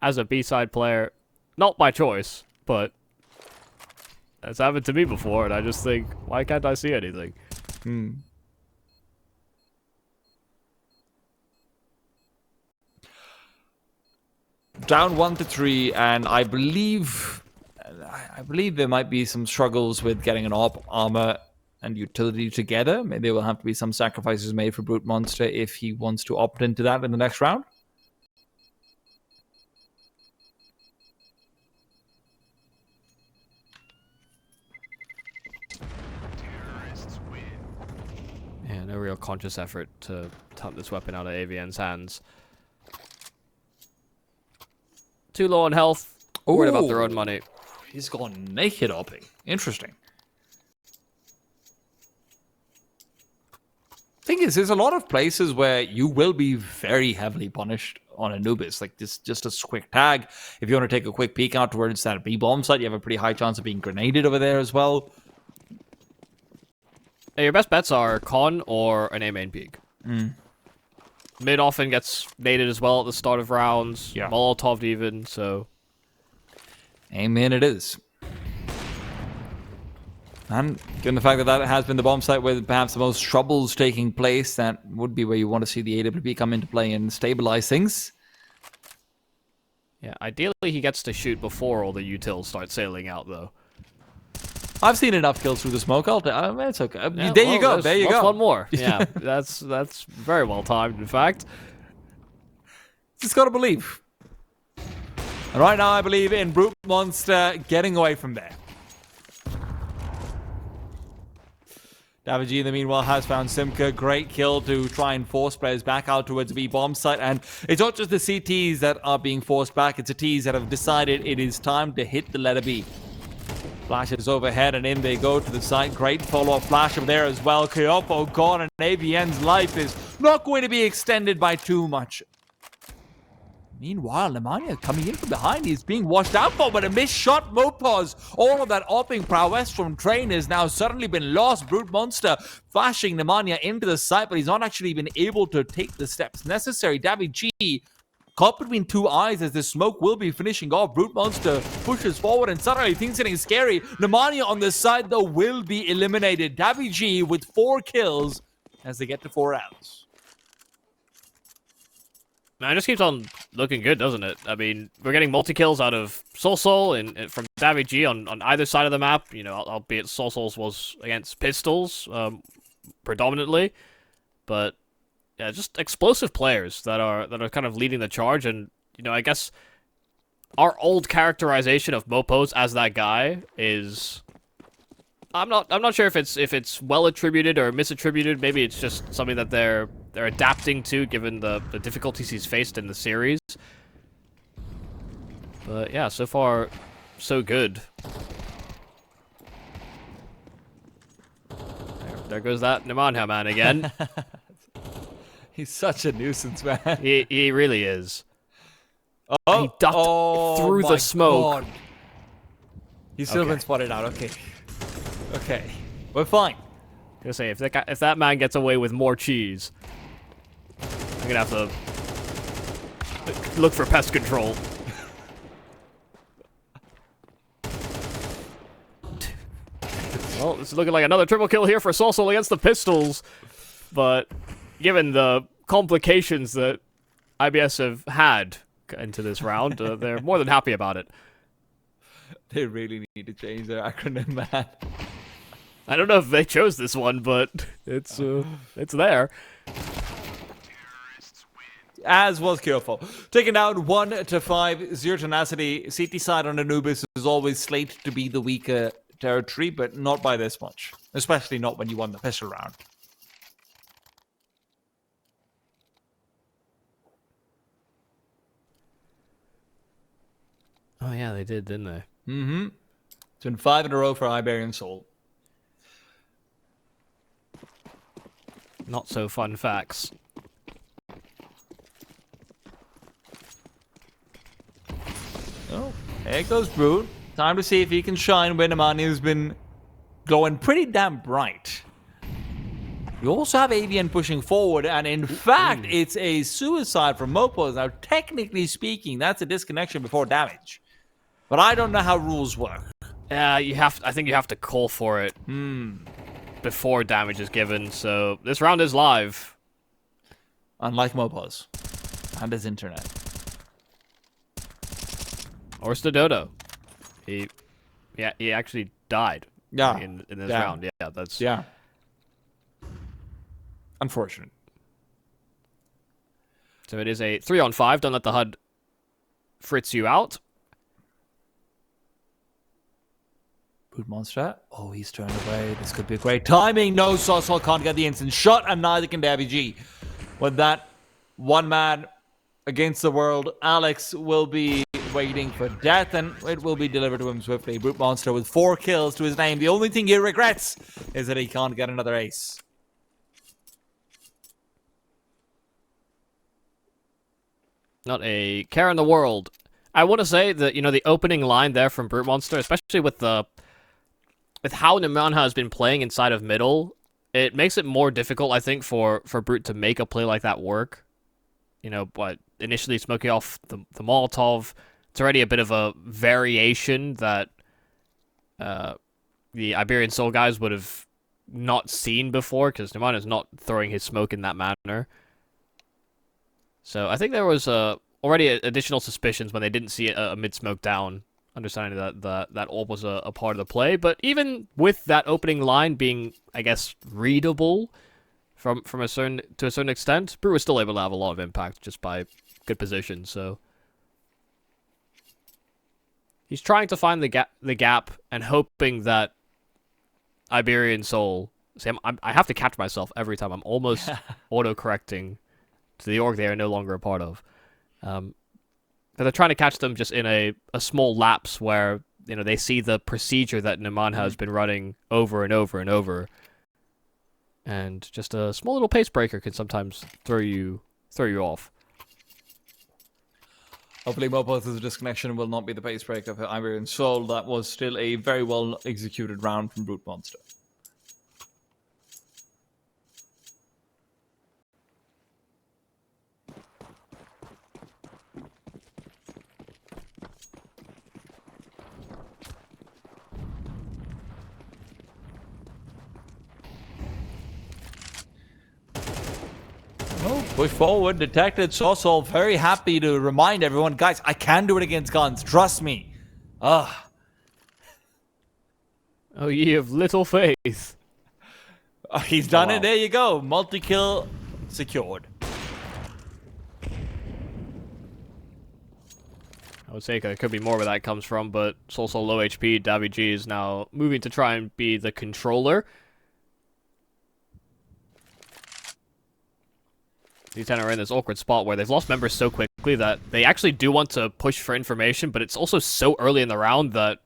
As a B-side player, not by choice, but it's happened to me before, and I just think, why can't I see anything? Down 1-3, and I believe there might be some struggles with getting an AWP, armor, and utility together. Maybe there will have to be some sacrifices made for brutmonster if he wants to opt into that in the next round. Yeah, no real conscious effort to tuck this weapon out of AVN's hands. Too low on health. Worried about their own money. He's gone naked opping. Interesting. Thing is, there's a lot of places where you will be very heavily punished on Anubis. Like this, just a quick tag. If you want to take a quick peek out towards that B-bomb site, you have a pretty high chance of being grenaded over there as well. Hey, your best bets are con or an A main peek. Mid often gets naded as well at the start of rounds. Yeah. Molotov even, so... Amen it is. And given the fact that that has been the bomb site where perhaps the most troubles taking place, that would be where you want to see the AWP come into play and stabilize things. Yeah, ideally he gets to shoot before all the utils start sailing out, though. I've seen enough kills through the smoke. It's okay. Yeah, There you go. There you go. One more. Yeah, that's very well timed, in fact. Just gotta believe. And right now, I believe in brutmonster getting away from there. Davigi, in the meanwhile, has found Simka. Great kill to try and force players back out towards the B-bomb site. And it's not just the CTs that are being forced back. It's the Ts that have decided it is time to hit the letter B. Flashes overhead, and in they go to the site. Great follow-up flash over there as well. Kyopo gone, and AVN's life is not going to be extended by too much. Meanwhile, Nemanja coming in from behind. He's being washed out for, but a missed shot. Mopaz. All of that opping prowess from Train has now suddenly been lost. brutmonster flashing Nemanja into the site, but he's not actually been able to take the steps necessary. Davigi caught between two eyes as the smoke will be finishing off. brutmonster pushes forward, and suddenly things getting scary. Nemanja on the side, though, will be eliminated. Davigi with 4 kills as they get to 4 rounds. Man, it just keeps on looking good, doesn't it? I mean, we're getting multi-kills out of Solsol and from Davigi on either side of the map. You know, albeit Solsol's was against pistols predominantly, but yeah, just explosive players that are kind of leading the charge. And you know, I guess our old characterization of Mopos as that guy is, I'm not sure if it's well attributed or misattributed. Maybe it's just something that they're adapting to, given the difficulties he's faced in the series. But yeah, so far, so good. There goes that Nemanja man again. He's such a nuisance, man. He really is. Oh, He ducked through the smoke. God. He's still been spotted out. Okay. Okay. We're fine. I'm gonna say, if that man gets away with more cheese, I'm gonna have to look for pest control. Well, this is looking like another triple kill here for Solsol against the pistols, but given the complications that IBS have had into this round, they're more than happy about it. They really need to change their acronym, man. I don't know if they chose this one, but it's there. As was Kyofo. Taken down 1-5. Zero Tenacity. CT side on Anubis is always slated to be the weaker territory, but not by this much. Especially not when you won the pistol round. Oh yeah, they did, didn't they? Mm-hmm. It's been 5 in a row for Iberian Soul. Not so fun facts. Oh, there goes Brute. Time to see if he can shine when Imani has been going pretty damn bright. You also have Avian pushing forward, and in fact, it's a suicide from Mopos. Now, technically speaking, that's a disconnection before damage. But I don't know how rules work. Yeah, I think you have to call for it before damage is given. So this round is live. Unlike Mopos and his internet. Or Stododo. He actually died. Yeah. In this round. Yeah, that's Yeah. Unfortunate. So it is a 3-on-5. Don't let the HUD fritz you out. Brutmonster. Oh, he's turned away. This could be great timing. No, Sosol can't get the instant shot, and neither can Davy G. With that, one man against the world, Alex will be waiting for death, and it will be delivered to him swiftly. Brutmonster with 4 kills to his name. The only thing he regrets is that he can't get another ace. Not a care in the world. I want to say that, the opening line there from Brutmonster, especially with how Nemanha has been playing inside of middle, it makes it more difficult, I think, for Brute to make a play like that work. But initially smoking off the Molotov, it's already a bit of a variation that the Iberian Soul guys would have not seen before, because Nemanha is not throwing his smoke in that manner. So I think there was already additional suspicions when they didn't see a mid-smoke down, understanding that orb was a part of the play. But even with that opening line being, I guess, readable to a certain extent, Brute was still able to have a lot of impact just by good position. So he's trying to find the gap and hoping that Iberian Soul. See, I have to catch myself every time. I'm almost auto-correcting to the org they are no longer a part of. But they're trying to catch them just in a small lapse where, they see the procedure that Nemanha has been running over and over and over. And just a small little pace breaker can sometimes throw you off. Hopefully Mopos' disconnection will not be the pace breaker for Iberian Soul. That was still a very well executed round from Brutmonster. Push forward, detected. Sosol very happy to remind everyone, guys, I can do it against guns. Trust me. Oh, ye of little faith. He's done it. There you go. Multi-kill secured. I would say there could be more where that comes from, but it's also low HP. Davy G is now moving to try and be the controller. These 10 are in this awkward spot where they've lost members so quickly that they actually do want to push for information, but it's also so early in the round that,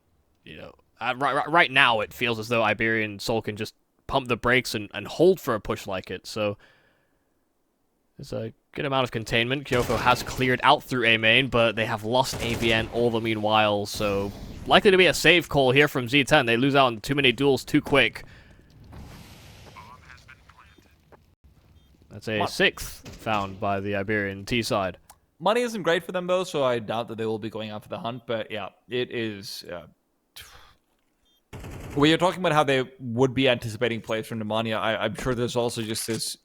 right now it feels as though Iberian Soul can just pump the brakes and hold for a push like it. So there's a good amount of containment. Kyofo has cleared out through A main, but they have lost AVN all the meanwhile, so likely to be a save call here from Z10. They lose out on too many duels too quick. That's a 6th found by the Iberian T side. Money isn't great for them, though, so I doubt that they will be going out for the hunt. But yeah, it is. When you're talking about how they would be anticipating plays from Nemanja, I'm sure there's also just this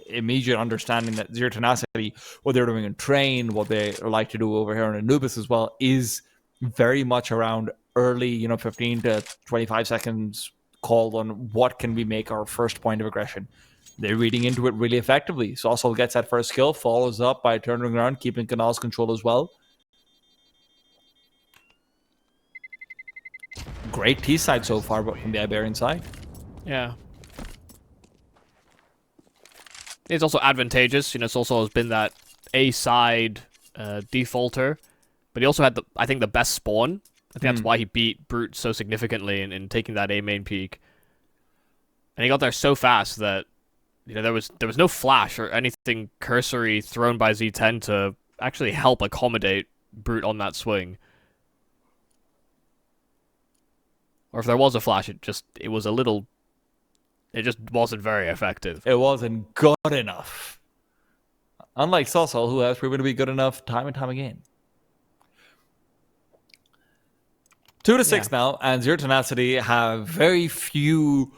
immediate understanding that Zero Tenacity, what they're doing in Train, what they like to do over here on Anubis as well, is very much around early, 15 to 25 seconds called on what can we make our first point of aggression. they're reading into it really effectively. Saucel gets that first kill, follows up by turning around, keeping Canal's control as well. Great T side so far, but from the Iberian side. Yeah. It's also advantageous. You know, Saucel has been that A side defaulter, but he also had, I think, the best spawn. I think that's why he beat Brute so significantly in taking that A main peak. And he got there so fast that, you know, there was no flash or anything cursory thrown by Z10 to actually help accommodate Brute on that swing. Or if there was a flash, it just wasn't very effective. It wasn't good enough. Unlike Saucel, who has proven to be good enough time and time again. 2-6 now, and Zero Tenacity have very few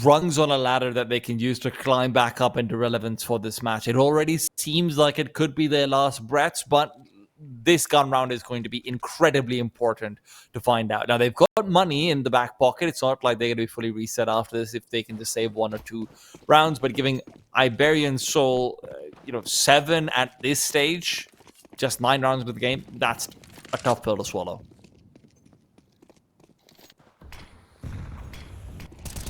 rungs on a ladder that they can use to climb back up into relevance for this match. It already seems like it could be their last breaths, but this gun round is going to be incredibly important to find out. Now, they've got money in the back pocket. It's not like they're going to be fully reset after this if they can just save 1 or 2 rounds, but giving Iberian Soul, 7 at this stage, just 9 rounds of the game, that's a tough pill to swallow.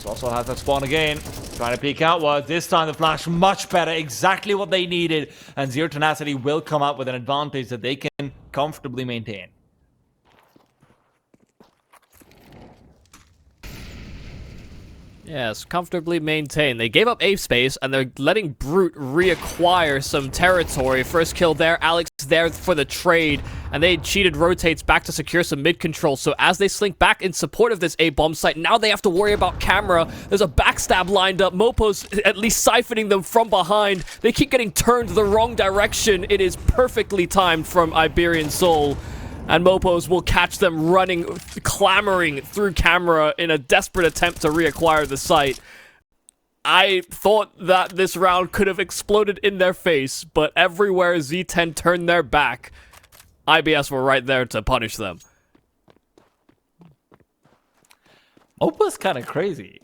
Also has that spawn again, trying to peek outwards. This time the flash much better, exactly what they needed, and Zero Tenacity will come out with an advantage that they can comfortably maintain. Yes, comfortably maintained. They gave up A space, and they're letting Brute reacquire some territory. First kill there, Alex there for the trade, and they cheated rotates back to secure some mid control. So as they slink back in support of this A bomb site, now they have to worry about camera. There's a backstab lined up. Mopo's at least siphoning them from behind. They keep getting turned the wrong direction. It is perfectly timed from Iberian Soul. And Mopos will catch them running, clamoring through camera in a desperate attempt to reacquire the site. I thought that this round could have exploded in their face, but everywhere Z10 turned their back, IBS were right there to punish them. Mopo's kind of crazy.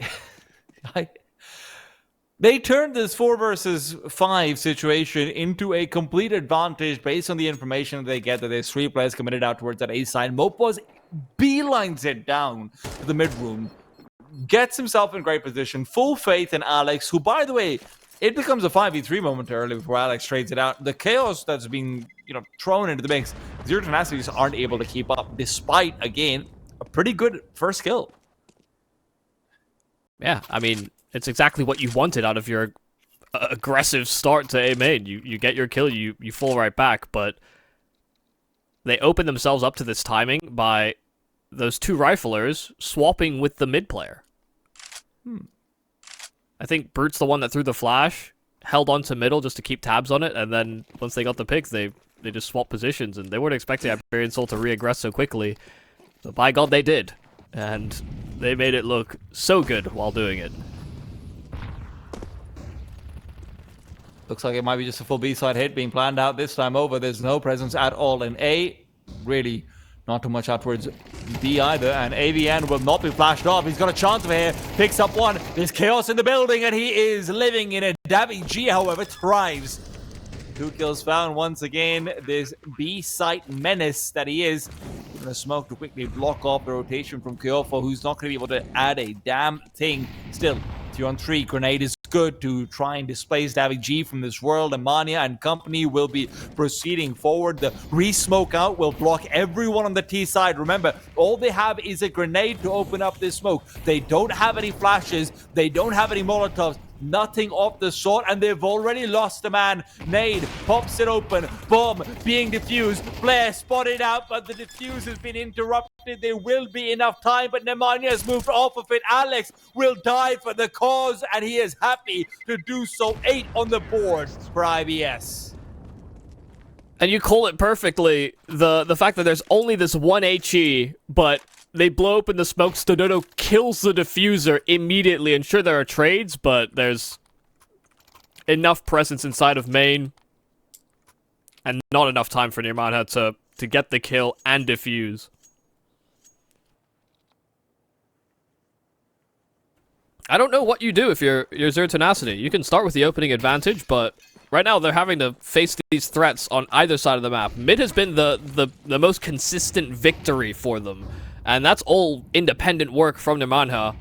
They turned this 4 versus 5 situation into a complete advantage based on the information that they get, that there's 3 players committed out towards that A side. Mopos beelines it down to the mid room, gets himself in great position, full faith in Alex, who, by the way, it becomes a 5v3 momentarily before Alex trades it out. The chaos that's being, thrown into the mix, Zero Tenacities aren't able to keep up, despite, again, a pretty good first kill. Yeah, I mean, it's exactly what you wanted out of your aggressive start to A main. You get your kill, you fall right back, but they open themselves up to this timing by those 2 riflers swapping with the mid player. I think Brute's the one that threw the flash, held on to middle just to keep tabs on it, and then once they got the picks, they just swapped positions, and they weren't expecting Iberian Soul to re-aggress so quickly, but by God they did, and they made it look so good while doing it. Looks like it might be just a full B-side hit being planned out this time over. There's no presence at all in A. Really not too much out towards B either. And AVN will not be flashed off. He's got a chance over here. Picks up 1. There's chaos in the building, and he is living in it. Davi G, however, thrives. 2 kills found once again. This B-site menace that he is. Going to smoke to quickly block off the rotation from Kyofo, who's not going to be able to add a damn thing. Still, 2-on-3 grenade is good to try and displace Davi G from this world, and Mania and company will be proceeding forward. The re-smoke out will block everyone on the T side. Remember, all they have is a grenade to open up this smoke. They don't have any flashes. They don't have any Molotovs. Nothing of the sort, and they've already lost a man. Nade pops it open. Bomb being defused. Blair spotted out, but the defuse has been interrupted. There will be enough time, but Nemanja has moved off of it. Alex will die for the cause, and he is happy to do so. 8 on the board for IBS. And you call it perfectly, the fact that there's only this 1 HE, but they blow open the smoke. Stododo kills the diffuser immediately. And sure, there are trades, but there's enough presence inside of main. And not enough time for Nirmana to get the kill and defuse. I don't know what you do if you're Zero Tenacity. You can start with the opening advantage, but right now they're having to face these threats on either side of the map. Mid has been the most consistent victory for them, and that's all independent work from Nemanja.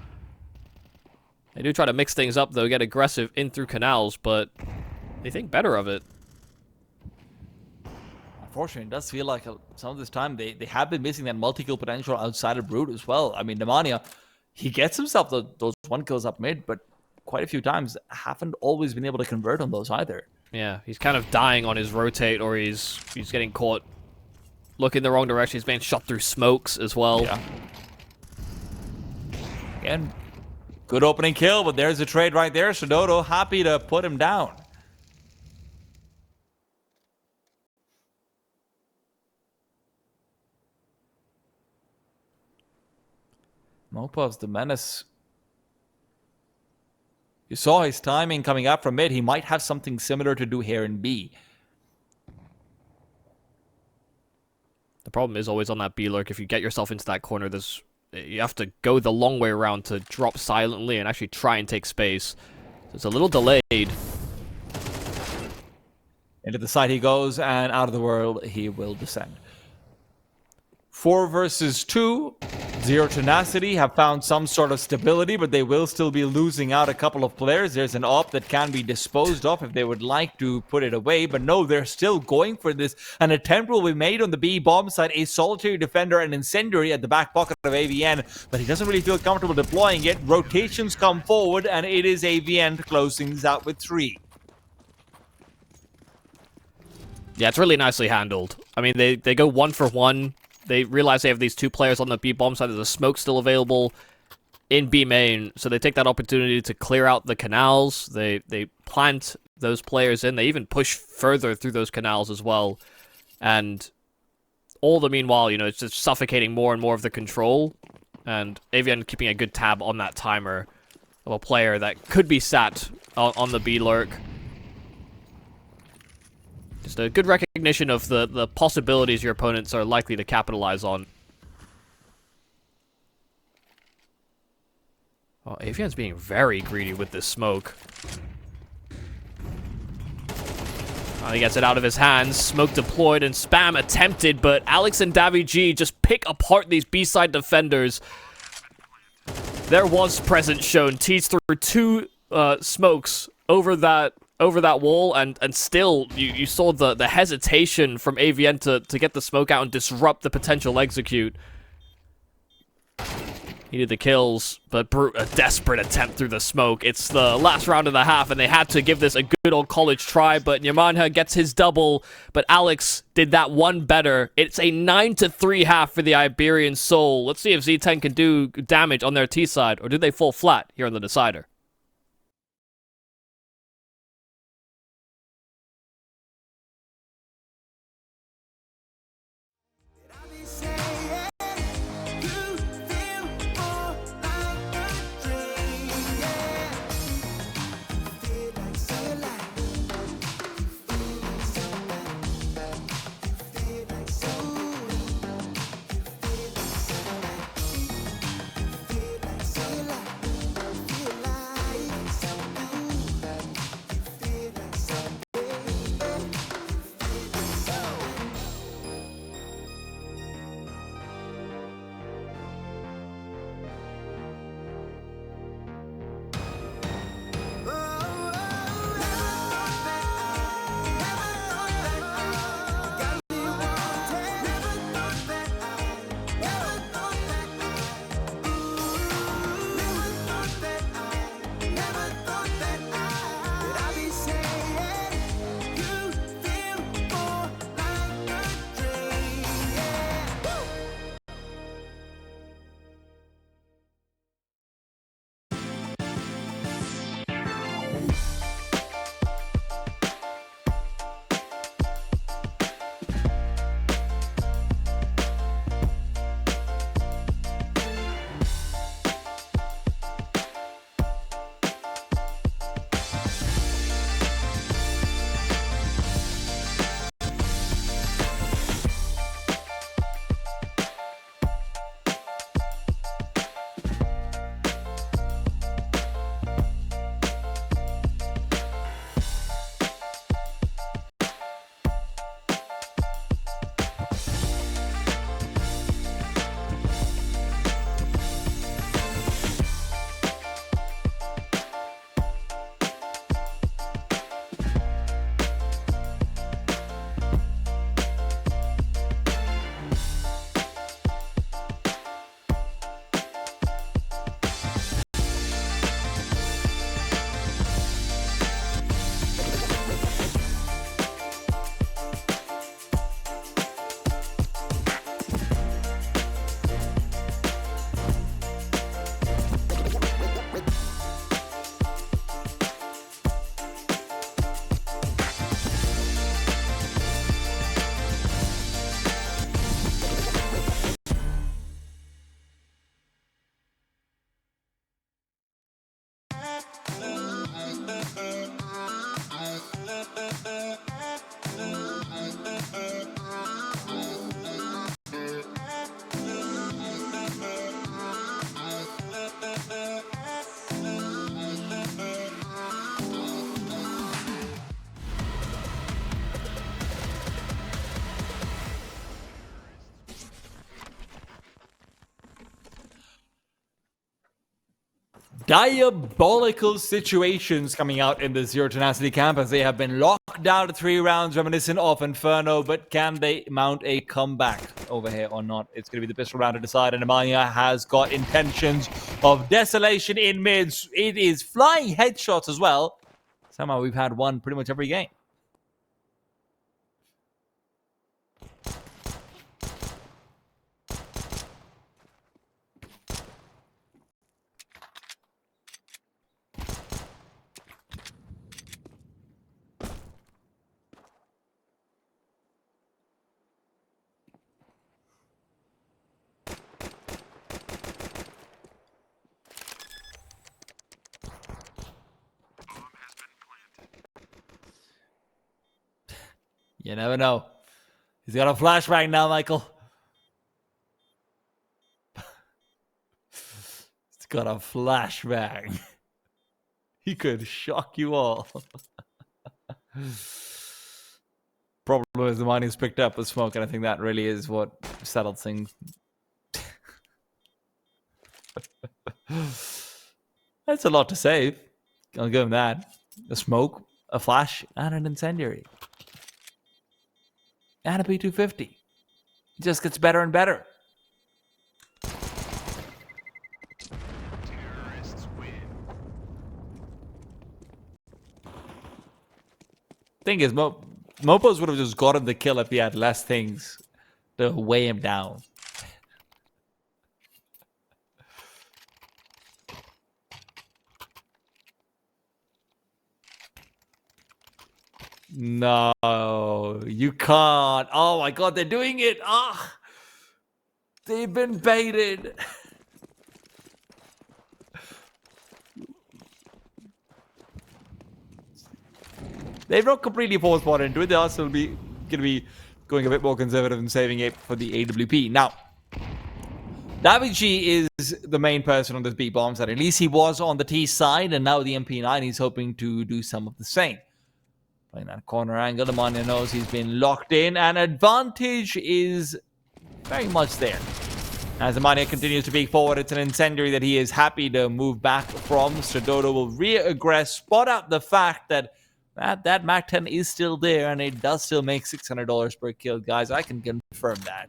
They do try to mix things up, though, get aggressive in through canals, but they think better of it. Unfortunately, it does feel like some of this time they have been missing that multi-kill potential outside of Brute as well. I mean, Nemanja, he gets himself those 1 kills up mid, but quite a few times haven't always been able to convert on those either. Yeah, he's kind of dying on his rotate, or he's getting caught looking the wrong direction. He's being shot through smokes as well. Yeah. Again, good opening kill, but there's a trade right there. Sododo happy to put him down. Mopov's the menace. You saw his timing coming up from mid. He might have something similar to do here in B. The problem is always on that B lurk. If you get yourself into that corner, you have to go the long way around to drop silently and actually try and take space. So it's a little delayed. Into the side he goes, and out of the world he will descend. 4 versus 2. Zero Tenacity have found some sort of stability, but they will still be losing out a couple of players. There's an op that can be disposed of if they would like to put it away, but no, they're still going for this. An attempt will be made on the B bomb side. A solitary defender and incendiary at the back pocket of AVN, but he doesn't really feel comfortable deploying it. Rotations come forward, and it is AVN closing things out with 3. Yeah, it's really nicely handled. I mean, they go 1 for 1. They realize they have these 2 players on the B bomb side. There's a smoke still available in B main, so they take that opportunity to clear out the canals. They plant those players in. They even push further through those canals as well. And all the meanwhile, you know, it's just suffocating more and more of the control. And AVN keeping a good tab on that timer of a player that could be sat on the B lurk. Just a good recognition of the possibilities your opponents are likely to capitalize on. Oh, AVN's being very greedy with this smoke. Oh, he gets it out of his hands. Smoke deployed and spam attempted, but Alex and Davi G just pick apart these B-side defenders. There was presence shown. Teased through 2 smokes over that wall, and still you saw the hesitation from AVN to get the smoke out and disrupt the potential execute. He did the kills, but Brute, a desperate attempt through the smoke. It's the last round of the half, and they had to give this a good old college try, but Nemanja gets his double, but Alex did that one better. It's a 9-3 half for the Iberian Soul. Let's see if Z10 can do damage on their T side, or do they fall flat here on the decider? diabolical situations coming out in the Zero Tenacity camp as they have been locked down to 3 rounds reminiscent of Inferno, but can they mount a comeback over here or not? It's going to be the pistol round to decide, and Amaya has got intentions of desolation in mids. It is flying headshots as well. Somehow we've had one pretty much every game. You never know. He's got a flashbang now, Michael. He's got a flashbang. He could shock you all. Problem is the money's picked up with smoke, and I think that really is what settled things. That's a lot to save. I'll give him that. A smoke, a flash, and an incendiary. And a P250. It just gets better and better. Thing is, Mopos would have just gotten the kill if he had less things to weigh him down. No, you can't. Oh my god, they're doing it. Ah, they've been baited. They've not completely forced water into it. They are still going to be going a bit more conservative and saving it for the AWP. Now, Davigi is the main person on this B bomb side. At least he was on the T side, and now the MP9 he's hoping to do some of the same. Playing that corner angle, Amania knows he's been locked in, and advantage is very much there. As Amania continues to peek forward, it's an incendiary that he is happy to move back from. Stradodo will re-aggress, spot out the fact that that MAC-10 is still there, and it does still make $600 per kill. Guys, I can confirm that.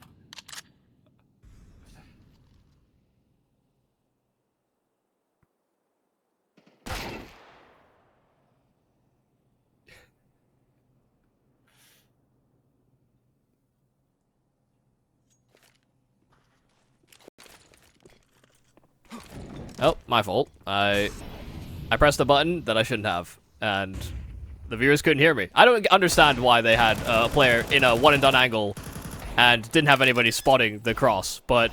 Oh, my fault. I pressed the button that I shouldn't have, and the viewers couldn't hear me. I don't understand why they had a player in a one-and-done angle and didn't have anybody spotting the cross, but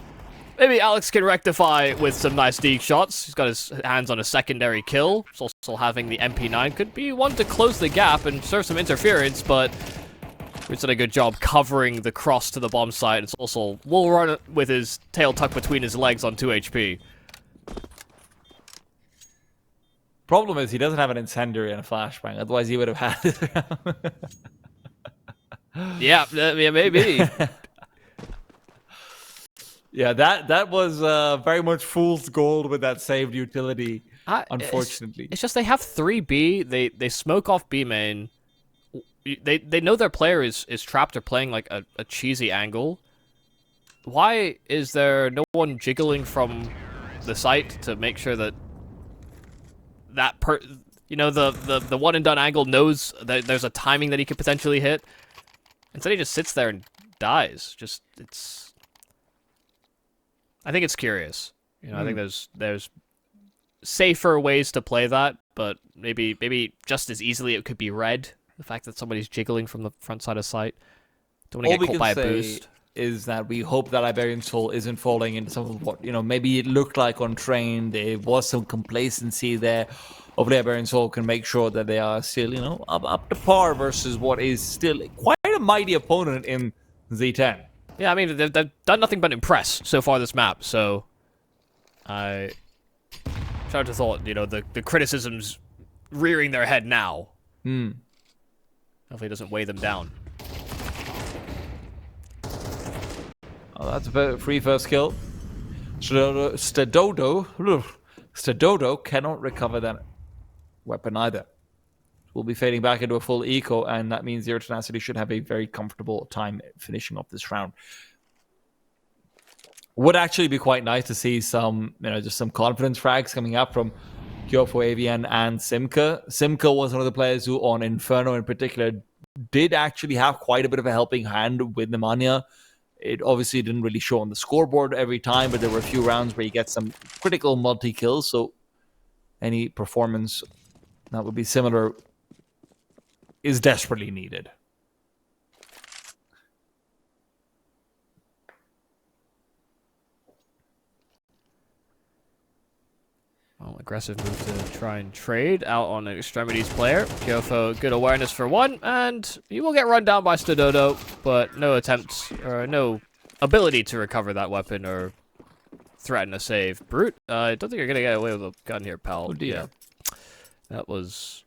maybe Alex can rectify with some nice deke shots. He's got his hands on a secondary kill. He's also having the MP9. Could be one to close the gap and serve some interference, but he's done a good job covering the cross to the bomb site. It's also will run with his tail tucked between his legs on 2 HP. Problem is he doesn't have an incendiary and a flashbang. Otherwise, he would have had it. Yeah, maybe. Yeah, that was very much fool's gold with that saved utility. Unfortunately, it's just they have 3B. They smoke off B main. They know their player is trapped or playing like a cheesy angle. Why is there no one jiggling from the site to make sure that the one and done angle knows that there's a timing that he could potentially hit? Instead, he just sits there and dies. I think it's curious. I think there's safer ways to play that, but maybe just as easily it could be read. The fact that somebody's jiggling from the front side of sight. Don't want to get caught by a boost. Is that we hope that Iberian soul isn't falling into some of what maybe it looked like on train. There was some complacency there. Hopefully Iberian soul can make sure that they are still up to par versus what is still quite a mighty opponent in Z10. Yeah, I mean they've done nothing but impress so far this map. So I tried to thought the criticisms rearing their head now. Hopefully it doesn't weigh them down. Oh, that's a free first kill. Stadodo Stododo cannot recover that weapon either. We'll be fading back into a full eco, and that means Zero Tenacity should have a very comfortable time finishing off this round. Would actually be quite nice to see some, just some confidence frags coming up from Kyofo, Avian, and Simka. Simka was one of the players who, on Inferno in particular, did actually have quite a bit of a helping hand with Nemanja. It obviously didn't really show on the scoreboard every time, but there were a few rounds where you get some critical multi-kills, so any performance that would be similar is desperately needed. Well, aggressive move to try and trade out on an extremities player. Kyofo, good awareness for one, and he will get run down by Stododo, but no attempts, or no ability to recover that weapon or threaten a save. Brute, I don't think you're going to get away with a gun here, pal. Oh dear. Yeah. That was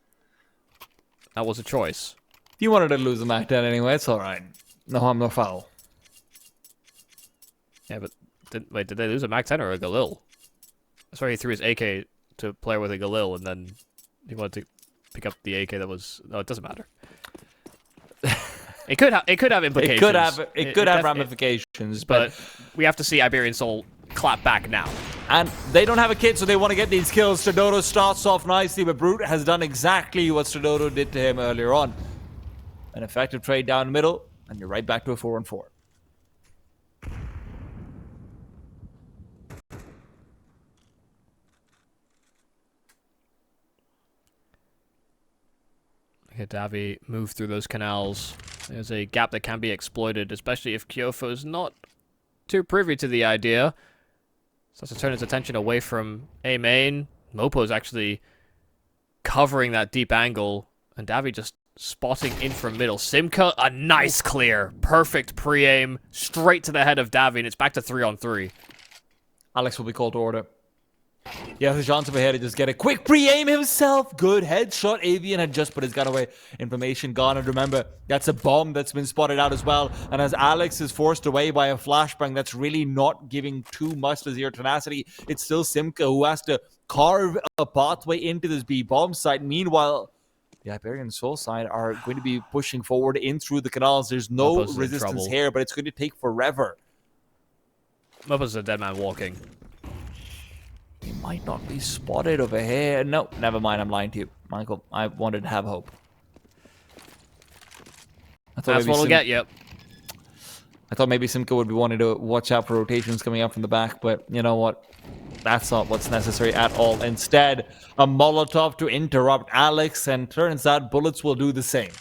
a choice. You wanted to lose the Mac 10 anyway, it's alright. No harm, no foul. Yeah, but did they lose a Mac 10 or a Galil? That's why he threw his AK to player with a Galil, and then he wanted to pick up the AK that was... Oh, it doesn't matter. It could have implications. It could have ramifications, but we have to see Iberian Soul clap back now. And they don't have a kid, so they want to get these kills. Stododo starts off nicely, but Brute has done exactly what Stododo did to him earlier on. An effective trade down the middle, and you're right back to a 4-on-4. Davi move through those canals. There's a gap that can be exploited, especially if Kyofo's not too privy to the idea. Starts to turn his attention away from A main. Mopo's actually covering that deep angle, and Davi just spotting in from middle. Simka, a nice clear. Perfect pre-aim, straight to the head of Davi, and it's back to 3-on-3. Alex will be called to order. Yeah, the chance over here to just get a quick pre-aim himself. Good headshot. Avian had just put his gun away. Information gone. And remember, that's a bomb that's been spotted out as well. And as Alex is forced away by a flashbang, that's really not giving too much to Zero Tenacity. It's still Simka who has to carve a pathway into this B bomb site. Meanwhile, the Iberian Soul side are going to be pushing forward in through the canals. There's no resistance here, but it's going to take forever. Mopo's a dead man walking. He might not be spotted over here. No, never mind. I'm lying to you, Michael. I wanted to have hope. That's what we'll get you. I thought maybe Simka would be wanting to watch out for rotations coming up from the back, but you know what? That's not what's necessary at all. Instead, a Molotov to interrupt Alex, and turns out bullets will do the same.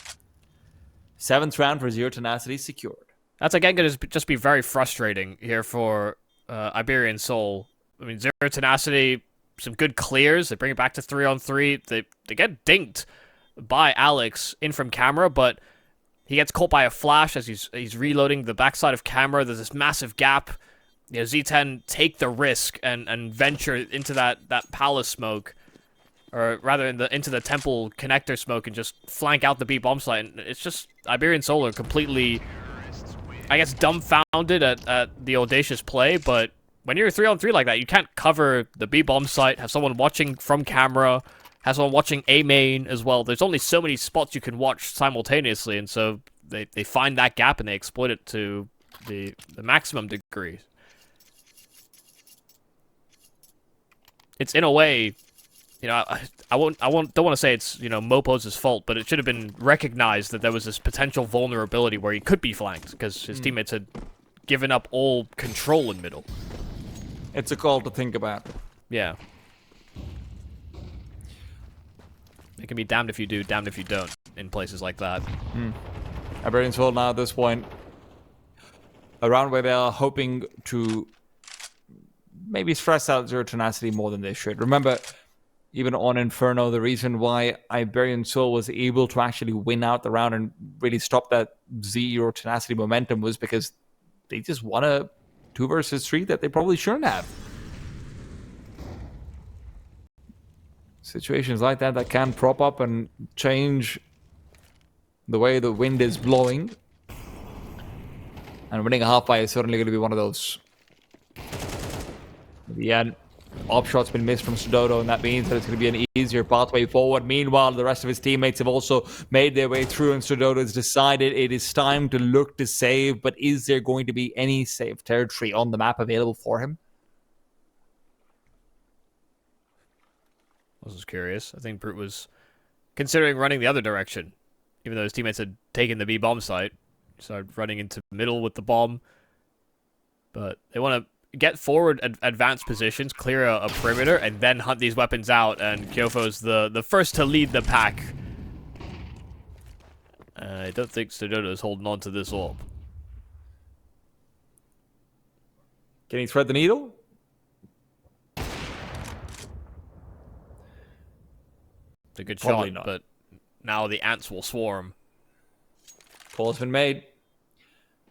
7th round for Zero Tenacity secured. That's again going to just be very frustrating here for Iberian Soul. I mean, Zero Tenacity, some good clears. They bring it back to 3-on-3. They get dinked by Alex in from camera, but he gets caught by a flash as he's reloading the backside of camera. There's this massive gap. You know, Z10 take the risk and venture into that palace smoke, or rather into the temple connector smoke, and just flank out the B bomb site. And it's just Iberian Soul are completely, I guess, dumbfounded at the audacious play, but when you're 3-on-3 like that, you can't cover the B bomb site, have someone watching from camera, have someone watching A main as well. There's only so many spots you can watch simultaneously, and so they find that gap and they exploit it to the maximum degree. It's in a way, you know, don't want to say it's, you know, Mopo's fault, but it should have been recognized that there was this potential vulnerability where he could be flanked because his teammates had given up all control in middle. It's a call to think about. Yeah. It can be damned if you do, damned if you don't in places like that. Iberian Soul now at this point, a round where they are hoping to maybe stress out Zero Tenacity more than they should. Remember, even on Inferno, the reason why Iberian Soul was able to actually win out the round and really stop that Zero Tenacity momentum was because they just won a 2 versus 3 that they probably shouldn't have. Situations like that can prop up and change the way the wind is blowing. And winning a half fight is certainly going to be one of those. Yeah, Op shot's been missed from Sudodo, and that means that it's going to be an easier pathway forward. Meanwhile, the rest of his teammates have also made their way through, and Sudodo has decided it is time to look to save, but is there going to be any safe territory on the map available for him? I was curious. I think Brute was considering running the other direction, even though his teammates had taken the B bomb site. Started running into middle with the bomb. But they want to get forward advanced positions, clear a perimeter, and then hunt these weapons out. And Kyofo's the first to lead the pack. I don't think Sudodo is holding on to this orb. Can he thread the needle? It's a good Probably shot, not. but now the ants will swarm. Call's been made.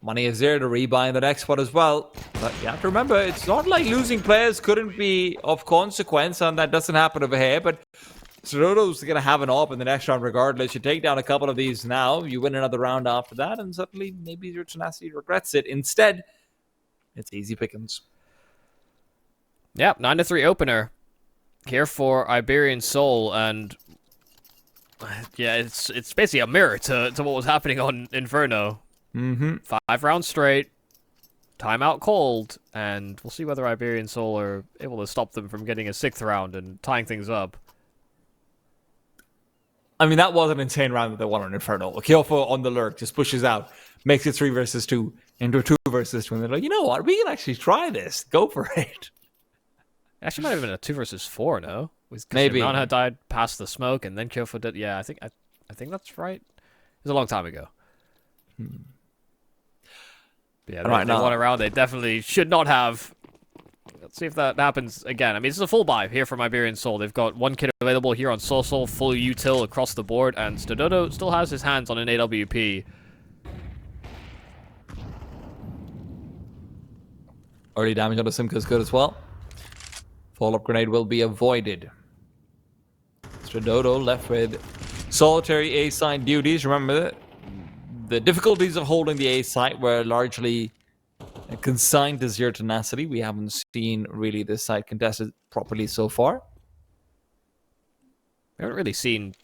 Money is there to rebuy in the next spot as well. But you have to remember, it's not like losing players couldn't be of consequence, and that doesn't happen over here. But Sudodo's going to have an op in the next round regardless. You take down a couple of these now, you win another round after that, and suddenly maybe your Tenacity regrets it. Instead, it's easy pickings. Yep, 9-3 opener here for Iberian Soul, and yeah, it's basically a mirror to what was happening on Inferno. 5 rounds straight, timeout cold, and we'll see whether Iberian Soul are able to stop them from getting a 6th round and tying things up. I mean, that was an insane round that they won on Inferno. Kyofo on the lurk just pushes out, makes it 3 versus 2 into a 2 versus 2, and they're like, you know what, we can actually try this. Go for it. Actually, might have been a 2 versus 4, no? Maybe. Nana had died past the smoke, and then Kyofo did. Yeah, I think that's right. It was a long time ago. Yeah, they won a round they definitely should not have. Let's see if that happens again. I mean, it's a full buy here from Iberian Soul. They've got 1 kit available here on Soul, full util across the board, and Sudodo still has his hands on an AWP. Early damage on the Simka is good as well. Fall-up grenade will be avoided. Sudodo left with solitary A-site duties. Remember that the difficulties of holding the A-site were largely consigned to Zero Tenacity. We haven't seen really this site contested properly so far. We haven't really seen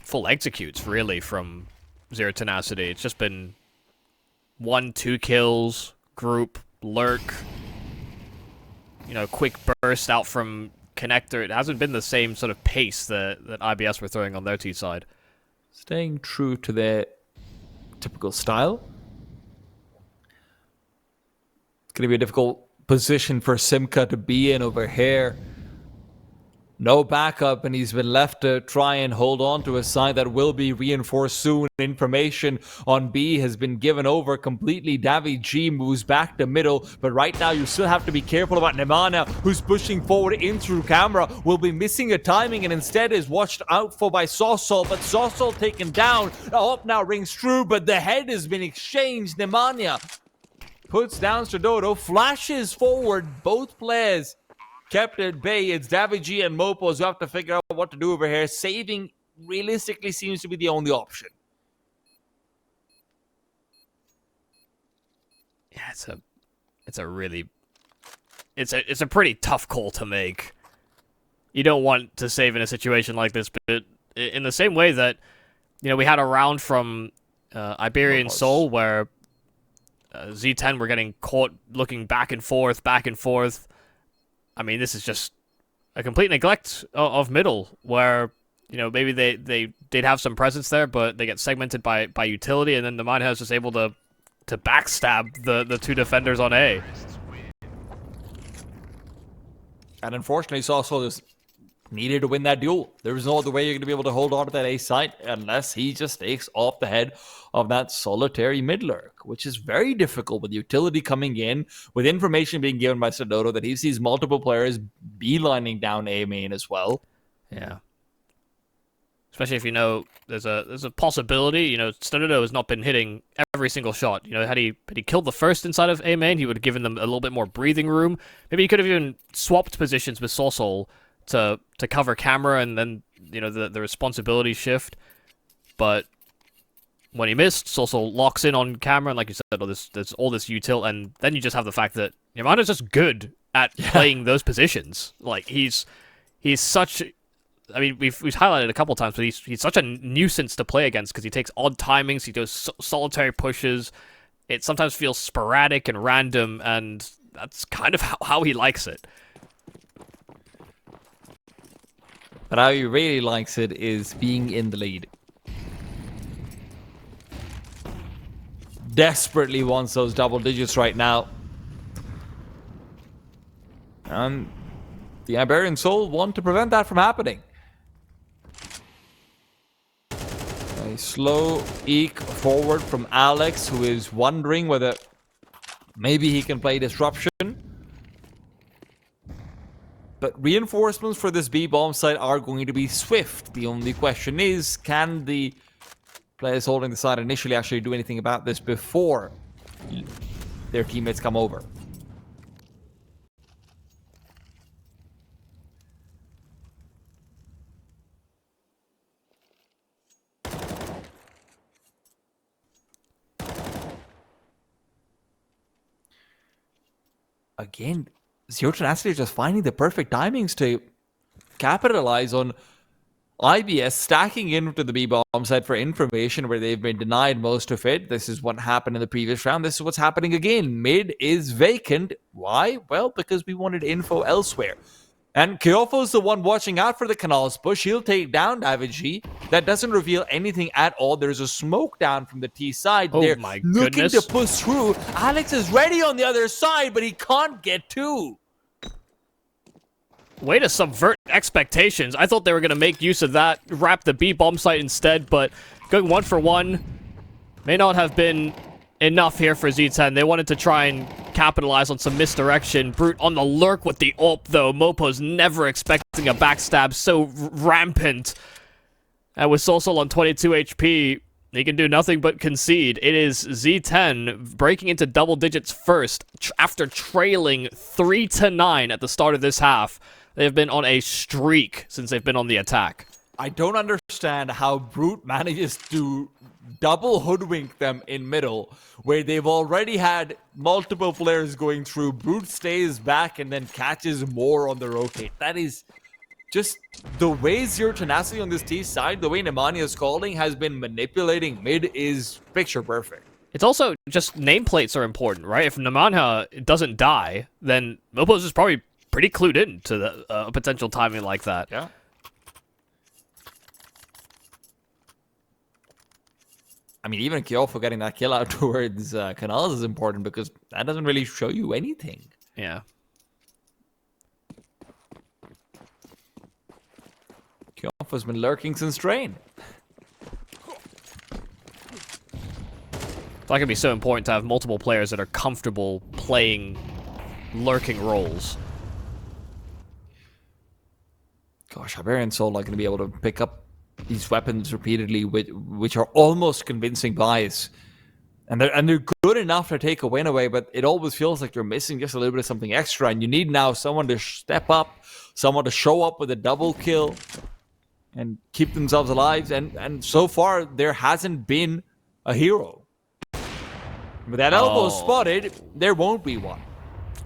full executes, really, from Zero Tenacity. It's just been 1-2 kills, group, lurk, quick burst out from connector. It hasn't been the same sort of pace that IBS were throwing on their T side. Staying true to their typical style. It's going to be a difficult position for Simka to be in over here. No backup, and he's been left to try and hold on to a side that will be reinforced soon. Information on B has been given over completely. Davi G moves back to middle, but right now you still have to be careful about Nemanja, who's pushing forward in through camera. Will be missing a timing and instead is watched out for by Sosol, but Sosol taken down. Up now rings true, but the head has been exchanged. Nemanja puts down Sudodo, flashes forward. Both players kept at bay. It's Davi G and Mopos who have to figure out what to do over here. Saving realistically seems to be the only option. Yeah, it's a pretty tough call to make. You don't want to save in a situation like this, but in the same way that we had a round from Iberian Soul where Z10 were getting caught looking back and forth. I mean, this is just a complete neglect of middle, where maybe they did have some presence there, but they get segmented by utility, and then the Mindhouse is just able to backstab the 2 defenders on A. And unfortunately, Sosol just needed to win that duel. There was no other way you're going to be able to hold on to that A site unless he just takes off the head of that solitary mid lurk, which is very difficult with utility coming in, with information being given by Sudodo that he sees multiple players beelining down A main as well. Yeah. Especially if there's a possibility. Sudodo has not been hitting every single shot. Had he killed the first inside of A main, he would have given them a little bit more breathing room. Maybe he could have even swapped positions with Sosol to cover camera, and then the responsibility shift. But when he missed, Sosol locks in on camera, and like you said, there's all this util, and then you just have the fact that Yamada's just good at playing those positions. Like, he's such... I mean, we've highlighted it a couple times, but he's such a nuisance to play against because he takes odd timings, he does solitary pushes. It sometimes feels sporadic and random, and that's kind of how he likes it. But how he really likes it is being in the lead. Desperately wants those double digits right now. And the Iberian Soul want to prevent that from happening. A slow eke forward from Alex, who is wondering whether maybe he can play Disruption. But reinforcements for this B-bomb site are going to be swift. The only question is, can the players holding the site initially actually do anything about this before their teammates come over? Again, Zero Tenacity is just finding the perfect timings to capitalize on IBS stacking into the B-bomb site for information where they've been denied most of it. This is what happened in the previous round. This is what's happening again. Mid is vacant. Why? Well, because we wanted info elsewhere. And Kyofo's the one watching out for the Canals push. He'll take down Davigi. That doesn't reveal anything at all. There's a smoke down from the T side. Oh, They're my looking goodness. to push through. Alex is ready on the other side, but he can't get to. Way to subvert expectations. I thought they were going to make use of that, wrap the B-bomb site instead, but going 1 for 1 may not have been enough here for Z10. They wanted to try and capitalize on some misdirection. Brute on the lurk with the ult, though. Mopo's never expecting a backstab so rampant. And with Solsol on 22 HP, he can do nothing but concede. It is Z10 breaking into double digits first after trailing 3-9 at the start of this half. They have been on a streak since they've been on the attack. I don't understand how Brute manages to double hoodwink them in middle, where they've already had multiple players going through. Brute stays back and then catches more on the rotate. That is just the way Zero Tenacity on this T side, the way Nemanja is calling, has been manipulating mid is picture perfect. It's also just nameplates are important, right? If Nemanja doesn't die, then Mopos is probably pretty clued in to the potential timing like that. Yeah. I mean, even Kyofo getting that kill out towards Canals is important because that doesn't really show you anything. Yeah. Kyofo's been lurking since Train. That can be so important to have multiple players that are comfortable playing lurking roles. Gosh, Iberian Soul are going to be able to pick up these weapons repeatedly, which are almost convincing buys. And they're good enough to take a win away, but it always feels like you're missing just a little bit of something extra. And you need now someone to step up, someone to show up with a double kill and keep themselves alive. And so far, there hasn't been a hero. With that elbow spotted, there won't be one.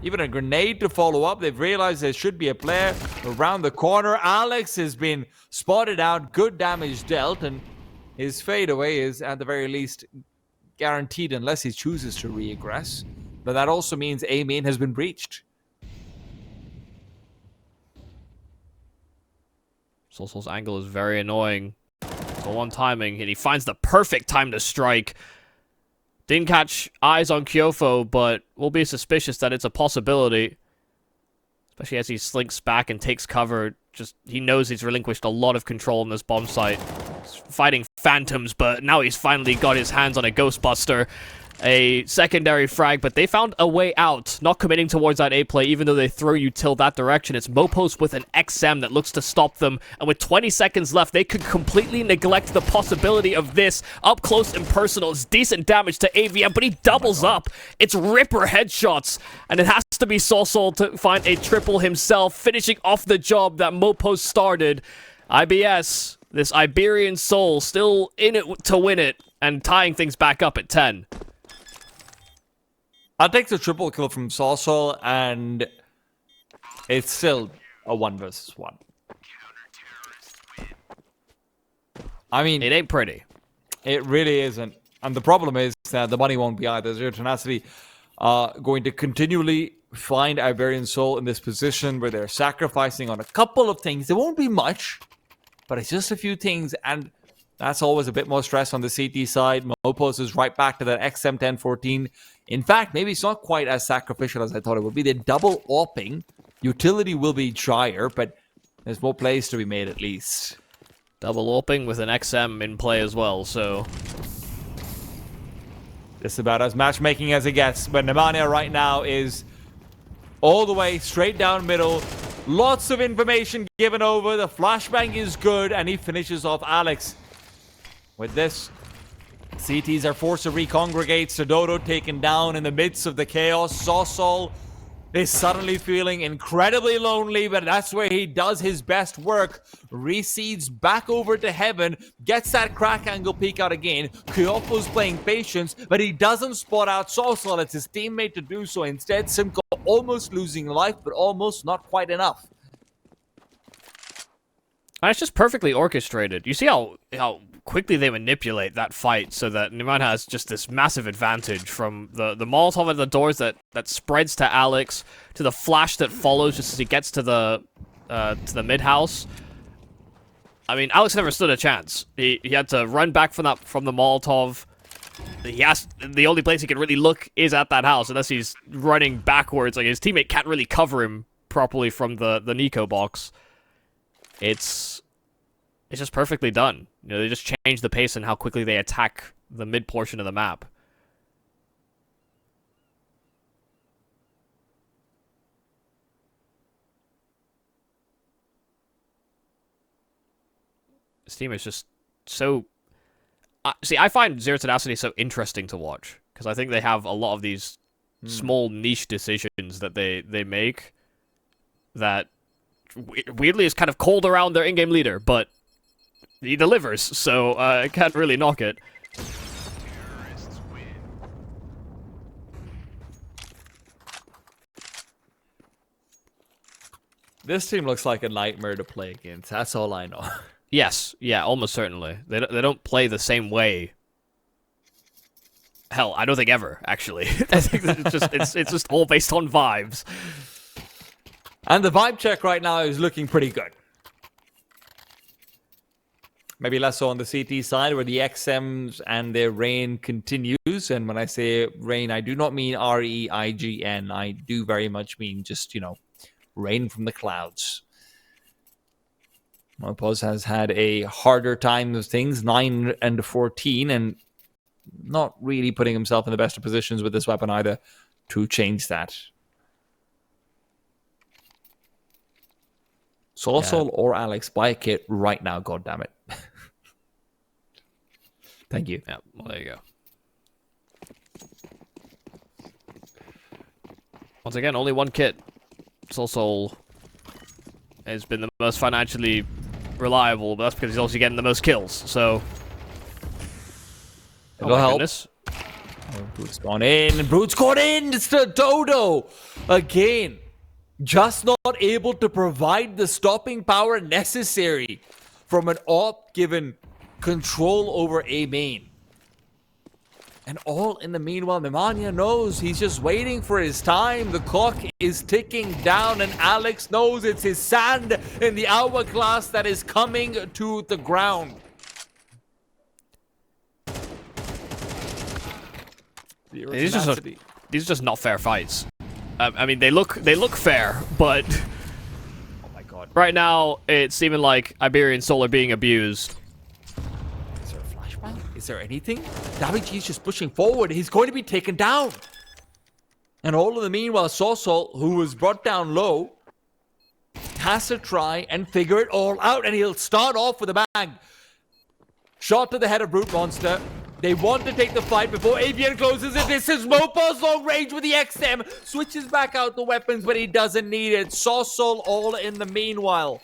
Even a grenade to follow up. They've realized there should be a player around the corner. Alex has been spotted out. Good damage dealt. And his fade away is, at the very least, guaranteed unless he chooses to regress. But that also means A main has been breached. Solsol's angle is very annoying. It's all on timing, and he finds the perfect time to strike. Didn't catch eyes on Kyofo, but will be suspicious that it's a possibility. Especially as he slinks back and takes cover. Just, he knows he's relinquished a lot of control in this bomb site. He's fighting phantoms, but now he's finally got his hands on a Ghostbuster. A secondary frag, but they found a way out. Not committing towards that A play, even though they throw you till that direction. It's Mopos with an XM that looks to stop them. And with 20 seconds left, they could completely neglect the possibility of this. Up close and personal. It's decent damage to AVM, but he doubles up. It's Ripper headshots. And it has to be Solsol to find a triple himself, finishing off the job that Mopos started. IBS, this Iberian Soul, still in it to win it, and tying things back up at 10. I'll take the triple kill from Solsol, and it's still a 1 versus 1. I mean, It ain't pretty. it really isn't. And the problem is that the money won't be either. Zero Tenacity going to continually find Iberian Soul in this position where they're sacrificing on a couple of things. There won't be much, but it's just a few things. And that's always a bit more stress on the CT side. Mopos is right back to that XM 1014. In fact, maybe it's not quite as sacrificial as I thought it would be. They're double AWPing. Utility will be drier, but there's more plays to be made at least. Double AWPing with an XM in play as well, so... It's about as matchmaking as it gets. But Nemanja right now is all the way straight down middle. Lots of information given over. The flashbang is good, and he finishes off Alex. With this, CTs are forced to recongregate. Sododo taken down in the midst of the chaos. Sosol is suddenly feeling incredibly lonely, but that's where he does his best work. Recedes back over to heaven, gets that crack angle peek out again. Kyopo's playing patience, but he doesn't spot out Sosol. It's his teammate to do so. Instead, Simco almost losing life, but almost not quite enough. And it's just perfectly orchestrated. You see how quickly they manipulate that fight so that Nemanja has just this massive advantage from the Molotov at the doors that spreads to Alex, to the flash that follows just as he gets to the mid house. I mean, Alex never stood a chance. He had to run back from the Molotov. The only place he can really look is at that house, unless he's running backwards. Like, his teammate can't really cover him properly from the Nico box. It's just perfectly done. You know, they just change the pace and how quickly they attack the mid portion of the map. This team is just so... see, I find Zero Tenacity so interesting to watch, because I think they have a lot of these small niche decisions that they make that weirdly is kind of cold around their in-game leader, but he delivers, so I can't really knock it. This team looks like a nightmare to play against. That's all I know. Yes, yeah, almost certainly. They don't play the same way. Hell, I don't think ever, actually. I think that it's just all based on vibes. And the vibe check right now is looking pretty good. Maybe less so on the CT side, where the XMs and their reign continues. And when I say reign, I do not mean R-E-I-G-N. I do very much mean just, rain from the clouds. Mopos has had a harder time of things, 9 and 14, and not really putting himself in the best of positions with this weapon either to change that. Sosol or Alex, buy a kit right now, goddammit. Thank you. Yeah, well, there you go. Once again, only one kit. Sosol has been the most financially reliable, but that's because he's also getting the most kills, so... It'll help. Goodness. Brute's gone in. Brute's gone in. It's the Dodo. Again. Just not able to provide the stopping power necessary from an AWP given control over a main. And all in the meanwhile, Nemanja knows he's just waiting for his time. The clock is ticking down, and Alex knows it's his sand in the hourglass that is coming to the ground. These are just not fair fights. I mean, they look fair, but Oh my god. right now it's seeming like Iberian Soul are being abused. Is there a flashbang? Is there anything? Davig is just pushing forward. He's going to be taken down. And all in the meanwhile, Sosol, who was brought down low, has to try and figure it all out. And he'll start off with a bang. Shot to the head of brutmonster. They want to take the fight before Avian closes it. This is Mopo's long range with the XM. Switches back out the weapons, but he doesn't need it. Sosol all in the meanwhile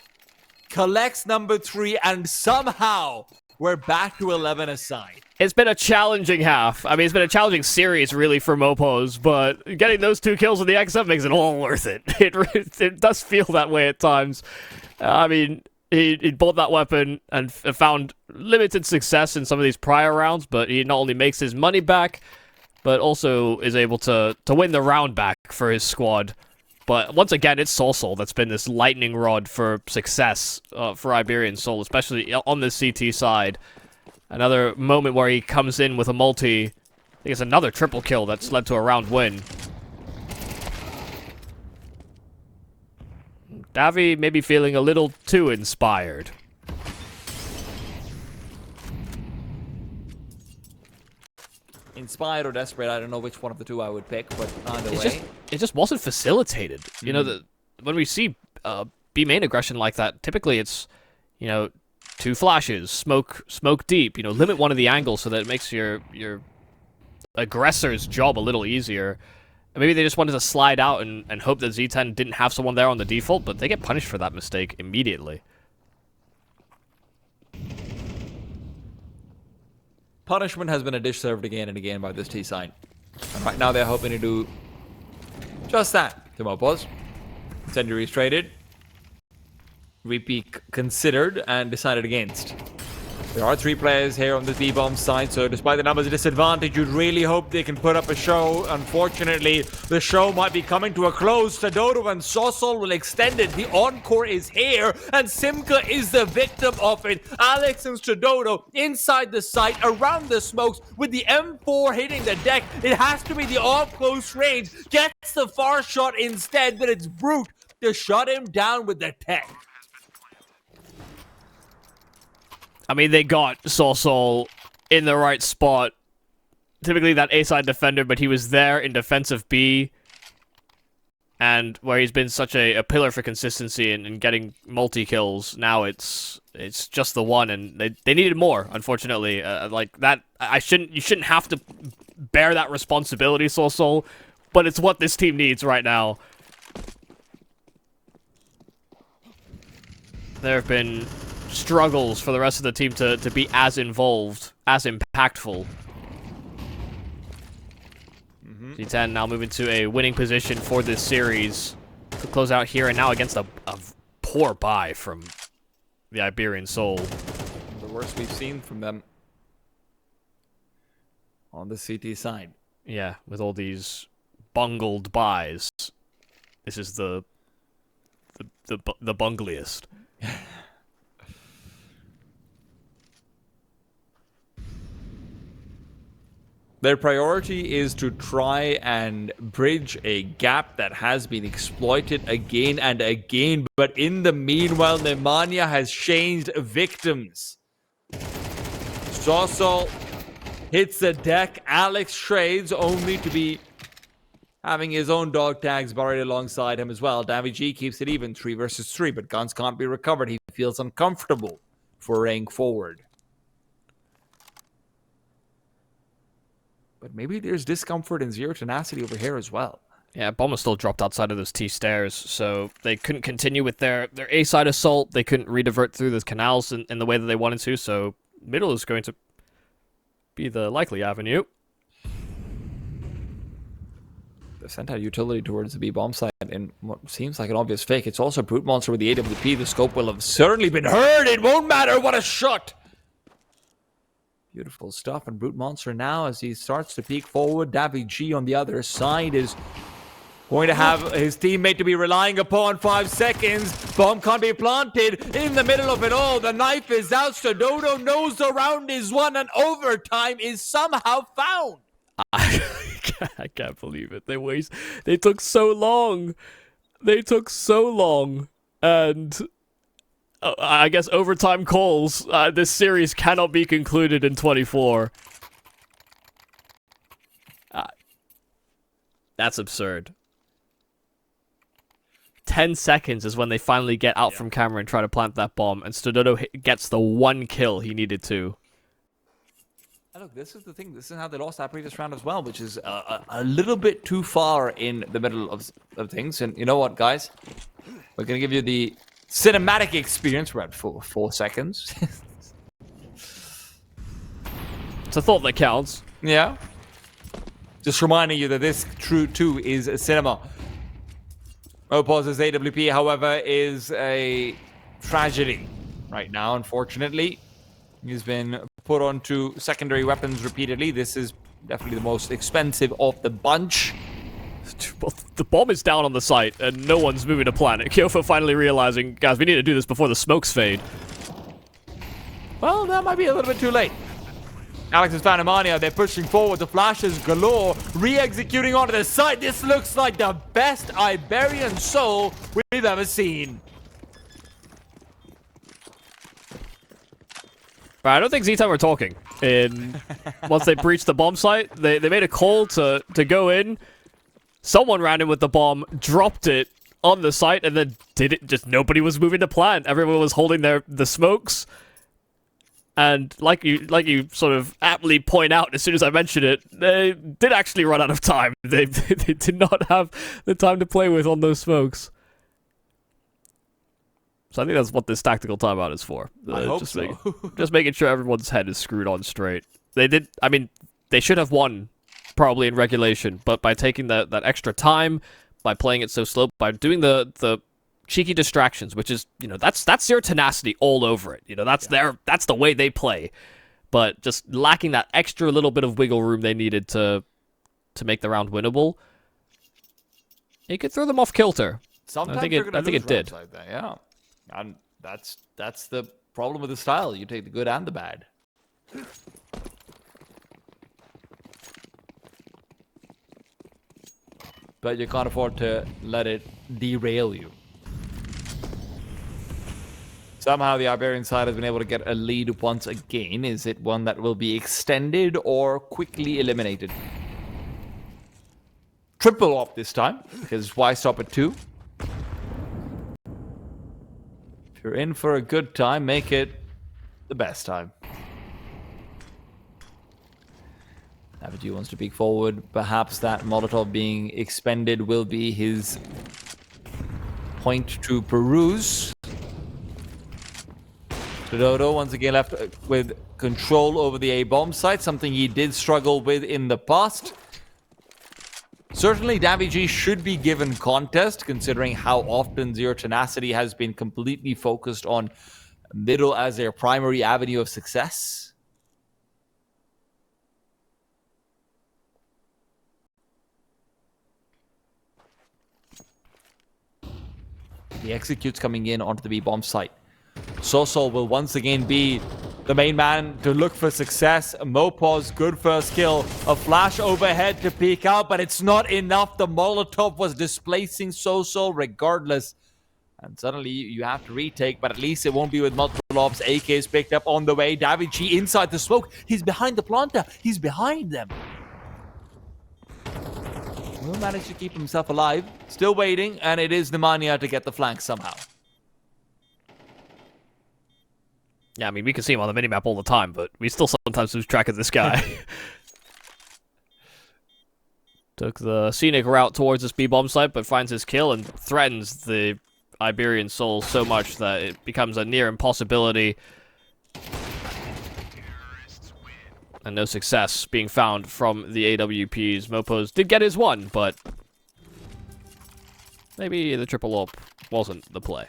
collects number 3 and somehow we're back to 11 aside. It's been a challenging half. I mean, it's been a challenging series, really, for Mopos, but getting those 2 kills with the XF makes it all worth it. It does feel that way at times. I mean, he bought that weapon and found limited success in some of these prior rounds, but he not only makes his money back, but also is able to win the round back for his squad. But once again, it's Soul that's been this lightning rod for success for Iberian Soul, especially on the CT side. Another moment where he comes in with a multi. I think it's another triple kill that's led to a round win. Davi may be feeling a little too inspired. Inspired or desperate, I don't know which one of the two I would pick, but either way. It just wasn't facilitated. You know, when we see B main aggression like that, typically it's, 2 flashes, smoke deep, limit one of the angles so that it makes your aggressor's job a little easier. And maybe they just wanted to slide out and hope that Z10 didn't have someone there on the default, but they get punished for that mistake immediately. Punishment has been a dish served again and again by this T side. And right now they're hoping to do just that to Mopos. Incendiaries traded. Repeat considered and decided against. There are 3 players here on the B-bomb side, so despite the numbers disadvantage, you'd really hope they can put up a show. Unfortunately, the show might be coming to a close. Tadodo and Sosol will extend it. The encore is here, and Simka is the victim of it. Alex and Tadodo inside the site, around the smokes, with the M4 hitting the deck. It has to be the off-close range. Gets the far shot instead, but it's Brute to shut him down with the tech. I mean, they got Soul in the right spot. Typically that A-side defender, but he was there in defensive B. And where he's been such a pillar for consistency and getting multi-kills, now it's just the one, and they needed more, unfortunately. Like that, you shouldn't have to bear that responsibility, Soul, but it's what this team needs right now. There have been struggles for the rest of the team to be as involved, as impactful. Z10 now moving to a winning position for this series to close out here, and now against a poor buy from the Iberian Soul. The worst we've seen from them on the CT side. Yeah, with all these bungled buys, this is the bungliest. Their priority is to try and bridge a gap that has been exploited again and again, but in the meanwhile, Nemanja has changed victims. Sosol hits the deck, Alex trades, only to be having his own dog tags buried alongside him as well. Davi G keeps it even, 3 versus 3, but guns can't be recovered. He feels uncomfortable foraying forward. But maybe there's discomfort and zero tenacity over here as well. Yeah, Bomb was still dropped outside of those T stairs, so they couldn't continue with their A-side assault. They couldn't redivert through those canals in the way that they wanted to, so middle is going to be the likely avenue. They sent out utility towards the B-bomb site in what seems like an obvious fake. It's also brutmonster with the AWP. The scope will have certainly been heard. It won't matter. What a shot! Beautiful stuff. And brutmonster now, as he starts to peek forward, Davi G on the other side is going to have his teammate to be relying upon. 5 seconds. Bomb can't be planted. In the middle of it all, the knife is out. Stododo knows the round is won, and overtime is somehow found. I can't believe it. They took so long. They took so long. And I guess overtime calls. This series cannot be concluded in 24. That's absurd. 10 seconds is when they finally get out from camera and try to plant that bomb, and Stododo gets the 1 kill he needed to. Look, this is the thing. This is how they lost that previous round as well, which is a little bit too far in the middle of things. And you know what, guys? We're going to give you the cinematic experience. We're at 4 seconds. It's a thought that counts. Yeah. Just reminding you that this too is a cinema. Oppos's AWP, however, is a tragedy right now, unfortunately. He's been put onto secondary weapons repeatedly. This is definitely the most expensive of the bunch. Well, the bomb is down on the site, and no one's moving to planet. Kyofa finally realizing, guys, we need to do this before the smokes fade. Well, that might be a little bit too late. Alex has found Amania. They're pushing forward. The flashes galore. Re-executing onto the site. This looks like the best Iberian soul we've ever seen. But I don't think Z-Time were talking. Once they breached the bomb site, they made a call to go in. Someone ran in with the bomb, dropped it on the site, and then did it. Just nobody was moving to plant. Everyone was holding the smokes. And like you sort of aptly point out, as soon as I mentioned it, they did actually run out of time. They did not have the time to play with on those smokes. So I think that's what this tactical timeout is for. I hope so. Just making sure everyone's head is screwed on straight. They should have won probably in regulation, but by taking that extra time, by playing it so slow, by doing the cheeky distractions, which is, that's your tenacity all over it. That's the way they play. But just lacking that extra little bit of wiggle room they needed to make the round winnable, it could throw them off kilter. Sometimes I think it did. Like that, yeah. And that's the problem with the style. You take the good and the bad. But you can't afford to let it derail you. Somehow the Iberian side has been able to get a lead once again. Is it one that will be extended or quickly eliminated? Triple op this time, because why stop at 2? If you're in for a good time, make it the best time. Avicii wants to peek forward. Perhaps that Molotov being expended will be his point to peruse. Dodo once again left with control over the A-bomb site, something he did struggle with in the past. Certainly, Davig should be given contest, considering how often Zero Tenacity has been completely focused on middle as their primary avenue of success. The executes coming in onto the B-bomb site. Sosol will once again be the main man to look for success. Mopos, good first kill. A flash overhead to peek out, but it's not enough. The Molotov was displacing Sosol regardless. And suddenly you have to retake, but at least it won't be with multiple ops. AK is picked up on the way. Davig inside the smoke. He's behind the planta. He's behind them. Will manage to keep himself alive. Still waiting, and it is Nemanja to get the flank somehow. Yeah, we can see him on the minimap all the time, but we still sometimes lose track of this guy. Took the scenic route towards this B-bomb site, but finds his kill and threatens the Iberian soul so much that it becomes a near impossibility. And no success being found from the AWPs. Mopos did get his one, but maybe the triple op wasn't the play.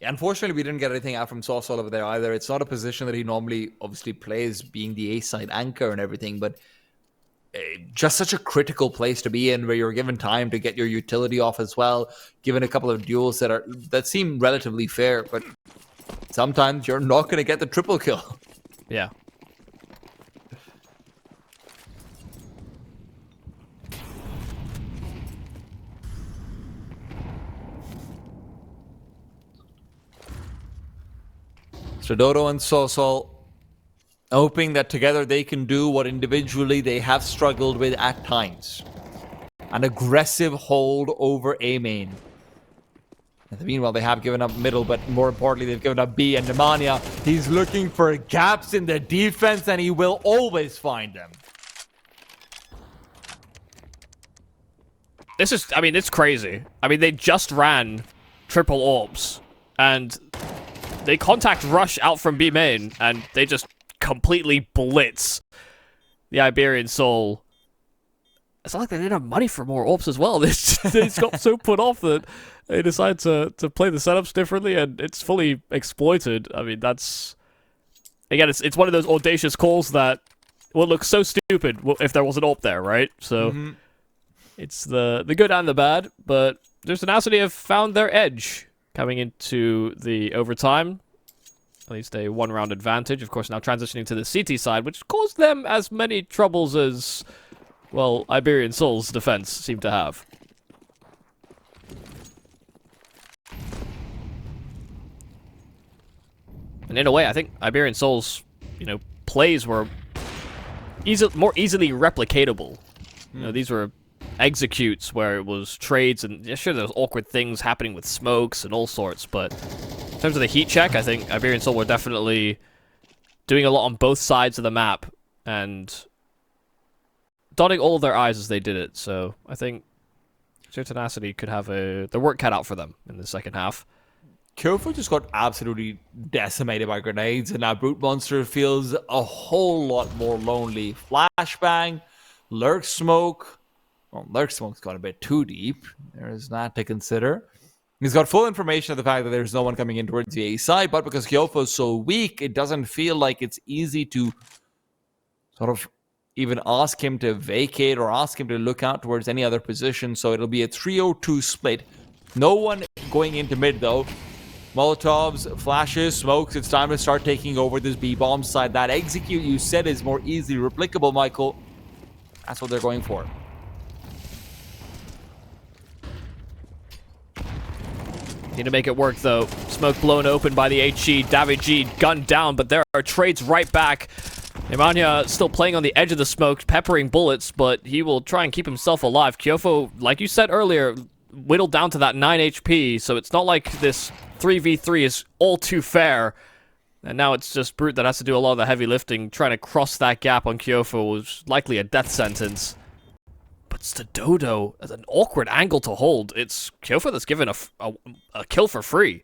Unfortunately, we didn't get anything out from Sauce over there either. It's not a position that he normally obviously plays, being the A-side anchor and everything, but just such a critical place to be in, where you're given time to get your utility off as well, given a couple of duels that seem relatively fair, but sometimes you're not going to get the triple kill. Yeah. Dodo and Sosol hoping that together they can do what individually they have struggled with at times. An aggressive hold over A main. Meanwhile, they have given up middle, but more importantly, they've given up B. And Nemanja, he's looking for gaps in the defense, and he will always find them. This is, it's crazy. They just ran triple orbs, and they contact rush out from B main, and they just completely blitz the Iberian Soul. It's not like they didn't have money for more orbs as well. They just got so put off that they decided to play the setups differently, and it's fully exploited. I mean, that's... Again, it's one of those audacious calls that would look so stupid if there was an AWP there, right? So, it's the good and the bad, but there's Tenacity have found their edge coming into the overtime. At least a one-round advantage. Of course, now transitioning to the CT side, which caused them as many troubles as... well, Iberian Soul's defense seemed to have. And in a way, I think Iberian Soul's, plays were more easily replicatable. These were executes where it was trades, and sure, there was awkward things happening with smokes and all sorts, but in terms of the heat check, I think Iberian Soul were definitely doing a lot on both sides of the map, and dotting all of their I's as they did it, so I think Tenacity could have the work cut out for them in the second half. Kyofu just got absolutely decimated by grenades, and now brutmonster feels a whole lot more lonely. Flashbang, lurk smoke. Well, lurk smoke's gone a bit too deep. There is that to consider. He's got full information of the fact that there's no one coming in towards the A side, but because Kyofu is so weak, it doesn't feel like it's easy to sort of even ask him to vacate or ask him to look out towards any other position. So it'll be a 3-0-2 split. No one going into mid, though. Molotovs, flashes, smokes. It's time to start taking over this B-bomb side. That execute you said is more easily replicable, Michael. That's what they're going for. Need to make it work, though. Smoke blown open by the HE. Davig gunned down, but there are trades right back. Nemanja still playing on the edge of the smoke, peppering bullets, but he will try and keep himself alive. Kyofo, like you said earlier, whittled down to that 9 HP, so it's not like this 3v3 is all too fair. And now it's just Brute that has to do a lot of the heavy lifting. Trying to cross that gap on Kyofo was likely a death sentence. But Stododo as an awkward angle to hold. It's Kyofo that's given a kill for free.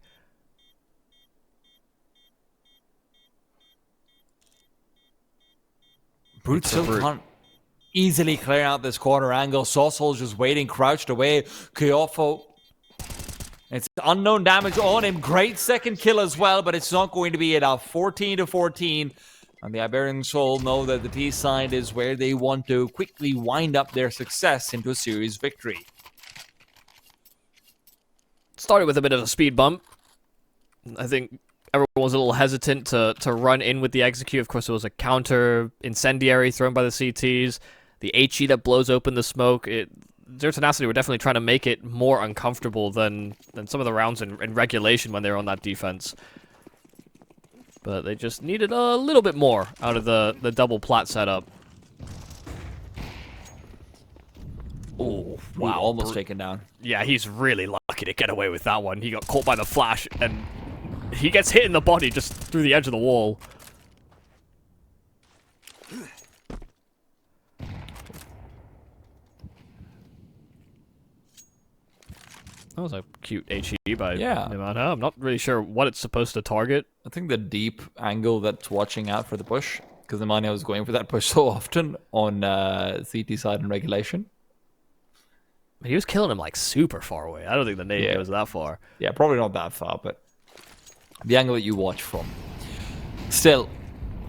Brute still can't easily clear out this corner angle. Saucel's just waiting, crouched away. Kyofo, it's unknown damage on him. Great second kill as well, but it's not going to be enough. 14-14. And the Iberian Soul know that the T side is where they want to quickly wind up their success into a series victory. Started with a bit of a speed bump. I think everyone was a little hesitant to run in with the execute. Of course, it was a counter incendiary thrown by the CTs. The HE that blows open the smoke. Their Tenacity were definitely trying to make it more uncomfortable than some of the rounds in regulation when they were on that defense. But they just needed a little bit more out of the double plat setup. Oh, wow. Almost taken down. Yeah, he's really lucky to get away with that one. He got caught by the flash, and he gets hit in the body just through the edge of the wall. That was a cute HE by Nemanja. I'm not really sure what it's supposed to target. I think the deep angle that's watching out for the push, because Nemanja was going for that push so often on CT side in regulation. He was killing him like super far away. I don't think the nade goes that far. Yeah, probably not that far, but the angle that you watch from. Still,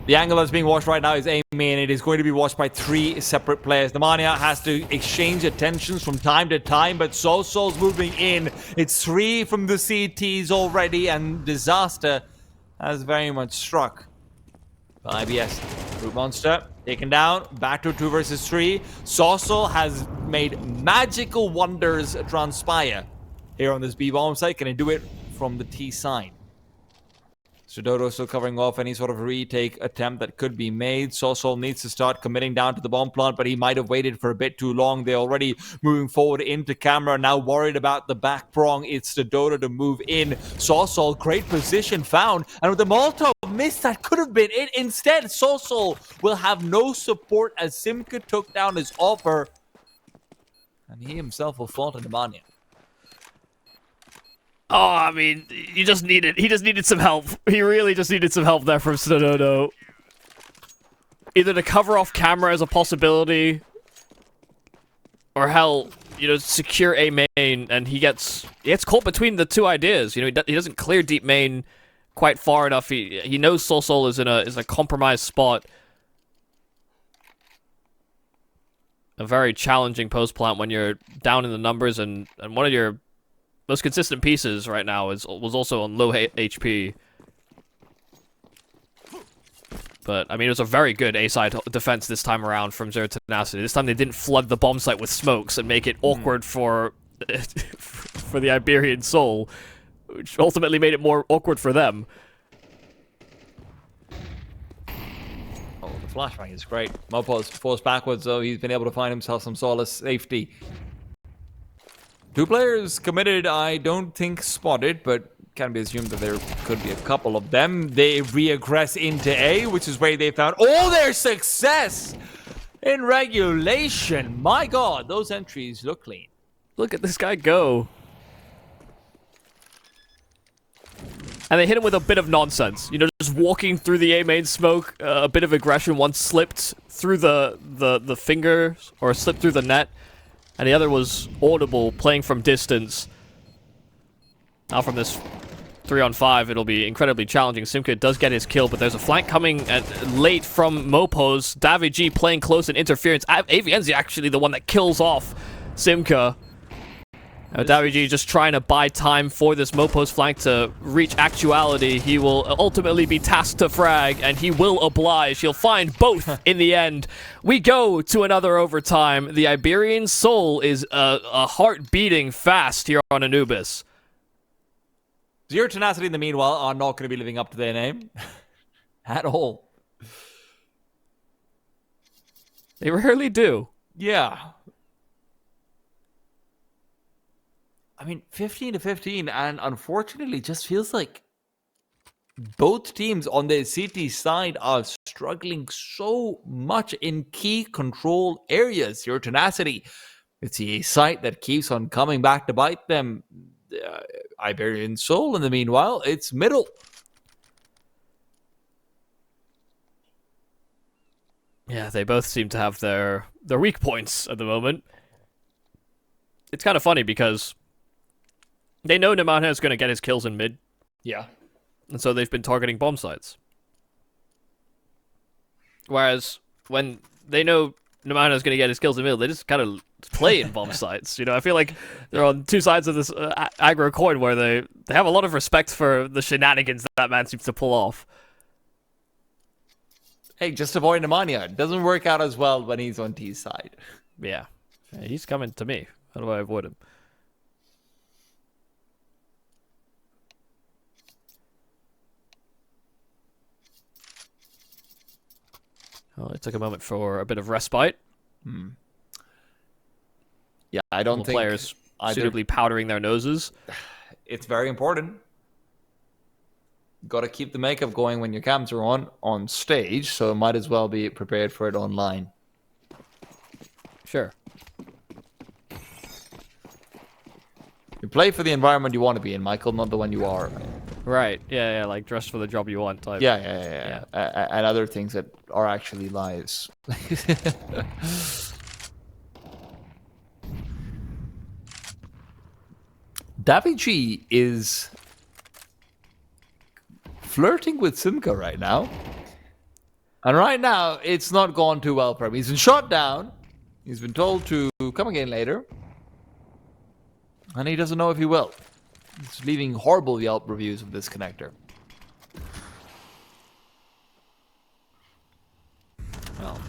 the angle that's being watched right now is aiming, and it is going to be watched by 3 separate players. Nemanja has to exchange attentions from time to time, but Soul's moving in. It's 3 from the CTs already, and disaster has very much struck. IBS, brutmonster taken down, back to 2 versus 3. Soul has made magical wonders transpire here on this B-bomb site. Can he do it from the T side? Stododo still covering off any sort of retake attempt that could be made. Soul needs to start committing down to the bomb plant, but he might have waited for a bit too long. They're already moving forward into camera, now worried about the back prong. It's Stododo to move in. Soul, great position found, and with the Molotov miss, that could have been it. Instead, Soul will have no support as Simka took down his offer, and he himself will fall to Nemanja. Oh, I mean, he just needed some help. He really just needed some help there from Stododo. either to cover off camera as a possibility, or hell, secure A main, and he gets caught between the two ideas. He doesn't clear deep main quite far enough. He knows Sol is in a compromised spot. A very challenging post plant when you're down in the numbers, and one of your most consistent pieces right now was also on low HP. But I mean, it was a very good A-side defense this time around from Zero Tenacity. This time they didn't flood the bomb site with smokes and make it awkward for the Iberian Soul, which ultimately made it more awkward for them. Oh, the flashbang is great. Mopo's forced backwards, though. He's been able to find himself some solace safety. 2 players committed, I don't think spotted, but can be assumed that there could be a couple of them. They regress into A, which is where they found all their success in regulation. My God, those entries look clean. Look at this guy go. And they hit him with a bit of nonsense. Just walking through the A main smoke, a bit of aggression. One slipped through the fingers, or slipped through the net, and the other was audible, playing from distance. Now from this 3-on-5, it'll be incredibly challenging. Simka does get his kill, but there's a flank coming late from Mopo's. Davig playing close in interference. AVN's actually the one that kills off Simka. Davig just trying to buy time for this Mopo's flank to reach actuality. He will ultimately be tasked to frag, and he will oblige. He'll find both in the end. We go to another overtime. The Iberian Soul is a heart beating fast here on Anubis. Zero Tenacity, in the meanwhile, are not going to be living up to their name at all. They rarely do. Yeah. I mean, 15-15, and unfortunately, just feels like both teams on the CT side are struggling so much in key control areas. Zero Tenacity, it's a site that keeps on coming back to bite them. Iberian Soul, in the meanwhile, it's middle. Yeah, they both seem to have their weak points at the moment. It's kind of funny because they know Nemanja is going to get his kills in mid. Yeah. And so they've been targeting bomb sites. Whereas when they know Nemanja is going to get his kills in mid, they just kind of play in bomb sites. I feel like they're on two sides of this aggro coin where they have a lot of respect for the shenanigans that man seems to pull off. Hey, just avoid Nemanja. It doesn't work out as well when he's on T's side. Yeah, he's coming to me. How do I avoid him? Well, it took a moment for a bit of respite. Yeah, I don't think players suitably powdering their noses. It's very important. Got to keep the makeup going when your cams are on stage, so might as well be prepared for it online. Sure. You play for the environment you want to be in, Michael, not the one you are. Right. Yeah, like dress for the job you want type. Yeah. And other things that are actually lies. Davig is flirting with Simka right now. And right now, it's not gone too well for him. He's been shot down. He's been told to come again later. And he doesn't know if he will. He's leaving horrible Yelp reviews of this connector. Well,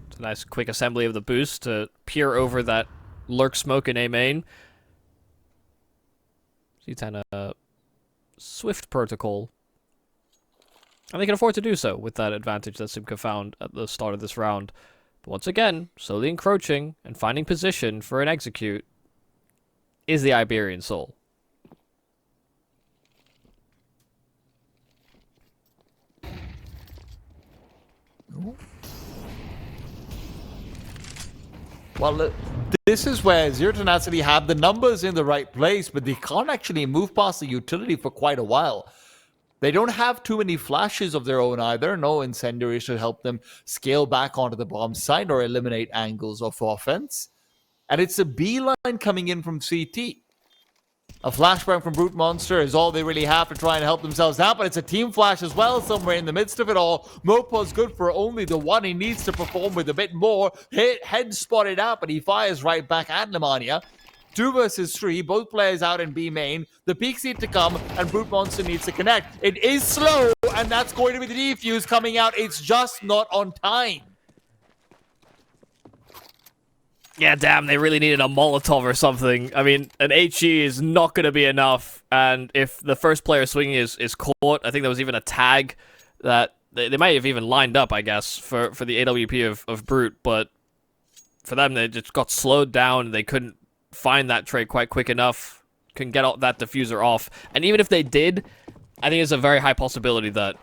it's a nice quick assembly of the boost to peer over that lurk smoke in A main. C10 swift protocol. And they can afford to do so with that advantage that Simka found at the start of this round. But once again, slowly encroaching and finding position for an execute is the Iberian Soul. Well, this is where Zero Tenacity have the numbers in the right place, but they can't actually move past the utility for quite a while. They don't have too many flashes of their own either. No incendiaries to help them scale back onto the bomb site or eliminate angles of offense. And it's a beeline coming in from CT. A flashbang from brutmonster is all they really have to try and help themselves out, but it's a team flash as well somewhere in the midst of it all. Mopo's good for only the one. He needs to perform with a bit more. Head spotted out, but he fires right back at Nemanja. 2 versus 3, both players out in B main. The peaks need to come, and brutmonster needs to connect. It is slow, and that's going to be the defuse coming out. It's just not on time. Yeah, damn, they really needed a Molotov or something. I mean, an HE is not going to be enough, and if the first player swinging is caught, I think there was even a tag that they might have even lined up, I guess, for the AWP of Brute, but for them, they just got slowed down. They couldn't find that trade quite quick enough, couldn't get all that diffuser off, and even if they did, I think it's a very high possibility that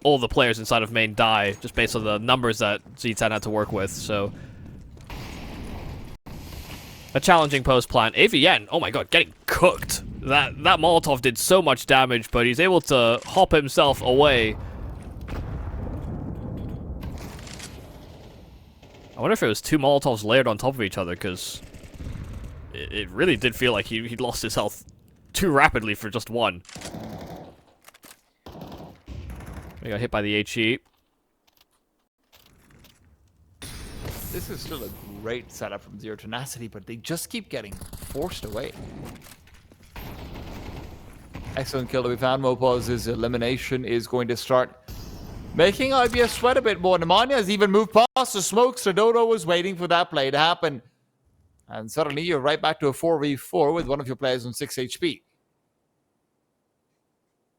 all the players inside of main die, just based on the numbers that Z10 had to work with, so... A challenging post plan. AVN, oh my god, getting cooked. That Molotov did so much damage, but he's able to hop himself away. I wonder if it was 2 Molotovs layered on top of each other, because it really did feel like he lost his health too rapidly for just one. We got hit by the HE. This is still a great setup from Zero Tenacity, but they just keep getting forced away. Excellent kill that we found. Mopo's elimination is going to start making IBS sweat a bit more. Nemanja has even moved past the smoke, so Dodo was waiting for that play to happen. And suddenly you're right back to a 4v4 with one of your players on 6 HP.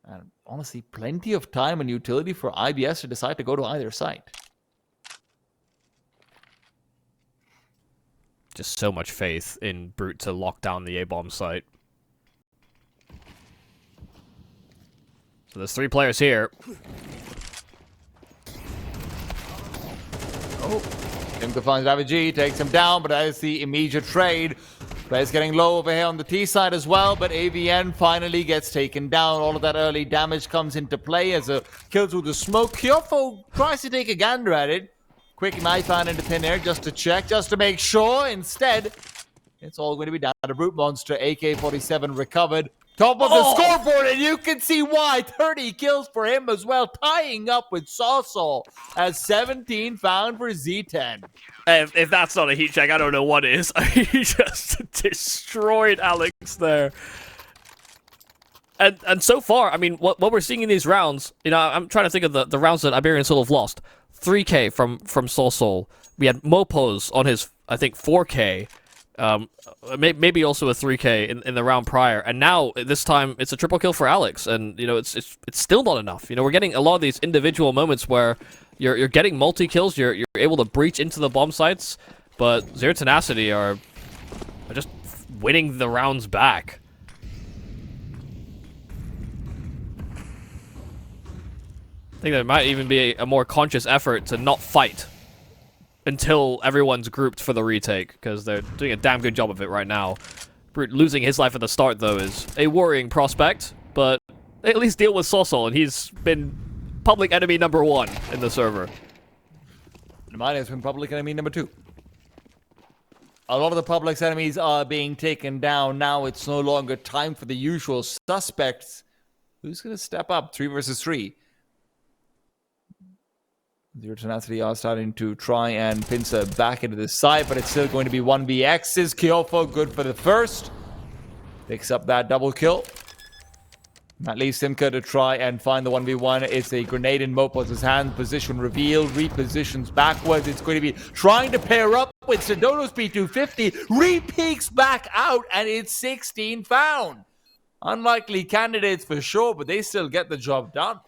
And honestly, plenty of time and utility for IBS to decide to go to either side. Just so much faith in Brute to lock down the A-bomb site. So there's 3 players here. Oh, Timka finds Ravage, takes him down, but that is the immediate trade. Players getting low over here on the T side as well, but AVN finally gets taken down. All of that early damage comes into play as a kill through the smoke. Kyofo tries to take a gander at it. Quick knife out into thin air just to check, just to make sure. Instead, it's all going to be down to brutmonster. AK-47 recovered. Top of the scoreboard, and you can see why. 30 kills for him as well, tying up with Sawsaw as 17 found for Z10. If that's not a heat check, I don't know what is. He just destroyed Alex there. And so far, I mean, what we're seeing in these rounds, you know, I'm trying to think of the rounds that Iberian sort of lost. 3K from Sol. We had Mopo's on his, I think, 4K. Maybe also a 3K in the round prior. And now, this time, it's a triple kill for Alex. And, you know, it's still not enough. You know, we're getting a lot of these individual moments where you're getting multi-kills, you're able to breach into the bomb sites, but Zero Tenacity are just winning the rounds back. I think there might even be a more conscious effort to not fight until everyone's grouped for the retake, because they're doing a damn good job of it right now. Brute losing his life at the start, though, is a worrying prospect, but they at least deal with Sosol, and he's been public enemy number 1 in the server. Nemanja has been public enemy number 2. A lot of the public's enemies are being taken down. Now it's no longer time for the usual suspects. Who's going to step up? 3 versus 3. Zero Tenacity are starting to try and pincer back into the side, but it's still going to be 1vx's. Kyofo good for the first. Picks up that double kill. That leaves Simka to try and find the 1v1. It's a grenade in Mopo's hand. Position reveal. Repositions backwards. It's going to be trying to pair up with Sedono's P250. Re-peeks back out, and it's 16 found. Unlikely candidates for sure, but they still get the job done.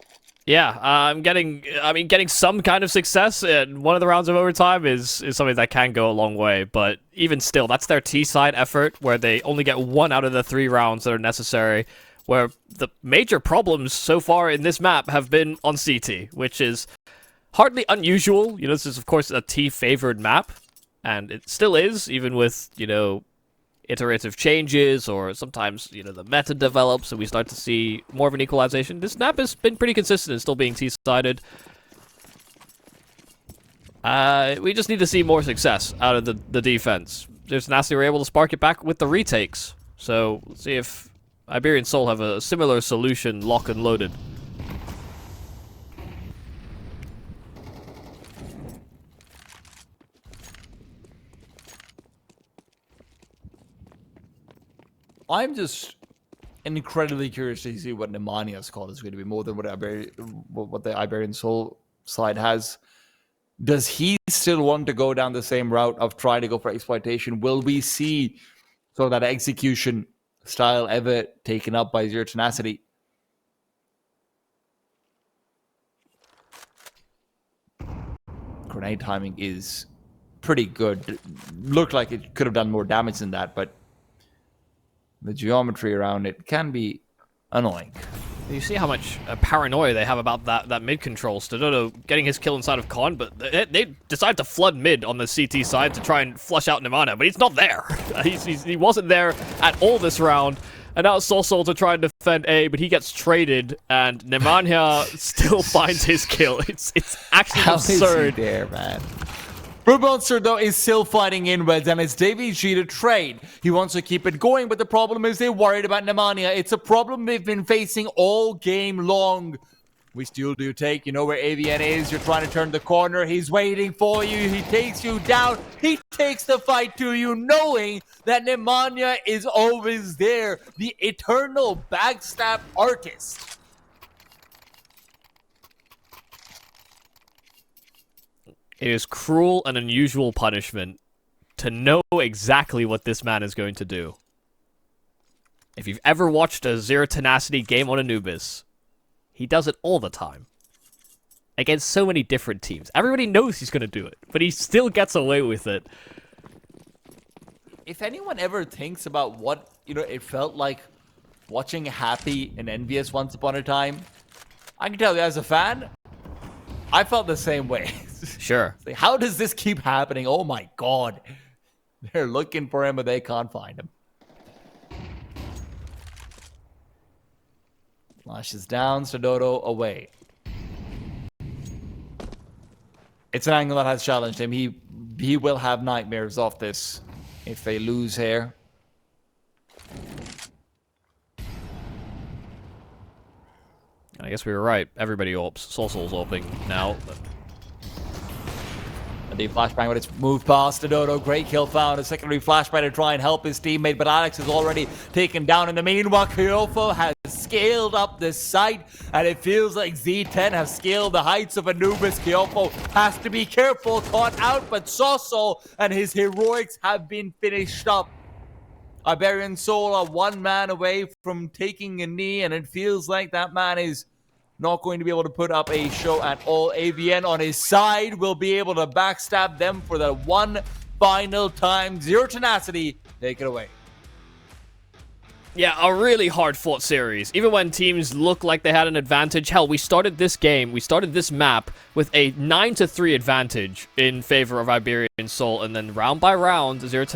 Yeah, getting some kind of success in one of the rounds of overtime is something that can go a long way, but even still, that's their T-side effort, where they only get 1 out of the 3 rounds that are necessary, where the major problems so far in this map have been on CT, which is hardly unusual. You know, this is, of course, a T-favored map, and it still is, even with, you know, iterative changes, or sometimes, you know, the meta develops and we start to see more of an equalization. This map has been pretty consistent in still being T-sided. We just need to see more success out of the defense. There's Tenacity were able to spark it back with the retakes. So, let's see if Iberian Soul have a similar solution lock and loaded. I'm just incredibly curious to see what Nemania's call is going to be, more than what the Iberian Soul side has. Does he still want to go down the same route of trying to go for exploitation? Will we see sort of that execution style ever taken up by Zero Tenacity? Grenade timing is pretty good. Looked like it could have done more damage than that, but the geometry around it can be annoying. You see how much paranoia they have about that mid control. Stododo getting his kill inside of Con, but they decided to flood mid on the CT side to try and flush out Nemanja, but he's not there. He wasn't there at all this round. And now it's Soul to try and defend A, but he gets traded, and Nemanja still finds his kill. It's actually absurd. Is he there, man? brutmonster, though, is still fighting inwards, and it's DVG to trade. He wants to keep it going, but the problem is they're worried about Nemanja. It's a problem they've been facing all game long. Which duel do you take? You know where AVN is. You're trying to turn the corner. He's waiting for you. He takes you down. He takes the fight to you, knowing that Nemanja is always there. The eternal backstab artist. It is cruel and unusual punishment to know exactly what this man is going to do. If you've ever watched a Zero Tenacity game on Anubis, he does it all the time. Against so many different teams. Everybody knows he's going to do it, but he still gets away with it. If anyone ever thinks about what, it felt like watching Happy and Envious once upon a time, I can tell you as a fan, I felt the same way. Sure. Like, how does this keep happening? Oh my god. They're looking for him, but they can't find him. Flashes down, Stododo away. It's an angle that has challenged him. He will have nightmares off this if they lose here. I guess we were right. Everybody AWPs. Soul's AWPing now. A deep flashbang, but it's moved past Stododo. Great kill found. A secondary flashbang to try and help his teammate, but Alex is already taken down. In the meanwhile, Kyofo has scaled up the site, and it feels like Z10 have scaled the heights of Anubis. Kyofo has to be careful, caught out, but Soso and his heroics have been finished up. Iberian Soul are one man away from taking a knee, and it feels like that man is not going to be able to put up a show at all. AVN on his side will be able to backstab them for the one final time. Zero Tenacity, take it away. Yeah, a really hard-fought series. Even when teams look like they had an advantage. Hell, we started this map with a 9-3 advantage in favor of Iberian Soul, and then round by round, Zero